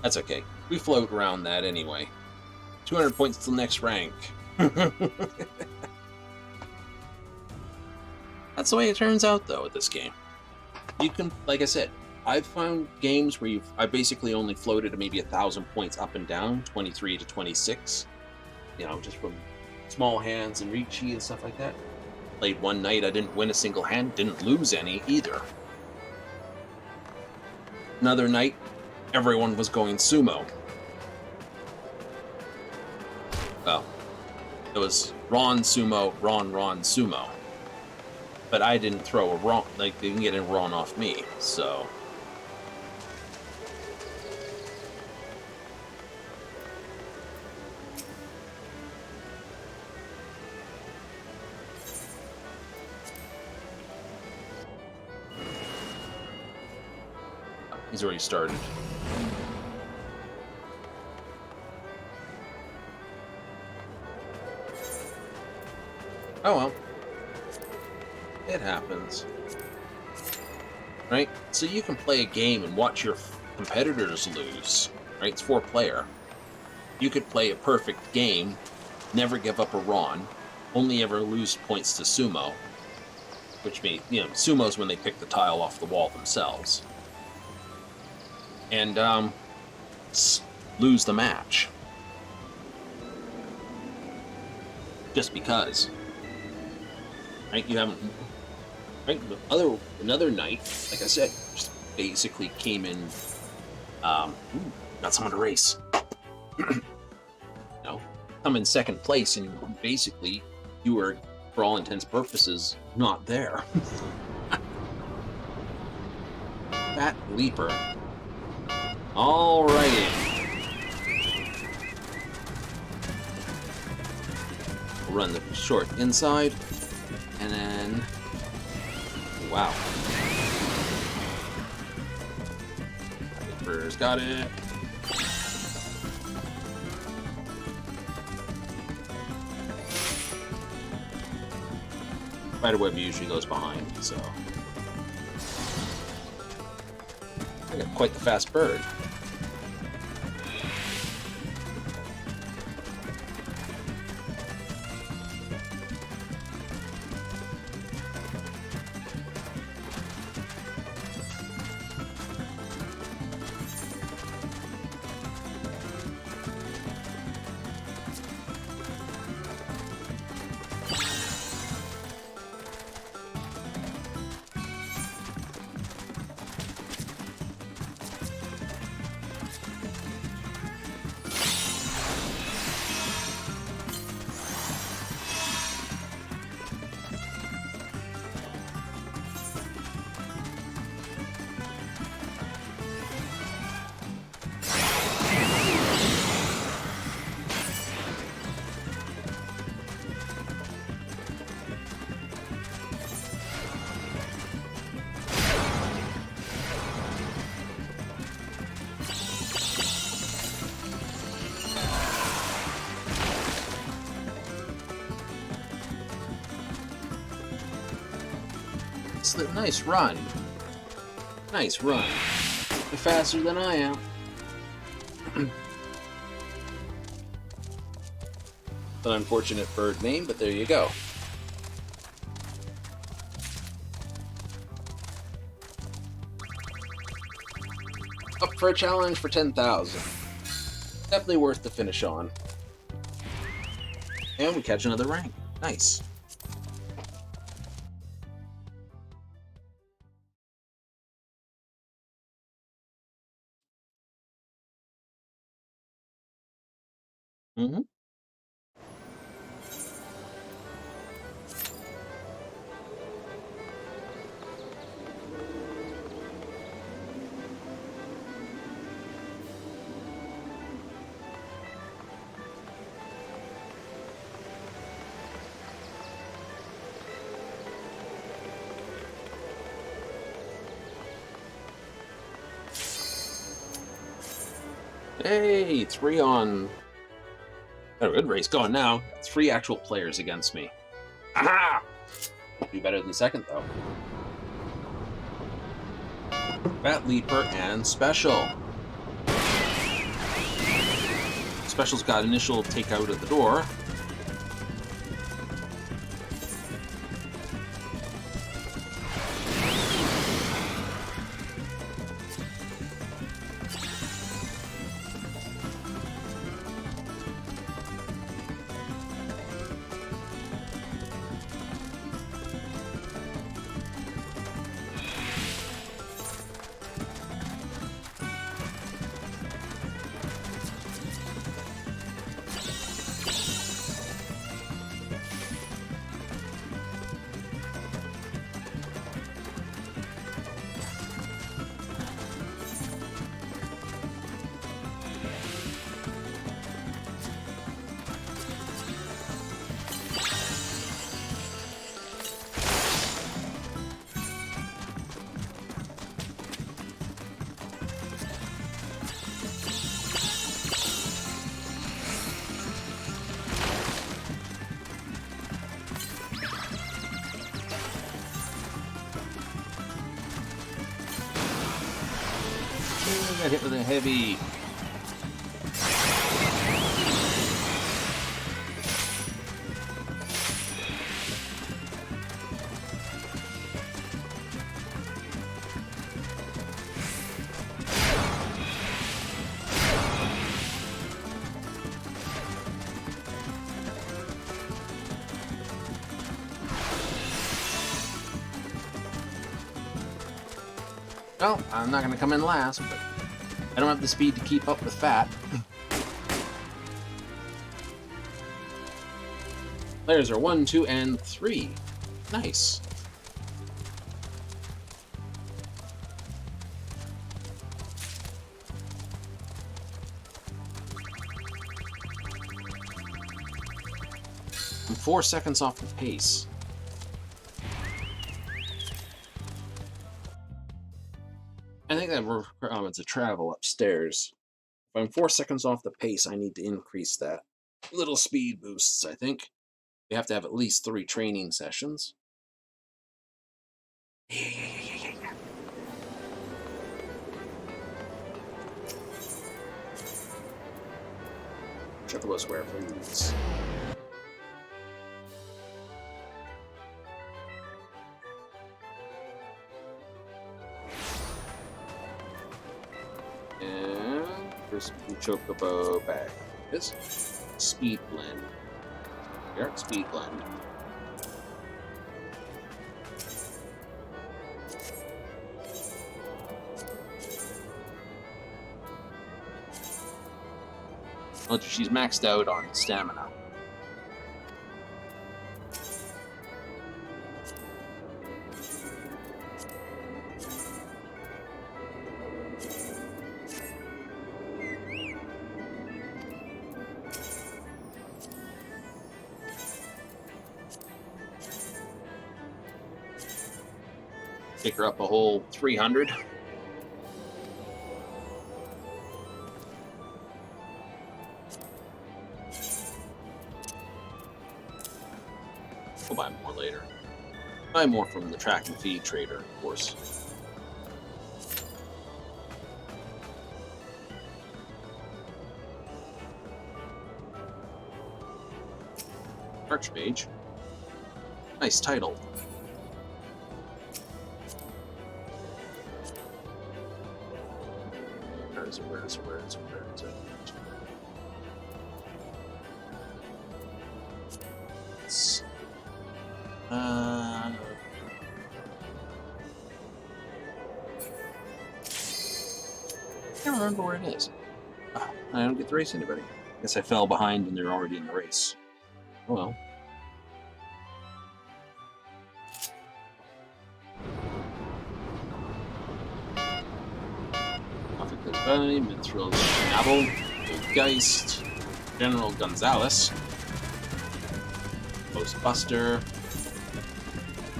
That's okay. We float around that anyway. 200 points till next rank. That's the way it turns out, though, with this game. You can, like I said, I've found games where I basically only floated maybe 1,000 points up and down, 23 to 26. You know, just from small hands and Ricci and stuff like that. Played one night, I didn't win a single hand, didn't lose any either. Another night, everyone was going sumo. Well, it was Ron sumo, Ron sumo. But I didn't throw a Ron, like, they didn't get a Ron off me, so... He's already started. Oh well. It happens. Right? So you can play a game and watch your competitors lose. Right? It's 4-player. You could play a perfect game, never give up a Ron, only ever lose points to sumo. Which means, you know, sumo's when they pick the tile off the wall themselves. And lose the match. just because. Right? You haven't. Right? Another night, like I said, just basically came in. Got someone to race. You know, come in second place, and basically you were, for all intents and purposes, not there. Fat Leaper. Alrighty. We'll run the short inside, and then... Wow. Leaper's got it. Spiderweb usually goes behind, so... I got quite the fast bird. Nice run. Nice run. You're faster than I am. An unfortunate bird name, but there you go. Up for a challenge for 10,000. Definitely worth the finish on. And we catch another rank. Nice. Mm-hmm. Hey, 3 on... Got a good race going now. 3 actual players against me. Aha! Do better than second, though. Fat Leaper and Special. Special's got initial takeout at the door. Got hit with a heavy. Well, I'm not going to come in last, but I don't have the speed to keep up with Fat. Players are 1, 2, and 3. Nice. I'm 4 seconds off the pace. I think that requires a travel upstairs. If I'm 4 seconds off the pace, I need to increase that. Little speed boosts, I think. We have to have at least 3 training sessions. Triple square, please. And first Chocobo back. This speed blend. Here, speed blend. Oh, she's maxed out on stamina. Pick her up a whole 300. We'll buy more later. Buy more from the track and feed trader, of course. Archmage. Nice title. Where is it? Where is it? Where is it? Where is it? It's, I can't remember where it is. I don't get to race anybody. Guess I fell behind and they're already in the race. Oh well. Bunny, Mithril Schnabel, Geist, General Gonzalez, Ghostbuster.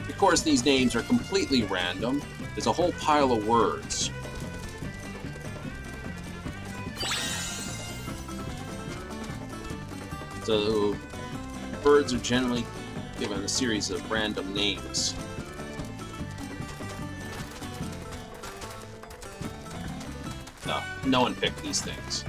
Of course, these names are completely random. There's a whole pile of words. So, birds are generally given a series of random names. No one picked these things.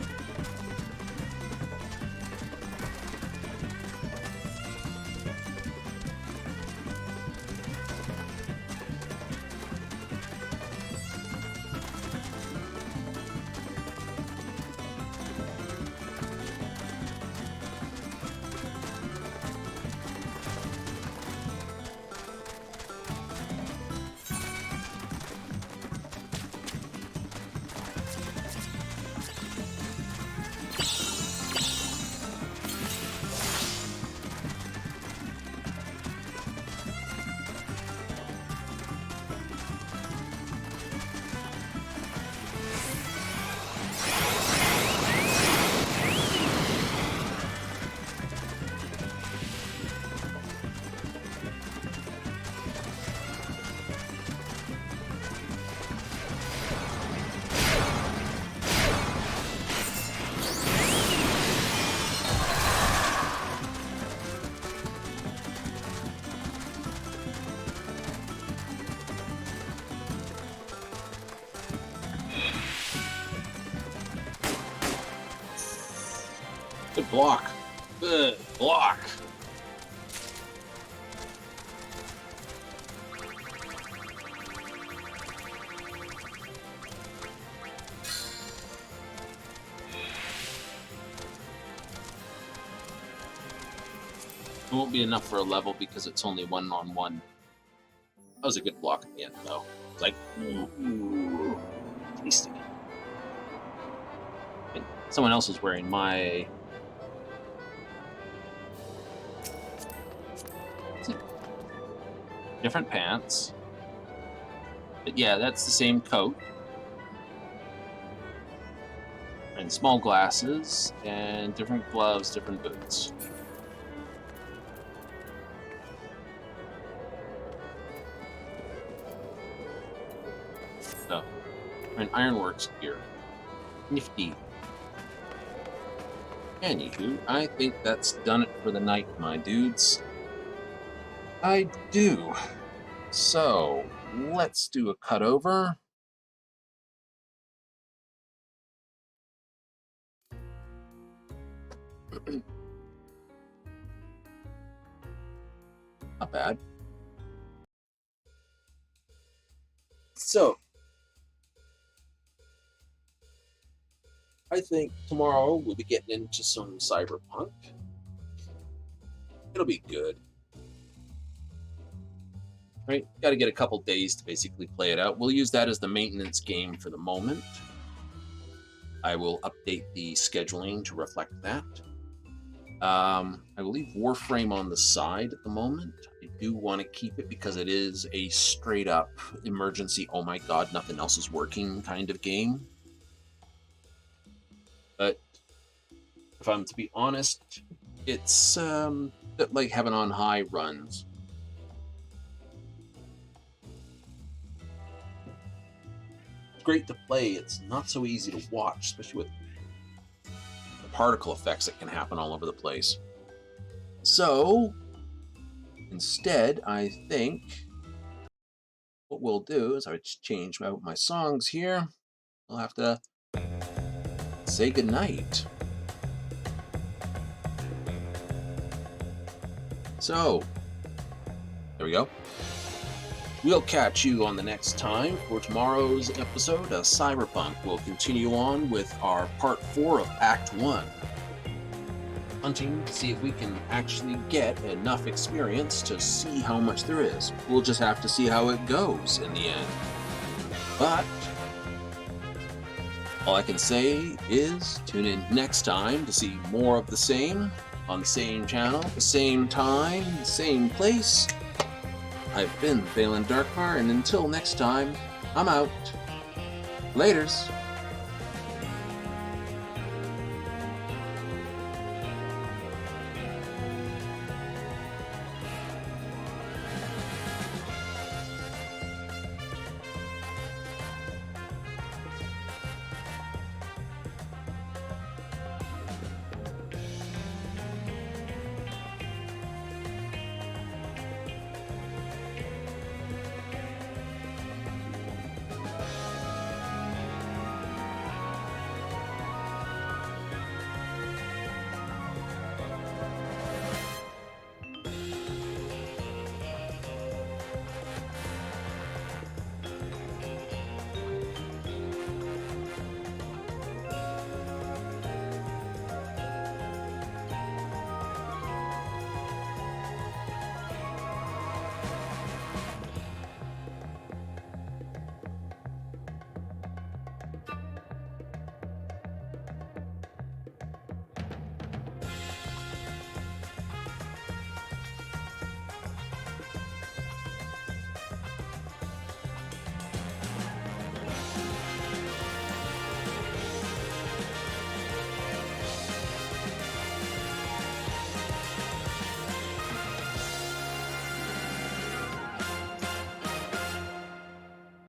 Good block. Good block. It won't be enough for a level because it's only 1-on-1. That was a good block at the end, though. It's like, ooh. tasty. And someone else is wearing my... different pants. But yeah, that's the same coat. And small glasses, and different gloves, different boots. So, an ironworks gear. Nifty. Anywho, I think that's done it for the night, my dudes. I do. So, let's do a cut over. Not bad. So, I think tomorrow we'll be getting into some Cyberpunk. It'll be good. Right? Got to get a couple days to basically play it out. We'll use that as the maintenance game for the moment. I will update the scheduling to reflect that. I will leave Warframe on the side at the moment. I do want to keep it because it is a straight up emergency, oh my god, nothing else is working kind of game. But if I'm to be honest, it's like Heaven on High runs. It's great to play, it's not so easy to watch, especially with the particle effects that can happen all over the place. So, instead, I think what we'll do is I change out my songs here. I'll have to say goodnight. So, there we go. We'll catch you on the next time for tomorrow's episode of Cyberpunk. We'll continue on with our part 4 of Act 1. Hunting to see if we can actually get enough experience to see how much there is. We'll just have to see how it goes in the end. But all I can say is tune in next time to see more of the same on the same channel, the same time, the same place. I've been Valen Darkmar, and until next time, I'm out. Laters.